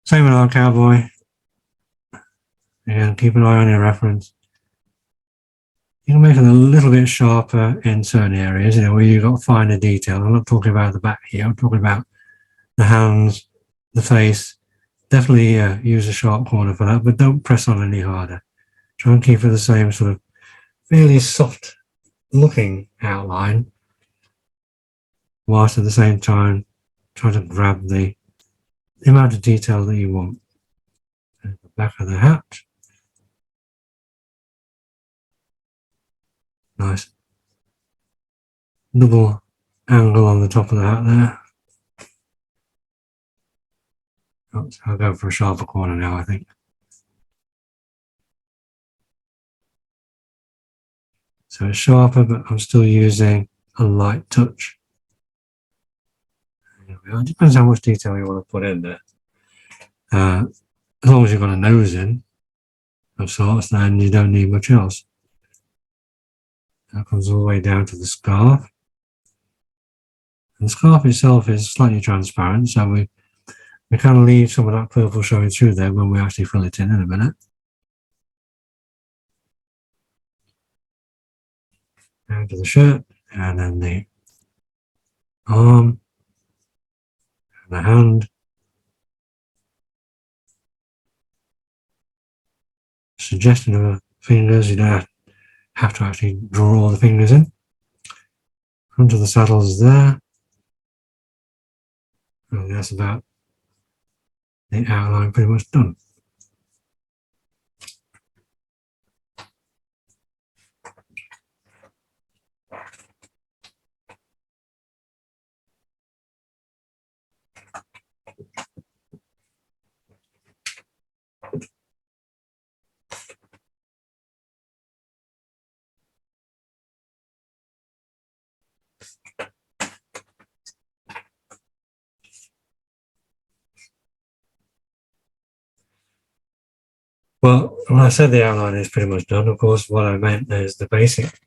Same with our cowboy. And keep an eye on your reference. You can make it a little bit sharper in certain areas, where you've got finer detail. I'm not talking about the back here. I'm talking about the hands, the face. Definitely use a sharp corner for that, but don't press on any harder. Try and keep it the same sort of fairly soft looking outline, whilst at the same time try to grab the amount of detail that you want. And the back of the hat. Nice double angle on the top of the hat there. I'll go for a sharper corner now, I think. So it's sharper, but I'm still using a light touch. It depends how much detail you want to put in there. As long as you've got a nose in of sorts, then you don't need much else. That comes all the way down to the scarf. And the scarf itself is slightly transparent, so we kind of leave some of that purple showing through there when we actually fill it in a minute. Down to the shirt, and then the arm, and the hand. Suggestion of the fingers, you don't have to actually draw all the fingers in. Front of the saddle is there. And that's about the outline pretty much done. Well, when I said the outline is pretty much done, of course, what I meant is the basic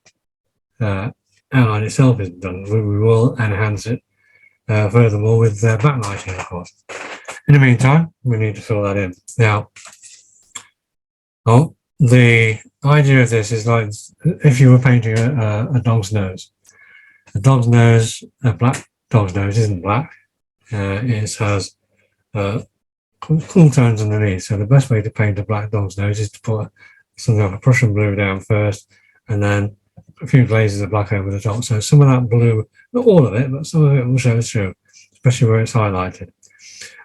outline itself is done. We will enhance it furthermore with backlighting, of course. In the meantime, we need to fill that in. Now, the idea of this is like if you were painting a dog's nose. A dog's nose, a black dog's nose isn't black. It has cool tones underneath. So the best way to paint a black dog's nose is to put something like a Prussian blue down first, and then a few glazes of black over the top. So some of that blue, not all of it, but some of it will show through, especially where it's highlighted.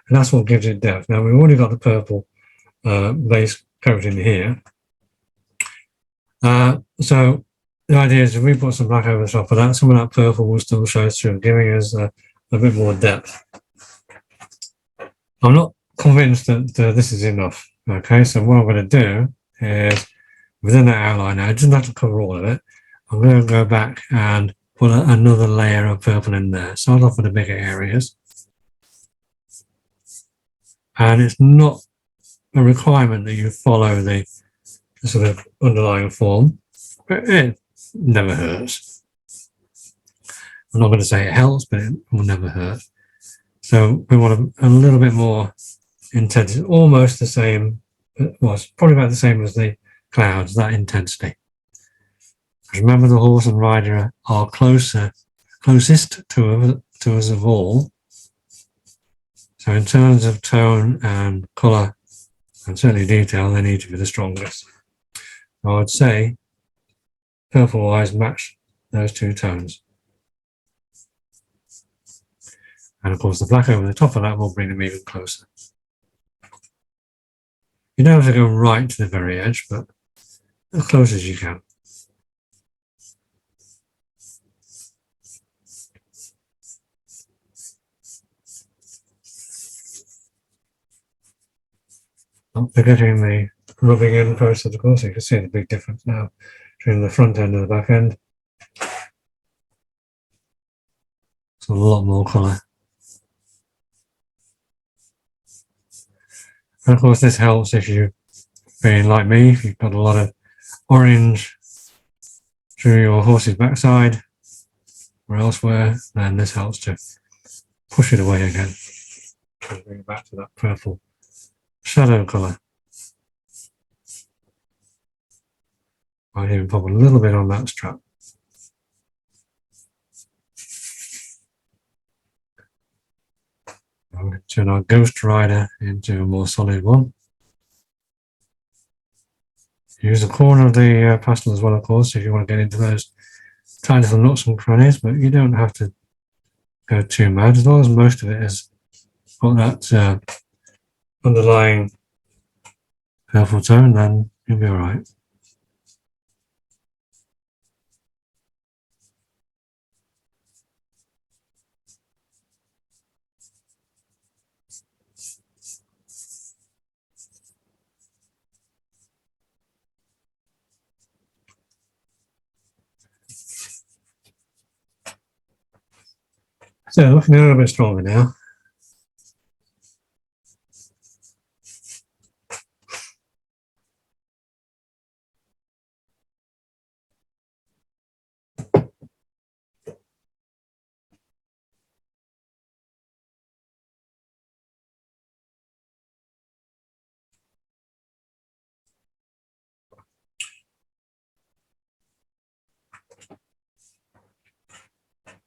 And that's what gives it depth. Now we've already got the purple base coat in here. So the idea is if we put some black over the top of that, some of that purple will still show through, giving us a bit more depth. I'm not convinced that this is enough. Okay, so what I'm going to do is within that outline now, it doesn't have to cover all of it. I'm going to go back and put another layer of purple in there. Start off with the bigger areas. And it's not a requirement that you follow the sort of underlying form, but it never hurts. I'm not going to say it helps, but it will never hurt. So we want a little bit more intensity, almost the same, well, it's probably about the same as the clouds, that intensity. Remember, the horse and rider are closest to us of all. So in terms of tone and colour, and certainly detail, they need to be the strongest. I would say purple wise match those two tones. And of course the black over the top of that will bring them even closer. You don't have to go right to the very edge, but as close as you can. Not forgetting the rubbing in process, of course. You can see the big difference now between the front end and the back end. It's a lot more colour. And of course this helps if you're being like me, if you've got a lot of orange through your horse's backside or elsewhere, then this helps to push it away again and bring it back to that purple shadow colour. Might even pop a little bit on that strap. I'm going to turn our Ghost Rider into a more solid one. Use the corner of the pastel as well, of course, if you want to get into those tiny little nooks and crannies, but you don't have to go too mad. As long as most of it has got that underlying purple tone, then you'll be all right. So looking a little bit stronger now.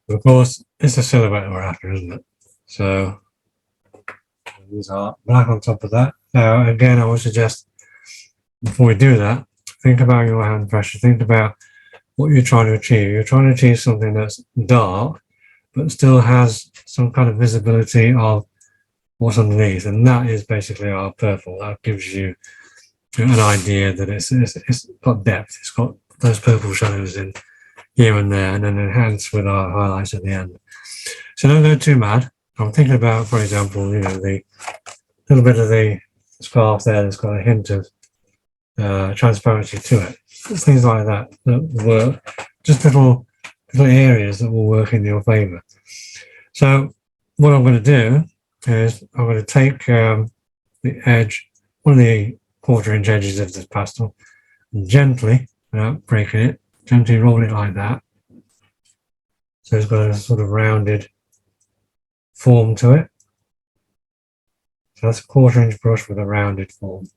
Of course, it's a silhouette we're after, isn't it? So these are black on top of that. Now, again, I would suggest before we do that, think about your hand pressure. Think about what you're trying to achieve. You're trying to achieve something that's dark, but still has some kind of visibility of what's underneath, and that is basically our purple. That gives you an idea that it's got depth. It's got those purple shadows in here and there, and then enhanced with our highlights at the end. So don't go too mad. I'm thinking about, for example, you know, the little bit of the scarf there that's got a hint of transparency to it. Just things like that that work. Just little areas that will work in your favour. So what I'm going to do is I'm going to take the edge, one of the 1/4 inch edges of this pastel, and gently, without breaking it, gently roll it like that. So it's got a sort of rounded form to it. So that's a 1/4 inch brush with a rounded form.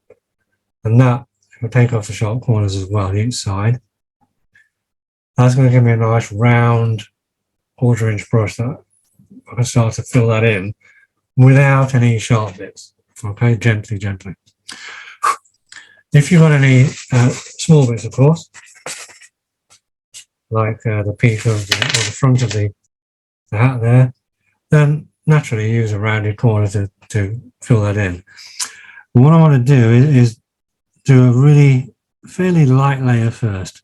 And that, if I take off the sharp corners as well, each side, that's going to give me a nice round 1/4 inch brush that I can start to fill that in without any sharp bits. Okay, gently, gently. If you've got any small bits, of course, like the peak of the front of the hat there, then naturally use a rounded corner to fill that in. But what I want to do is do a really fairly light layer first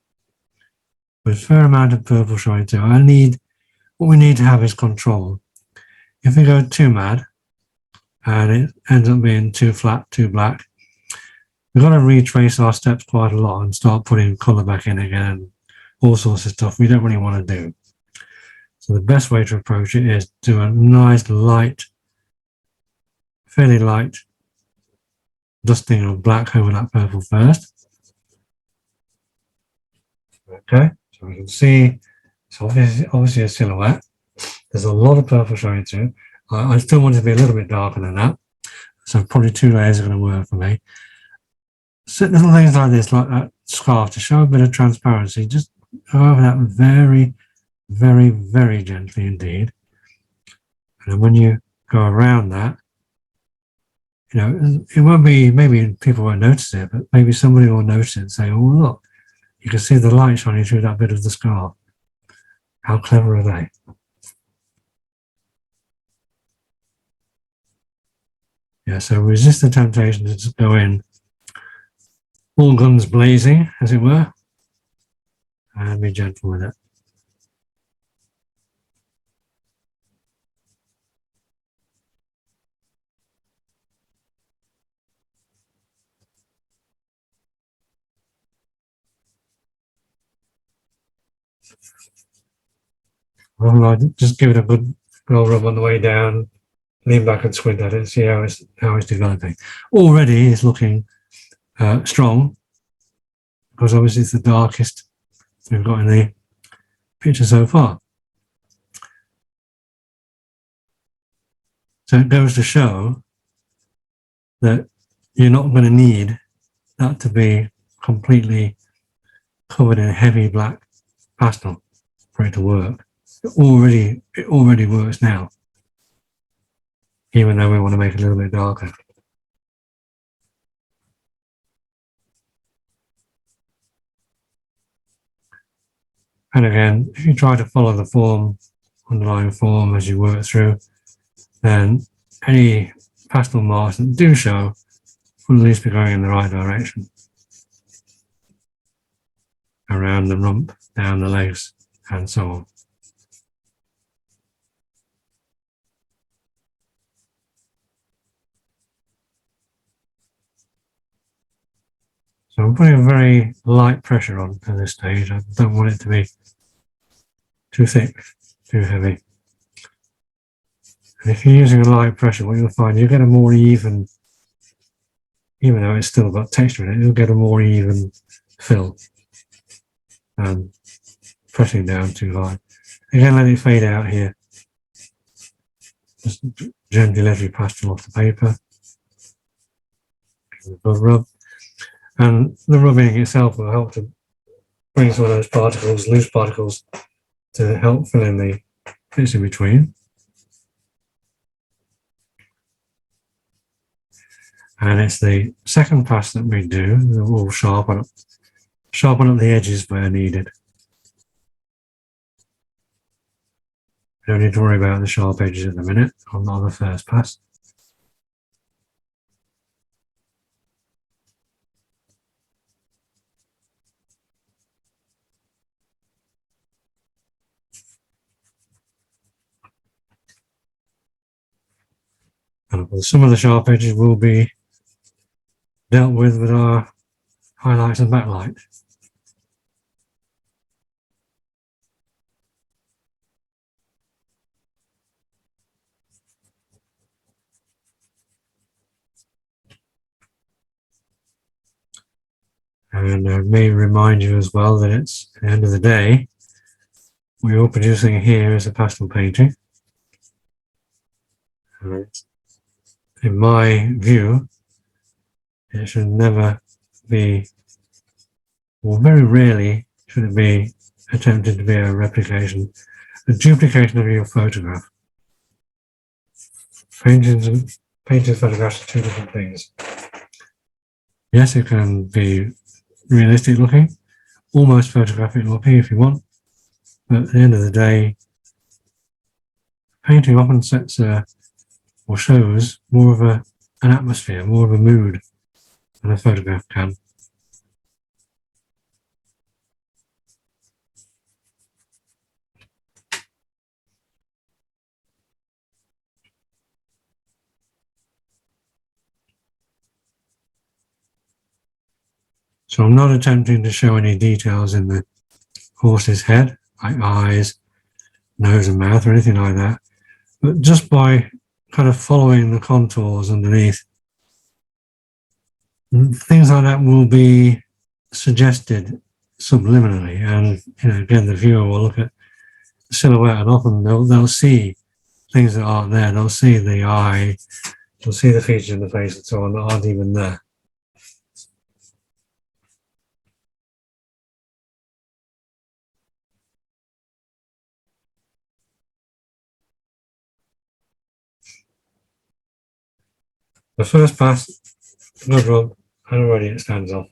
with a fair amount of purple showing through. What we need to have is control. If we go too mad and it ends up being too flat, too black, we've got to retrace our steps quite a lot and start putting colour back in again, all sorts of stuff we don't really want to do. So the best way to approach it is do a nice light, fairly light dusting of black over that purple first. Okay, so we can see it's obviously a silhouette. There's a lot of purple showing through. I still want it to be a little bit darker than that, so probably 2 layers are going to work for me. So little things like this, like that scarf, to show a bit of transparency, just go over that very, very, very gently indeed. And then when you go around that, you know, it won't be, maybe people won't notice it, but maybe somebody will notice it and say, oh, look, you can see the light shining through that bit of the scarf. How clever are they? Yeah, so resist the temptation to just go in all guns blazing, as it were, and be gentle with it. Well, just give it a good roll rub on the way down, lean back and squint at it, see how it's developing. Already it's looking strong, because obviously it's the darkest we've got in the picture so far. So it goes to show that you're not going to need that to be completely covered in heavy black pastel for it to work. It already works now, even though we want to make it a little bit darker. And again, if you try to follow the form, underlying form as you work through, then any pastel marks that do show will at least be going in the right direction. Around the rump, down the legs, and so on. So I'm putting a very light pressure on at this stage. I don't want it to be too thick, too heavy. And if you're using a light pressure, what you'll find, you'll get a more even, even though it's still got texture in it, you'll get a more even fill than pressing down too high. Again, let it fade out here. Just gently let your pastel off the paper. Rub. And the rubbing itself will help to bring some of those particles, loose particles, to help fill in the bits in between. And it's the second pass that we do that will sharpen up the edges where needed. We don't need to worry about the sharp edges at the minute on the first pass. And some of the sharp edges will be dealt with our highlights and backlight. And I may remind you as well that it's at the end of the day, what you're producing here is a pastel painting. And in my view, it should never be, or very rarely should it be attempted to be a replication, a duplication of your photograph. Paintings and photographs are two different things. Yes, it can be realistic looking, almost photographic looking if you want, but at the end of the day, painting often sets or shows more of an atmosphere, more of a mood than a photograph can. So I'm not attempting to show any details in the horse's head, like eyes, nose and mouth or anything like that. But just by kind of following the contours underneath, things like that will be suggested subliminally. And again, the viewer will look at the silhouette, and often they'll see things that aren't there. They'll see the eye, they'll see the features in the face, and so on that aren't even there. The first pass, good run, and already it stands off.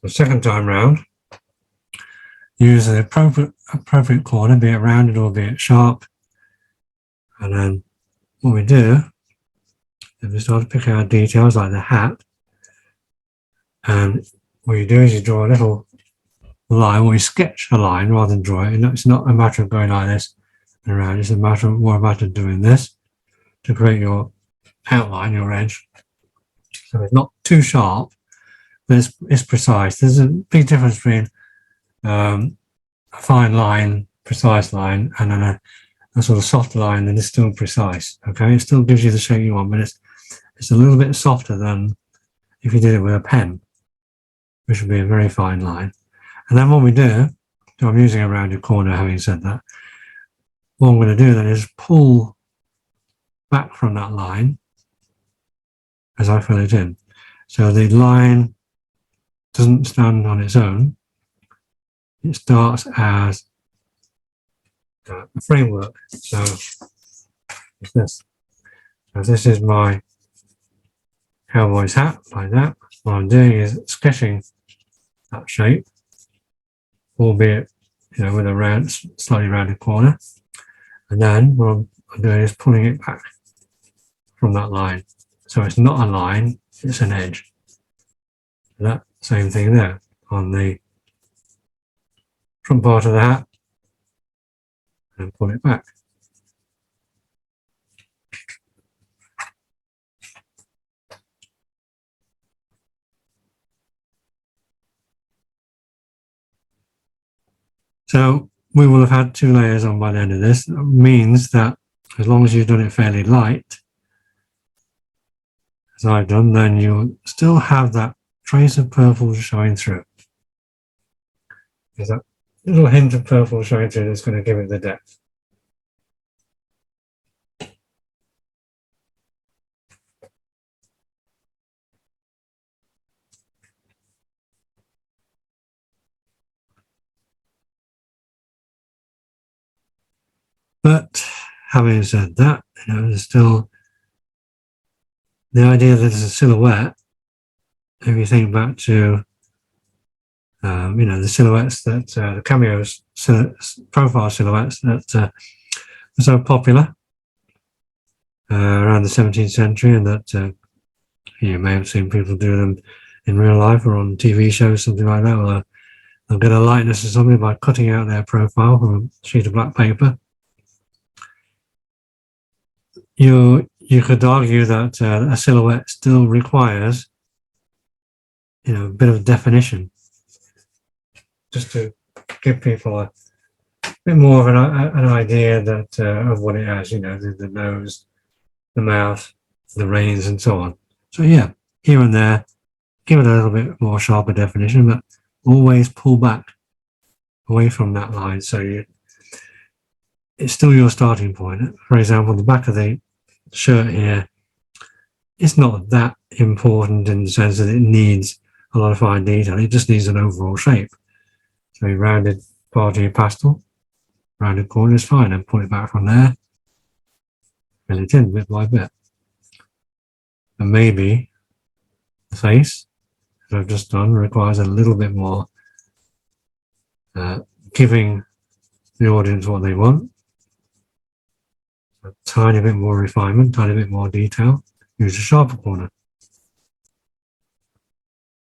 The second time round, use the appropriate corner, be it rounded or be it sharp. And then what we do is we start to pick out details like the hat. And what you do is you draw a little line, or you sketch a line rather than draw it. It's not a matter of going like this and around, it's more a matter of doing this to create your outline, your edge. So it's not too sharp, but it's precise. There's a big difference between a fine line, precise line, and then a sort of soft line that is still precise. Okay, it still gives you the shape you want, but it's a little bit softer than if you did it with a pen, which would be a very fine line. And then what we do, so I'm using a rounded corner having said that, what I'm going to do then is pull back from that line as I fill it in. So the line doesn't stand on its own. It starts as a framework. So it's this. So this is my cowboy's hat, like that. What I'm doing is sketching that shape, albeit with a slightly rounded corner. And then what I'm doing is pulling it back from that line. So it's not a line, it's an edge. That same thing there on the front part of the hat, and pull it back. So we will have had 2 layers on by the end of this. That means that as long as you've done it fairly light, as I've done, then you'll still have that trace of purple showing through. There's that little hint of purple showing through that's going to give it the depth. But having said that, there's still the idea that it's a silhouette. If you think back to, the silhouettes that the cameos, profile silhouettes that were so popular around the 17th century, and that you may have seen people do them in real life or on TV shows, something like that. Or they'll get a likeness of somebody by cutting out their profile from a sheet of black paper. You could argue that a silhouette still requires, a bit of definition, just to give people a bit more of an idea that of what it has. The nose, the mouth, the reins, and so on. So yeah, here and there, give it a little bit more sharper definition, but always pull back away from that line. So it's still your starting point. For example, the back of the shirt here, it's not that important in the sense that it needs a lot of fine detail. It just needs an overall shape. So your rounded part of your pastel, rounded corner is fine, and pull it back from there, fill it in bit by bit. And maybe the face, as I've just done, requires a little bit more giving the audience what they want. A tiny bit more refinement, tiny bit more detail. Use a sharper corner.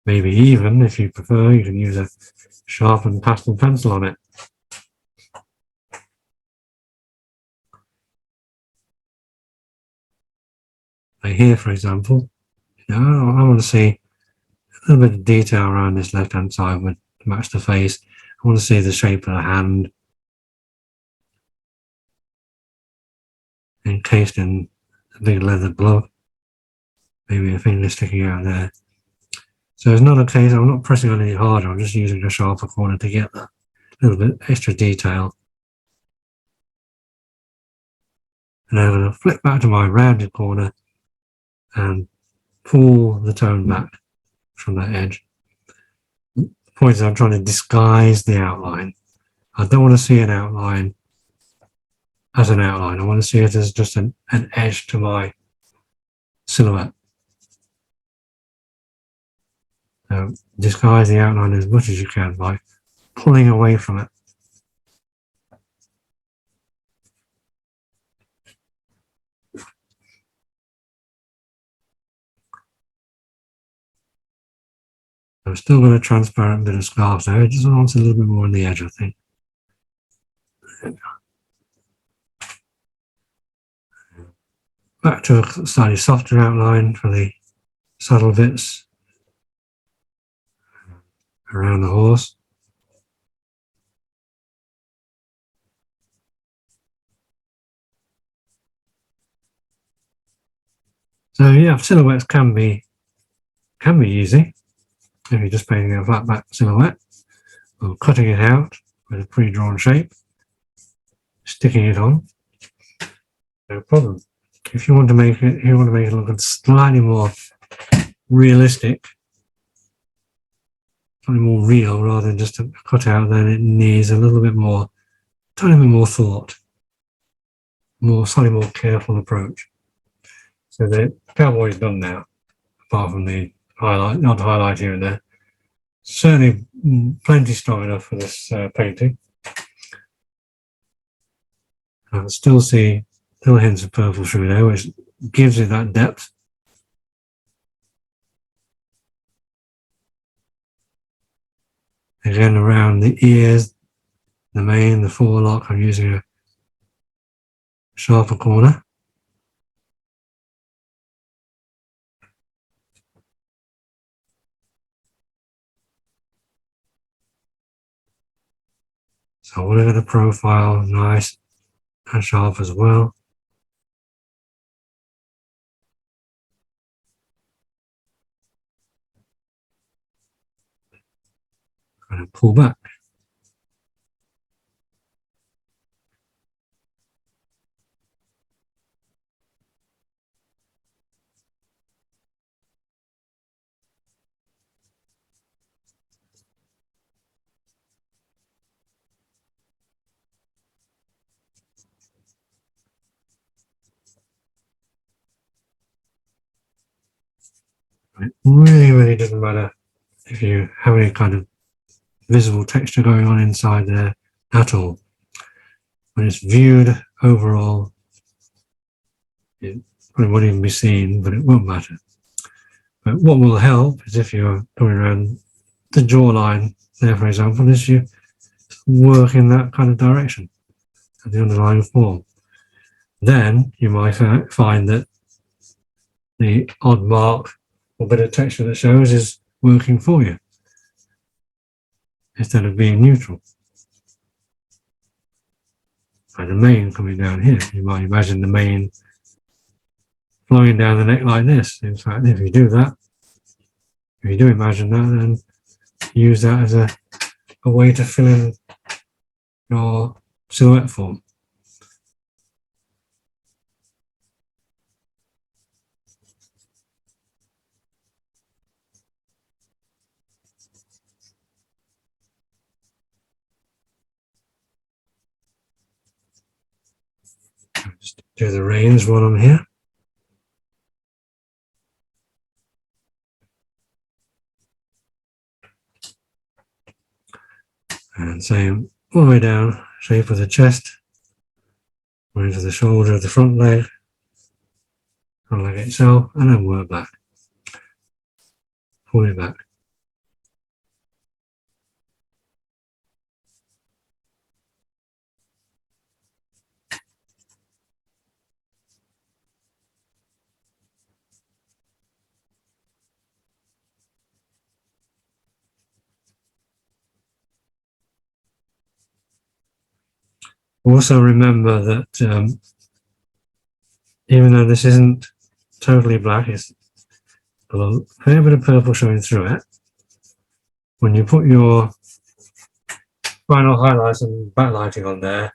Maybe even, if you prefer, you can use a sharpened pastel pencil on it. Like here, for example, I want to see a little bit of detail around this left-hand side would match the face. I want to see the shape of the hand encased in a big leather glove. Maybe a finger sticking out there. So it's not a case, I'm not pressing on any harder, I'm just using a sharper corner to get that little bit extra detail. And I'm going to flip back to my rounded corner and pull the tone back from that edge. The point is I'm trying to disguise the outline. I don't want to see an outline as an outline. I want to see it as just an edge to my silhouette. So disguise the outline as much as you can by pulling away from it. I'm still got a transparent bit of scarf there. It just wants a little bit more on the edge, I think. Back to a slightly softer outline for the subtle bits around the horse. So yeah, silhouettes can be easy if you're just painting a flat back silhouette, or cutting it out with a pre-drawn shape, sticking it on, no problem. If you want to make it, look slightly more realistic, slightly more real rather than just a cutout, then it needs a little bit more, tiny bit more thought, slightly more careful approach. So the Cowboy's done now, apart from the highlight, not the highlight here and there. Certainly plenty strong enough for this painting. I can still see little hints of purple through there, which gives it that depth. Again, around the ears, the mane, the forelock, I'm using a sharper corner. So I want to get the profile nice and sharp as well. And pull back. It really doesn't matter if you have any kind of visible texture going on inside there at all. When it's viewed overall, it probably won't even be seen, but it won't matter. But what will help is if you're going around the jawline there, for example, is you work in that kind of direction, the underlying form. Then you might find that the odd mark or bit of texture that shows is working for you instead of being neutral. And the mane coming down here, you might imagine the mane flowing down the neck like this. In fact, if you do imagine that, then use that as a way to fill in your silhouette form. Just do the reins while I'm here. And same all the way down, shape of the chest, going to the shoulder of the front leg itself, and then work back. Pull it back. Also remember that even though this isn't totally black, it's got a fair bit of purple showing through it. When you put your final highlights and backlighting on there,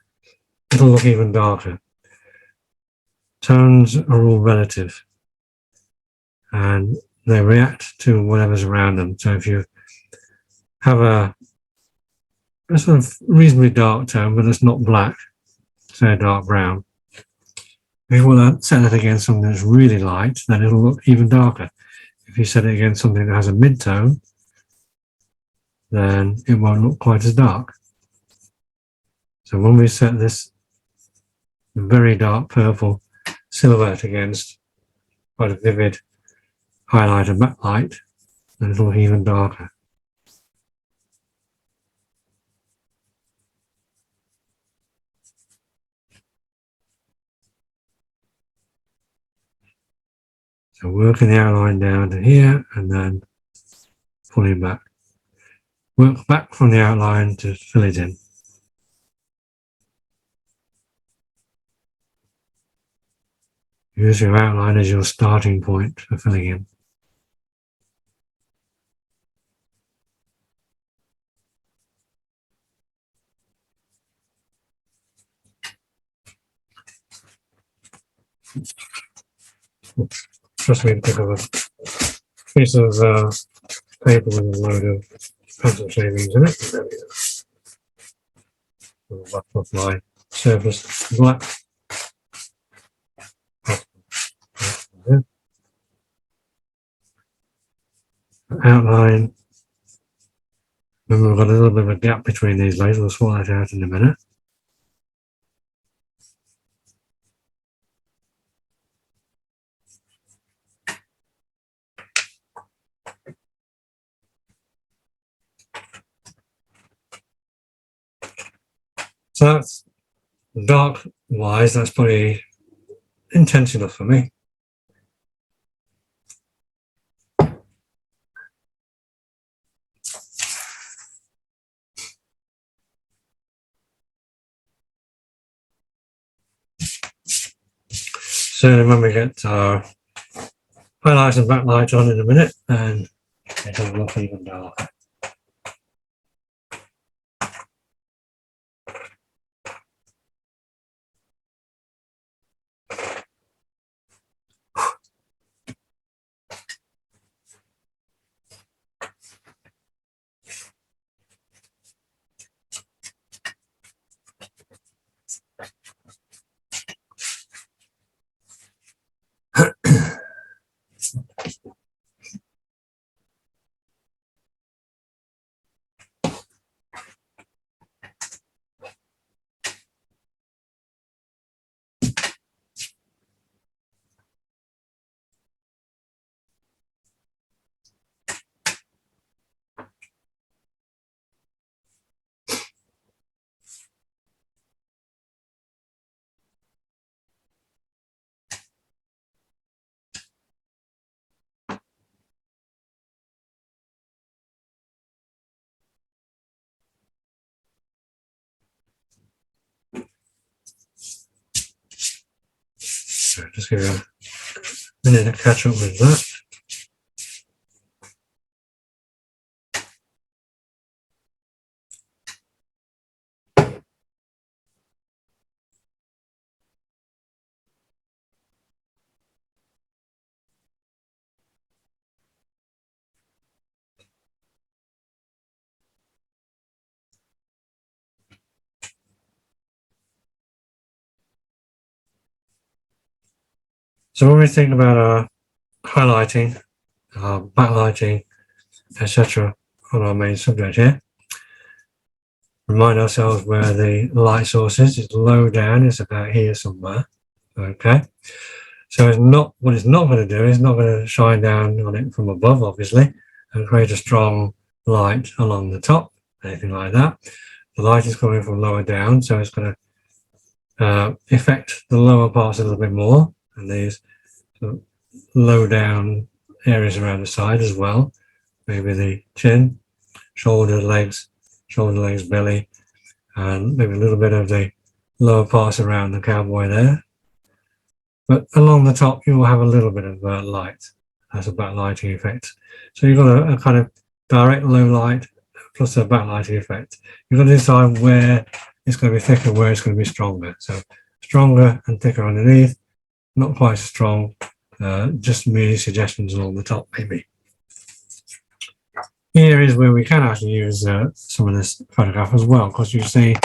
it'll look even darker. Tones are all relative and they react to whatever's around them. So if you have a sort of reasonably dark tone, but it's not black, say a dark brown, if you want to set that against something that's really light, then it'll look even darker. If you set it against something that has a mid-tone, then it won't look quite as dark. So when we set this very dark purple silhouette against quite a vivid highlight and backlight, then it'll look even darker. So working the outline down to here and then pulling back. Work back from the outline to fill it in. Use your outline as your starting point for filling in. Trust me to pick up a piece of paper with a load of pencil shavings in it. There we go. I'll wipe off my surface black. Outline. Remember, we've got a little bit of a gap between these layers. We'll swap that out in a minute. So that's dark wise, that's probably intense enough for me. So when we get our highlights and backlight on in a minute, and it'll look even darker. So just give you a minute to catch up with that. So when we think about our highlighting, our backlighting, etc. on our main subject here, remind ourselves where the light source is. It's low down, it's about here somewhere. Okay. So it's not what it's not going to do, it's not going to shine down on it from above, obviously, and create a strong light along the top, anything like that. The light is coming from lower down, so it's going to affect the lower parts a little bit more, and these low down areas around the side as well, maybe the chin, shoulder, legs, belly, and maybe a little bit of the lower parts around the cowboy there. But along the top, you will have a little bit of light. That's a backlighting effect. So you've got a kind of direct low light plus a backlighting effect. You've got to decide where it's going to be thicker, where it's going to be stronger. So stronger and thicker underneath, not quite as strong. Just merely suggestions along the top, maybe. Here is where we can actually use some of this photograph as well, because you see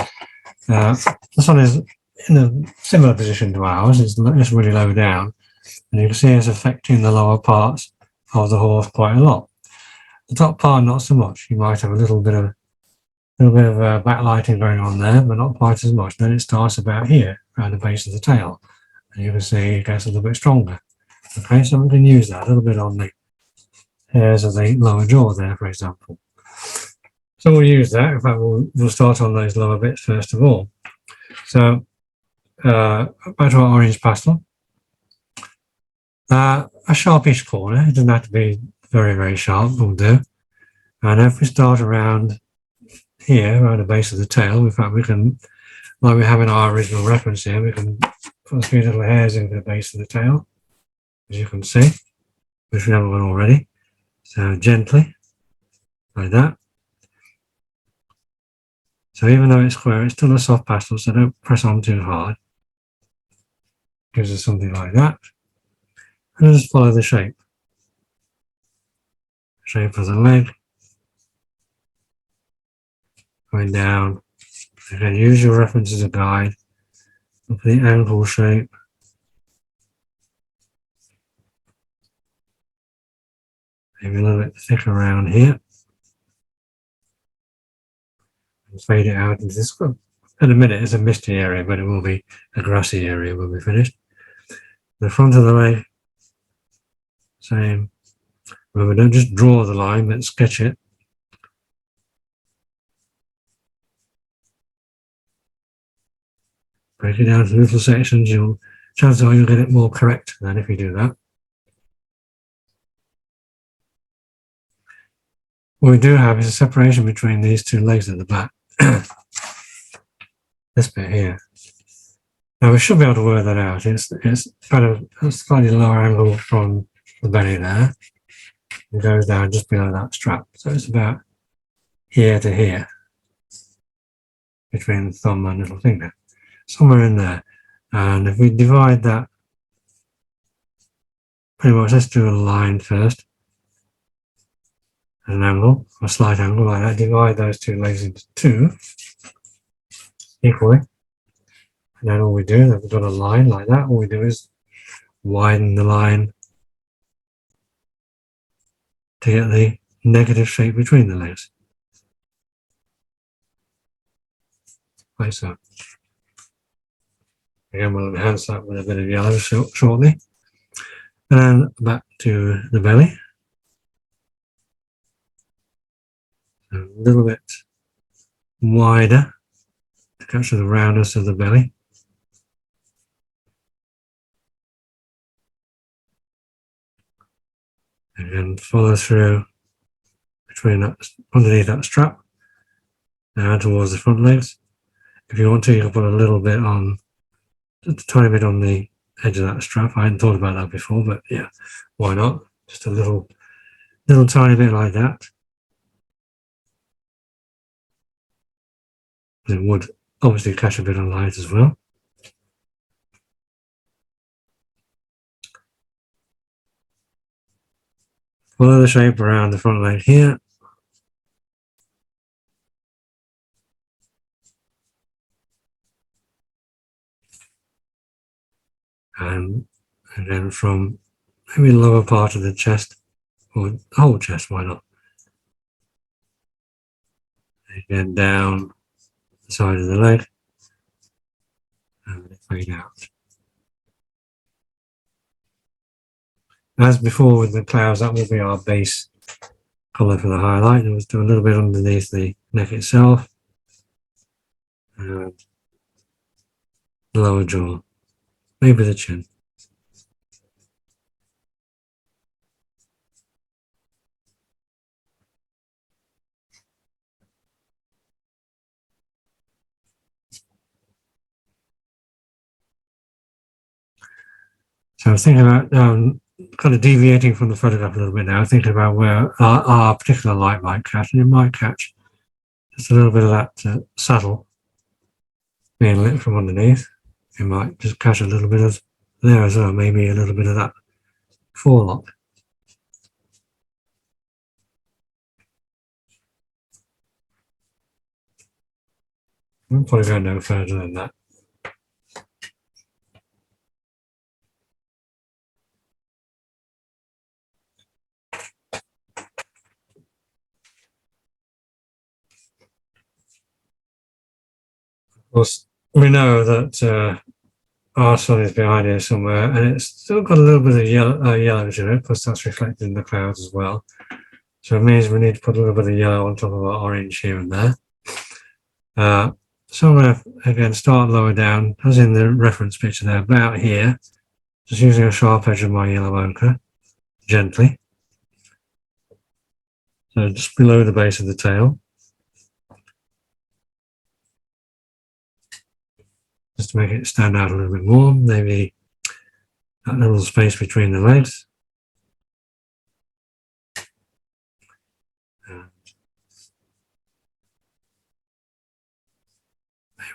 the sun is in a similar position to ours. It's really low down, and you can see it's affecting the lower parts of the horse quite a lot. The top part, not so much. You might have a little bit of backlighting going on there, but not quite as much. Then it starts about here, around the base of the tail, and you can see it gets a little bit stronger. Okay, so we can use that a little bit on the hairs of the lower jaw there, for example. So we'll use that. In fact, we'll start on those lower bits first of all. So back to our orange pastel. A sharpish corner. It doesn't have to be very, very sharp, will do. And if we start around here, around the base of the tail, in fact, we can, like we have in our original reference here, we can put a few little hairs into the base of the tail, as you can see, which we haven't done already. So gently, like that. So even though it's square, it's still a soft pastel, so don't press on too hard. Gives us something like that. And just follow the shape. Shape of the leg. Going down. Again, use your reference as a guide. Look for the ankle shape. Maybe a little bit thicker around here. And fade it out into this. In a minute, it's a misty area, but it will be a grassy area when we're finished. The front of the leg, same. Remember, don't just draw the line, but sketch it. Break it down into little sections. Chances are you'll get it more correct than if you do that. What we do have is a separation between these two legs at the back. This bit here. Now we should be able to work that out. It's kind of a slightly lower angle from the belly there. It goes down just below that strap. So it's about here to here, between the thumb and little finger. Somewhere in there. And if we divide that, pretty much, let's do a line first. An angle, a slight angle like that. Divide those two legs into two equally. And then all we do, if we've got a line like that, all we do is widen the line to get the negative shape between the legs. Like so. Again, we'll enhance that with a bit of yellow shortly. And then back to the belly. A little bit wider to capture the roundness of the belly. And follow through between that, underneath that strap, down towards the front legs. If you want to, you can put a little bit on, just a tiny bit on the edge of that strap. I hadn't thought about that before, but yeah, why not? Just a little tiny bit like that. It would obviously catch a bit of light as well. Follow the shape around the front leg here. And then from maybe the lower part of the chest, or the whole chest, why not? Again, down the side of the leg, and fade out. As before with the clouds, that will be our base colour for the highlight. Let's do a little bit underneath the neck itself, and the lower jaw, maybe the chin. So I was thinking about kind of deviating from the photograph a little bit now, thinking about where our particular light might catch, and it might catch just a little bit of that saddle being lit from underneath. It might just catch a little bit of there as well, maybe a little bit of that forelock. We'll probably go no further than that. Of course, we know that our sun is behind here somewhere, and it's still got a little bit of yellow to it, plus that's reflected in the clouds as well. So it means we need to put a little bit of yellow on top of our orange here and there. So I'm going to, again, start lower down, as in the reference picture there, about here, just using a sharp edge of my yellow ochre, gently. So just below the base of the tail. Just to make it stand out a little bit more, maybe that little space between the legs.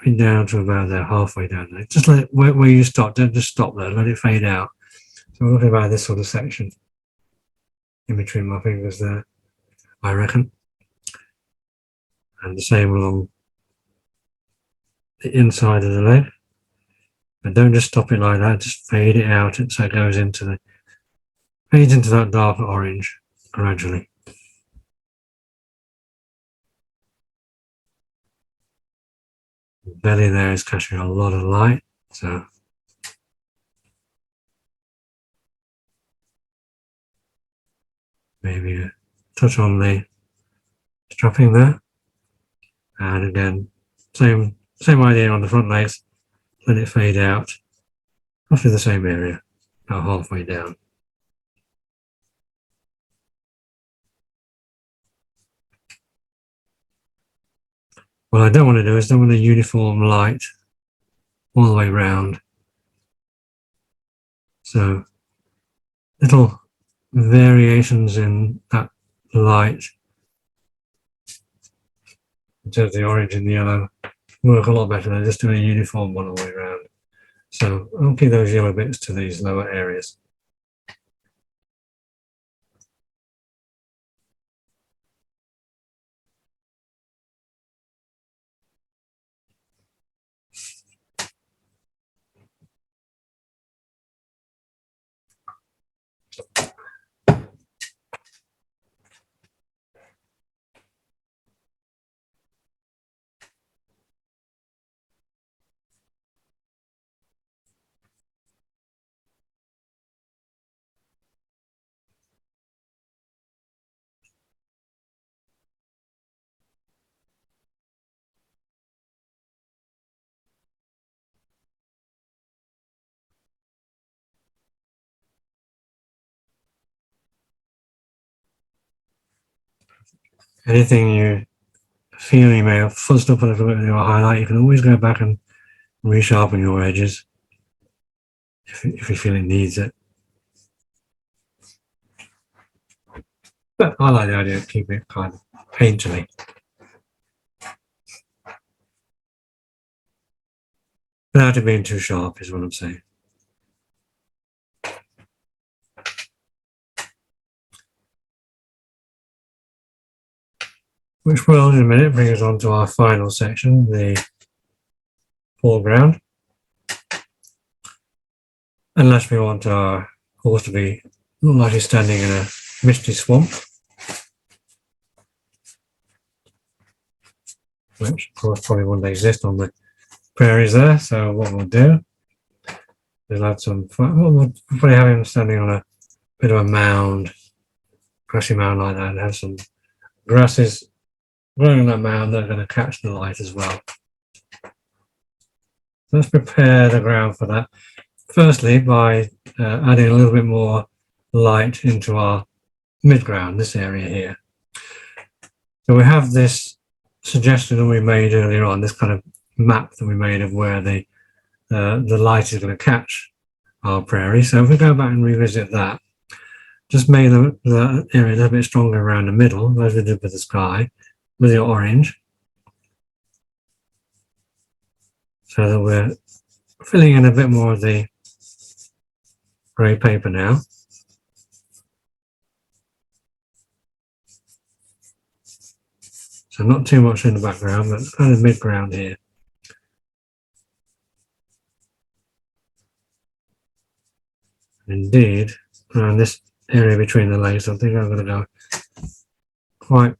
Maybe down to about there, halfway down there. Just let it, where you stop, don't just stop there, let it fade out. So we're looking about this sort of section in between my fingers there, I reckon. And the same along the inside of the leg. But don't just stop it like that, just fade it out so it goes into the fades into that darker orange gradually. The belly there is catching a lot of light, so maybe a touch on the strapping there. And again, same idea on the front legs, let it fade out, roughly the same area, about halfway down. What I don't want to do is don't want a uniform light all the way round. So little variations in that light in terms of the orange and the yellow work a lot better than just doing a uniform one all the way around. So I'll keep those yellow bits to these lower areas. Anything you feel you may have fuzzed up a little bit with your highlight, you can always go back and resharpen your edges if you feel it needs it. But I like the idea of keeping it kind of painterly. Without it being too sharp is what I'm saying. Which will, in a minute, bring us on to our final section, the foreground. Unless we want our horse to be like he's standing in a misty swamp, which of course probably wouldn't exist on the prairies there. So what we'll do is add some, we'll probably have him standing on a bit of a mound, grassy mound like that, and have some grasses growing on that mound that are going to catch the light as well. Let's prepare the ground for that. Firstly, by adding a little bit more light into our midground, this area here. So we have this suggestion that we made earlier on, this kind of map that we made of where the light is going to catch our prairie. So if we go back and revisit that, just make the area a little bit stronger around the middle, as we did with the sky, with the orange, so that we're filling in a bit more of the grey paper now. So not too much in the background, but kind of mid-ground here. Indeed, around this area between the legs, I think I'm going to go quite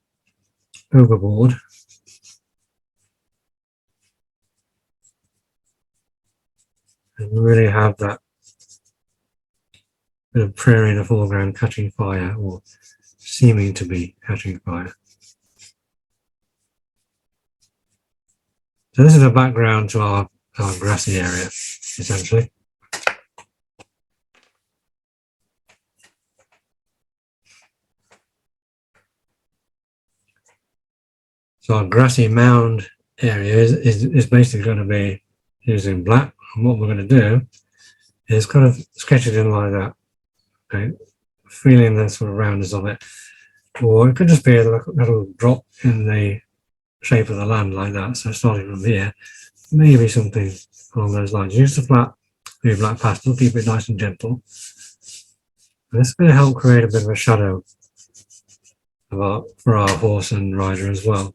overboard. And really have that bit of prairie in the foreground catching fire, or seeming to be catching fire. So this is a background to our grassy area, essentially. So our grassy mound area is basically going to be using black. And what we're going to do is kind of sketch it in like that, okay, feeling the sort of roundness of it. Or it could just be a little drop in the shape of the land like that. So starting from here, maybe something along those lines. Use the flat blue black pastel, keep it nice and gentle. And this is going to help create a bit of a shadow for our horse and rider as well.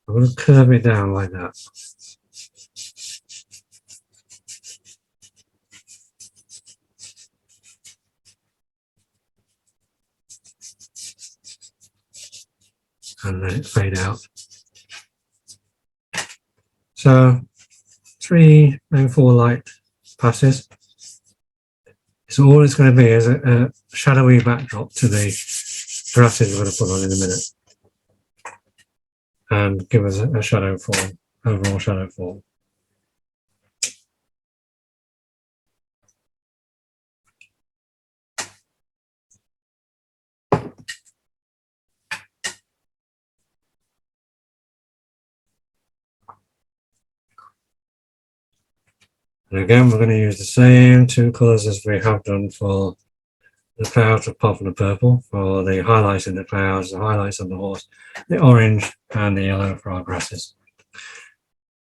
I'm going to curve it down like that. And let it fade out. So 3, maybe 4 light passes. So all it's going to be is a shadowy backdrop to the grasses we're going to put on in a minute. And give us a shadow form, overall shadow form. And again, we're going to use the same 2 colours as we have done for the clouds of pop and the purple, for the highlights in the clouds, the highlights on the horse, the orange and the yellow for our grasses.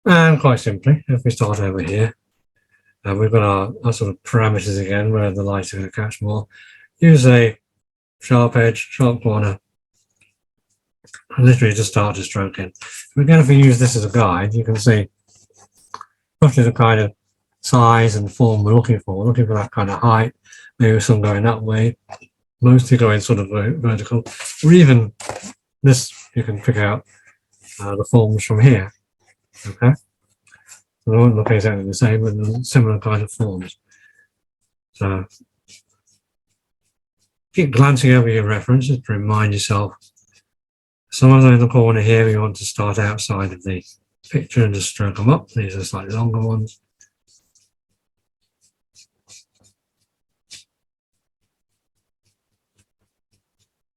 And quite simply, if we start over here, we've got our sort of parameters again, where the lights are going to catch more. Use a sharp edge, sharp corner, and literally just start to stroke in. Again, if we use this as a guide, you can see roughly the kind of size and form we're looking for. We're looking for that kind of height, maybe some going that way, mostly going sort of vertical, or even this, you can pick out the forms from here. Okay, so they won't look exactly the same, but similar kind of forms. So keep glancing over your references to remind yourself. Some of them in the corner here, we want to start outside of the picture and just stroke them up. These are slightly longer ones.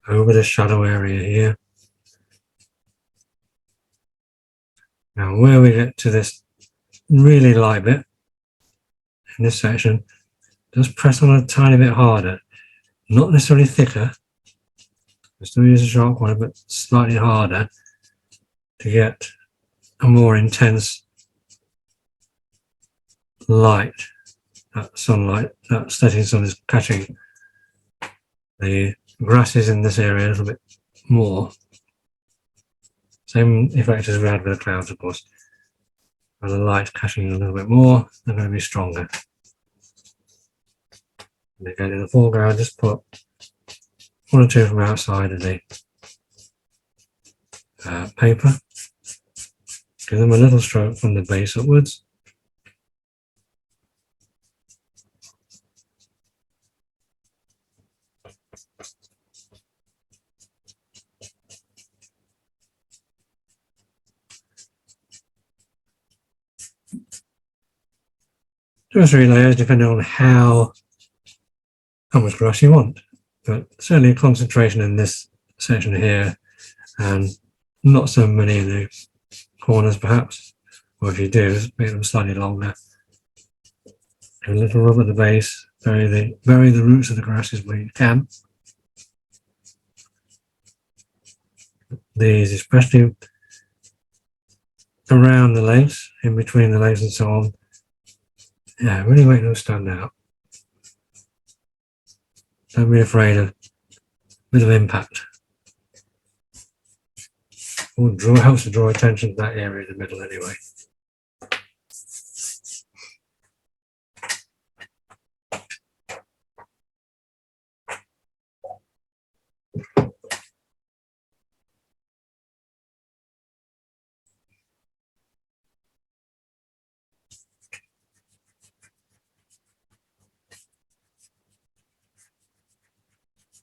Over the shadow area here. Now where we get to this really light bit in this section, just press on a tiny bit harder, not necessarily thicker, still use a sharp corner, but slightly harder to get a more intense light. That sunlight, that setting sun is catching the grasses in this area a little bit more. Same effect as we had with the clouds, of course. As the light catching a little bit more, they're going to be stronger. And again, in the foreground, just put 1 or 2 from outside of the paper. Give them a little stroke from the base upwards. Two or 3 layers, depending on how much grass you want. But certainly a concentration in this section here, and not so many in the corners perhaps. Or if you do, make them slightly longer. A little rub at the base, bury the roots of the grasses where you can. These, especially around the legs, in between the legs and so on. Yeah, really make them stand out. Don't be afraid of a bit of impact. Helps to draw attention to that area in the middle anyway.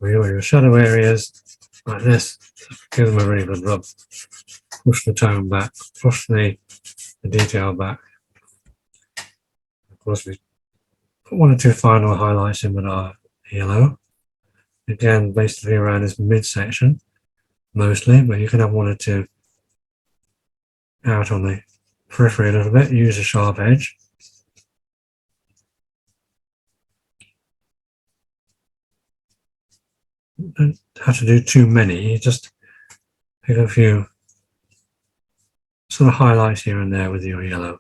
Your shadow areas like this, give them a really good rub. Push the tone back, push the detail back. Of course, we put one or two final highlights in with our yellow. Again, basically around this midsection, mostly, but you can have one or two out on the periphery a little bit. Use a sharp edge. Don't have to do too many, you just pick a few sort of highlights here and there with your yellow.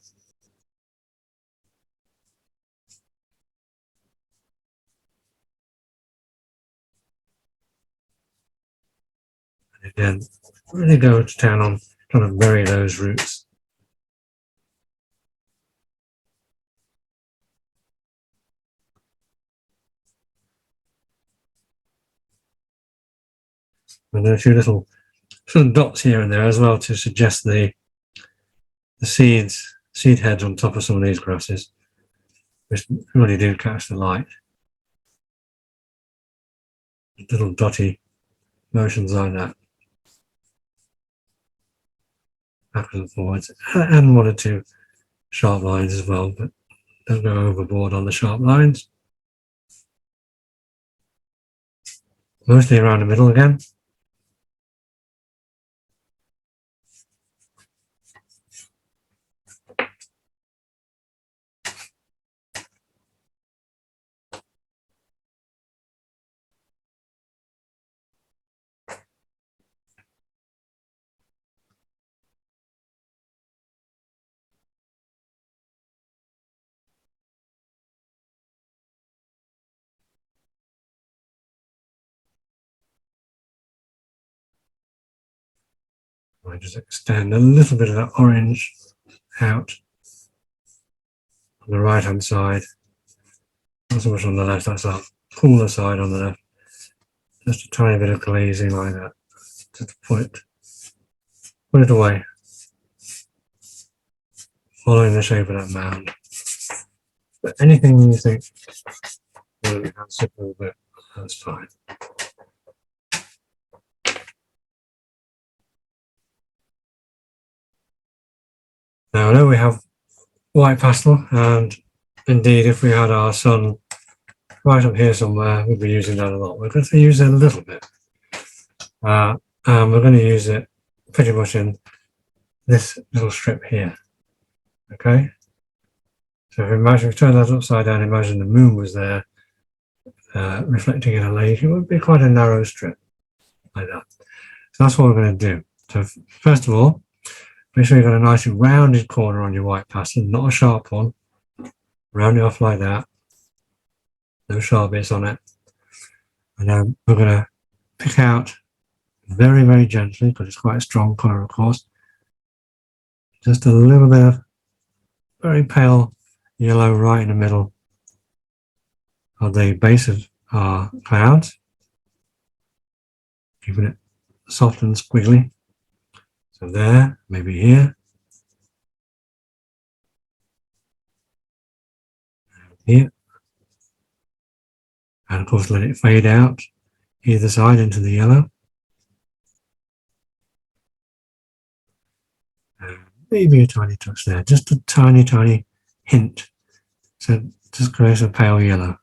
And again, really go to town on trying to bury those roots. And there are a few little sort of dots here and there as well to suggest the seed heads on top of some of these grasses, which really do catch the light. Little dotty motions like that, backwards and forwards, and one or two sharp lines as well, but don't go overboard on the sharp lines. Mostly around the middle again. I just extend a little bit of that orange out on the right hand side, not so much on the left, that's our cooler side on the left. Just a tiny bit of glazing like that, just to put it away, following the shape of that mound. But anything you think will enhance it a little bit, that's fine. Now I know we have white pastel, and indeed if we had our sun right up here somewhere, we'd be using that a lot. We're going to use it a little bit. And we're going to use it pretty much in this little strip here. Okay? So if we turn that upside down, imagine the moon was there, reflecting in a lake, it would be quite a narrow strip, like that. So that's what we're going to do. So first of all, make sure you've got a nice rounded corner on your white pastel, not a sharp one. Round it off like that. No sharp bits on it. And then we're going to pick out very, very gently, because it's quite a strong colour, of course, just a little bit of very pale yellow right in the middle of the base of our clouds, keeping it soft and squiggly. So there, maybe here, here, and of course let it fade out either side into the yellow. And maybe a tiny touch there, just a tiny, tiny hint. So just create a pale yellow.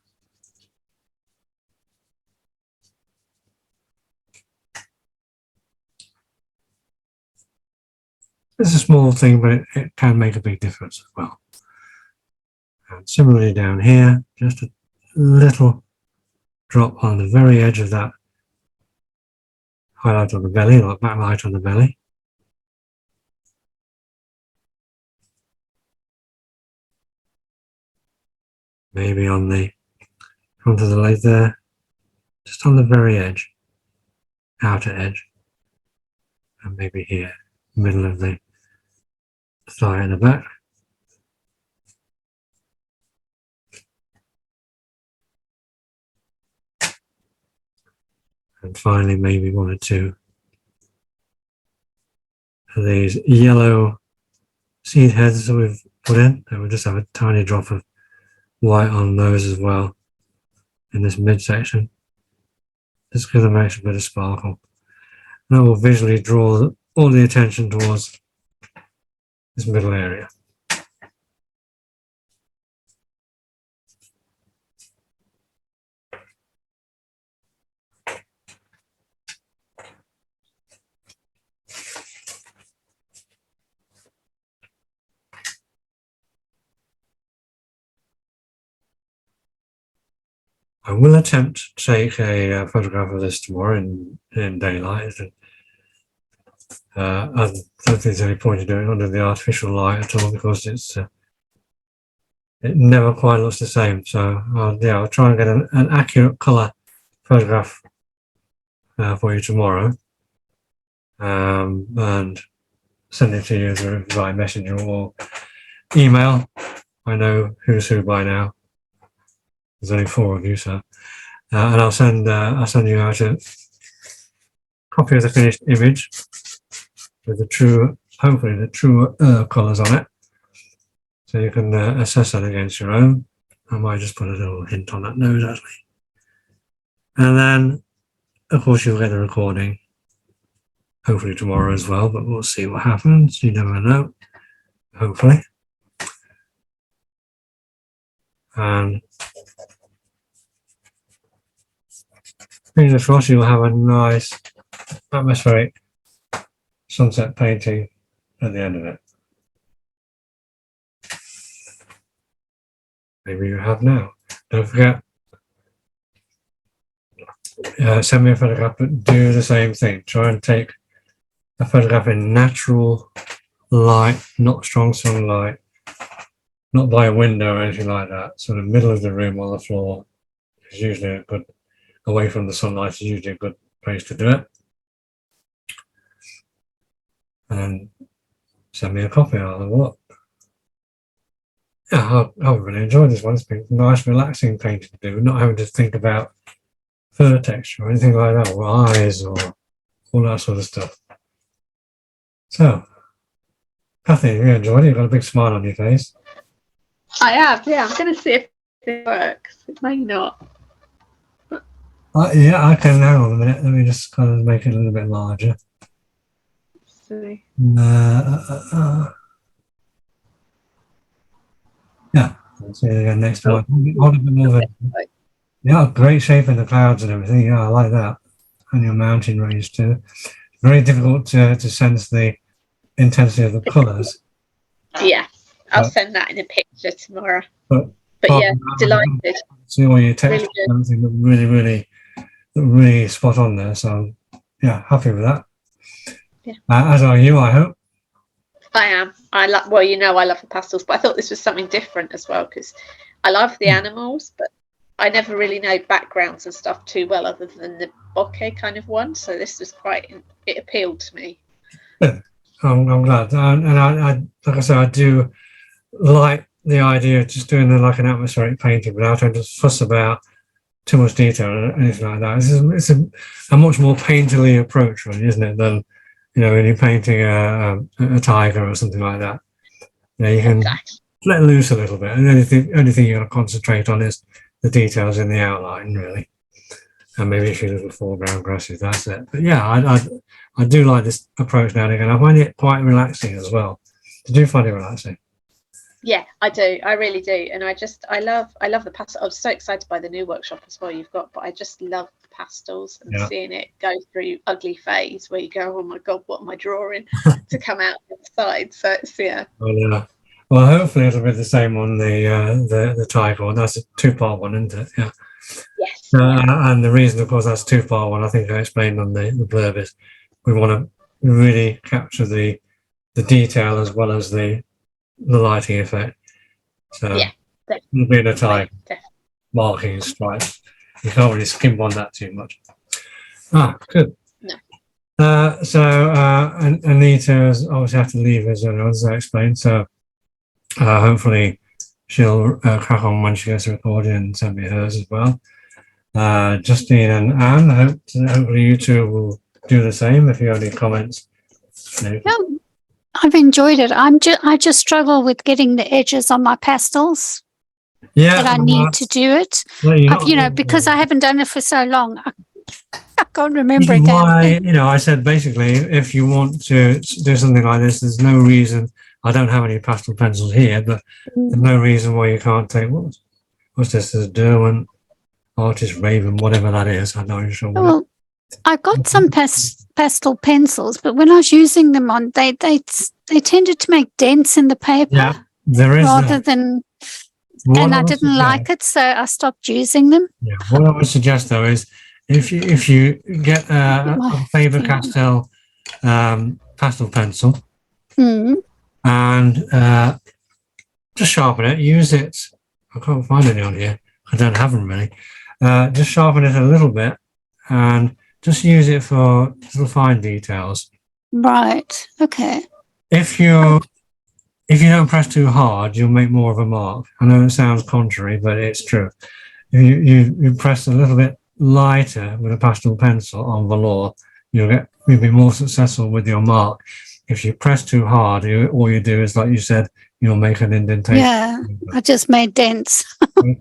It's a small thing, but it can make a big difference as well. And similarly down here, just a little drop on the very edge of that highlight on the belly, like backlight on the belly. Maybe on the front of the leg there, just on the very edge, outer edge. And maybe here, middle of the thigh and the back. And finally, maybe one or two of these yellow seed heads that we've put in. And we'll just have a tiny drop of white on those as well in this midsection. Just give them an extra bit of sparkle. And that will visually draw all the attention towards this middle area. I will attempt to take a photograph of this tomorrow in daylight. I don't think there's any point in doing it under the artificial light at all because it never quite looks the same. So I'll try and get an accurate colour photograph for you tomorrow and send it to you either via messenger or email. I know who's who by now. There's only 4 of you, so and I'll send you out a copy of the finished image with the true, hopefully the true colours on it, so you can assess that against your own. I might just put a little hint on that nose actually, and then of course you'll get the recording hopefully tomorrow as well, but we'll see what happens. You never know. Hopefully. And fingers crossed you'll have a nice atmospheric sunset painting at the end of it. Maybe you have now. Don't forget, send me a photograph, but do the same thing. Try and take a photograph in natural light, not strong sunlight, not by a window or anything like that. So the middle of the room on the floor is usually a good, away from the sunlight is usually a good place to do it. And send me a copy. I'll have a look. Yeah, I've really enjoyed this one. It's been nice, relaxing painting to do, not having to think about fur texture or anything like that, or eyes or all that sort of stuff. So, Kathy, you enjoyed it? You've got a big smile on your face. I have, yeah. I'm going to see if it works. It may not. Yeah, I can. Hang on a minute. Let me just kind of make it a little bit larger. Let's see. Yeah, I'll see you again next time. Hold a bit more. Yeah, great shape in the clouds and everything. Yeah, I like that. And your mountain range too. Very difficult to sense the intensity of the colours. Yeah, I'll send that in a picture tomorrow. But But yeah, delighted. See all your text and everything that really spot on there. So yeah, happy with that. Yeah. As are you, I hope. I am. I love the pastels, but I thought this was something different as well because I love the animals, but I never really know backgrounds and stuff too well other than the bokeh kind of one. So this was it appealed to me. Good. I'm glad. And I like I said, I do like the idea of just doing like an atmospheric painting without having to fuss about too much detail or anything like that. It's a much more painterly approach, really, isn't it, than when you're painting a tiger or something like that. You can let loose a little bit, and the only thing you're going to concentrate on is the details in the outline, really, and maybe a few little foreground grasses. That's it. But yeah, I do like this approach now and again. I find it quite relaxing as well. Did you find it relaxing? Yeah, I do. I really do. And I love the pastel. I was so excited by the new workshop as well you've got, but I just love the pastels and seeing it go through ugly phase where you go, oh my God, what am I drawing to come out the side? So it's, yeah. Well, Well, hopefully it'll be the same on the Tiger one. That's a two-part one, isn't it? Yeah. Yes. And the reason, of course, that's two-part one, I think I explained on the blurb, is we want to really capture the detail as well as the lighting effect. So Yeah, it'll be the Tiger definitely. marking stripes. You can't really skimp on that too much. Ah, good. No. Anita has obviously had to leave as I explained. So hopefully she'll crack on when she gets the recording and send me hers as well. Justine and Anne, hopefully you two will do the same. If you have any comments. Yeah, I've enjoyed it. I just struggle with getting the edges on my pastels. Yeah, that I need to do it. Because I haven't done it for so long. I can't remember again. Why, I said basically, if you want to do something like this, there's no reason. I don't have any pastel pencils here, but there's no reason why you can't take what's this? There's Derwent Artist Raven, whatever that is. I'm not even sure. Well, I got some pastel pencils, but when I was using them on, they tended to make dents in the paper. Yeah, there is rather than. And I didn't like it, so I stopped using them. Yeah. What I would suggest though is if you get a Faber-Castell pastel pencil and just sharpen it, use it. I can't find any on here. I don't have them really. Just sharpen it a little bit and just use it for little fine details. Right. Okay. If you don't press too hard, you'll make more of a mark. I know it sounds contrary, but it's true. If you press a little bit lighter with a pastel pencil on velour, you'll be more successful with your mark. If you press too hard, all you do is, like you said, you'll make an indentation. Yeah, I just made dents.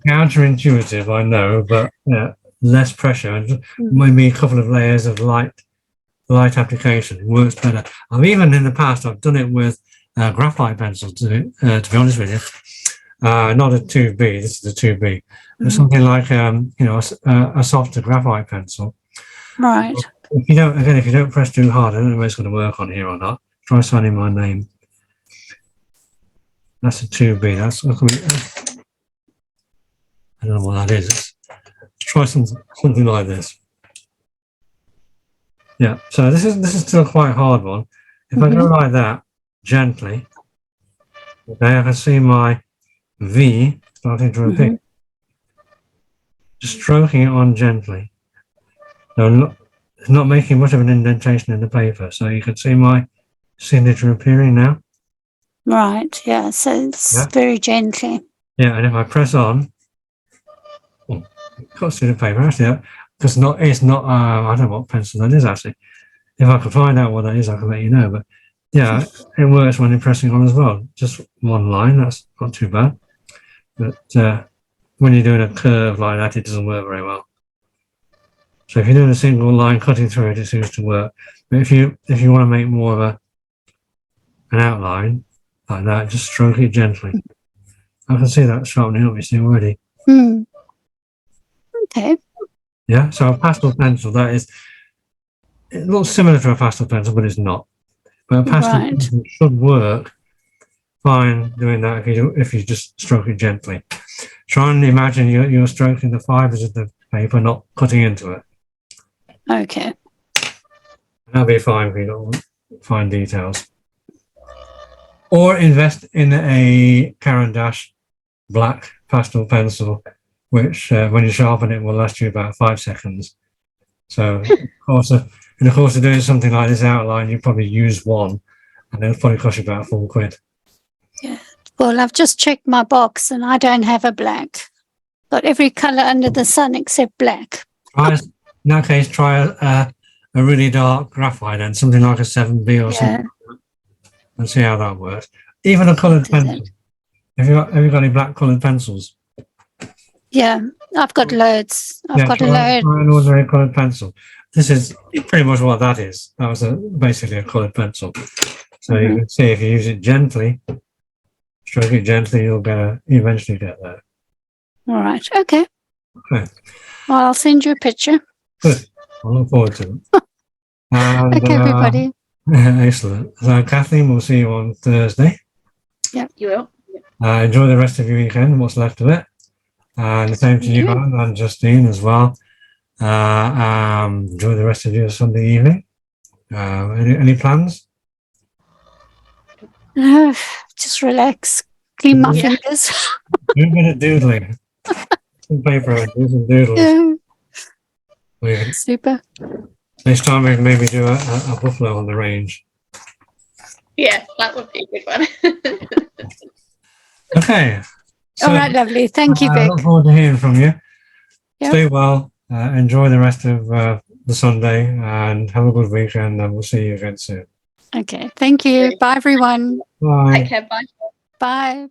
Counterintuitive, I know, but less pressure and maybe a couple of layers of light application. It works better. In the past, I've done it with graphite pencil to be honest with you, not a 2B. This is a 2B. But something like a softer graphite pencil. Right. If you don't press too hard, I don't know whether it's going to work on here or not. Try signing my name. That's a 2B. I don't know what that is. Let's try something like this. Yeah. So this is still quite a hard one. If I go like that. Gently. Okay, I can see my V starting to appear. Just stroking it on gently. So it's not making much of an indentation in the paper. So you can see my signature appearing now. Right, yeah, so it's very gently. Yeah, and if I press on, it cuts through the paper. Actually, because it's not, I don't know what pencil that is actually. If I can find out what that is, I can let you know. But yeah, it works when you're pressing on as well. Just one line, that's not too bad. But when you're doing a curve like that, it doesn't work very well. So if you're doing a single line cutting through it, it seems to work. But if you want to make more of an outline like that, just stroke it gently. I can see that sharpening up, you see already. Okay. Yeah, so a pastel pencil, it looks similar to a pastel pencil, but it's not. But a pastel pencil should work fine doing that if you just stroke it gently. Try and imagine you're stroking the fibers of the paper, not cutting into it. Okay. That'll be fine if you don't want fine details. Or invest in a Caran d'Ache black pastel pencil, which when you sharpen it will last you about 5 seconds. So in the course of doing something like this outline, you probably use one, and it'll probably cost you about £4. Yeah. Well, I've just checked my box, and I don't have a black. Got every colour under the sun except black. In that case, try a really dark graphite and something like a 7B or something, and see how that works. Even a coloured pencil. Have you got any black coloured pencils? Yeah, I've got loads. I've got a load. Try an ordinary coloured pencil. This is pretty much what that is. That was basically a coloured pencil. So you can see if you use it gently, stroke it gently, you'll eventually get there. All right. Okay. Okay. Well, I'll send you a picture. Good. I look forward to it. And, okay, everybody. Excellent. So Kathleen, we'll see you on Thursday. Yeah, you will. Enjoy the rest of your weekend, what's left of it. And the same to Thank you, you. Anne, and Justine as well. Enjoy the rest of your Sunday evening. Any plans? No, just relax. Clean my Yeah. fingers. Do a bit of doodling. Some paper and do some doodles. Yeah, We can- super. Next time we can maybe do a buffalo on the range. Yeah, that would be a good one. Okay. So All right, lovely. Thank you, I Vic. look forward to hearing from you. Yep. Stay well. Enjoy the rest of the Sunday and have a good weekend. And we'll see you again soon. Okay. Thank you. Bye, everyone. Bye. Take care. Bye. Bye.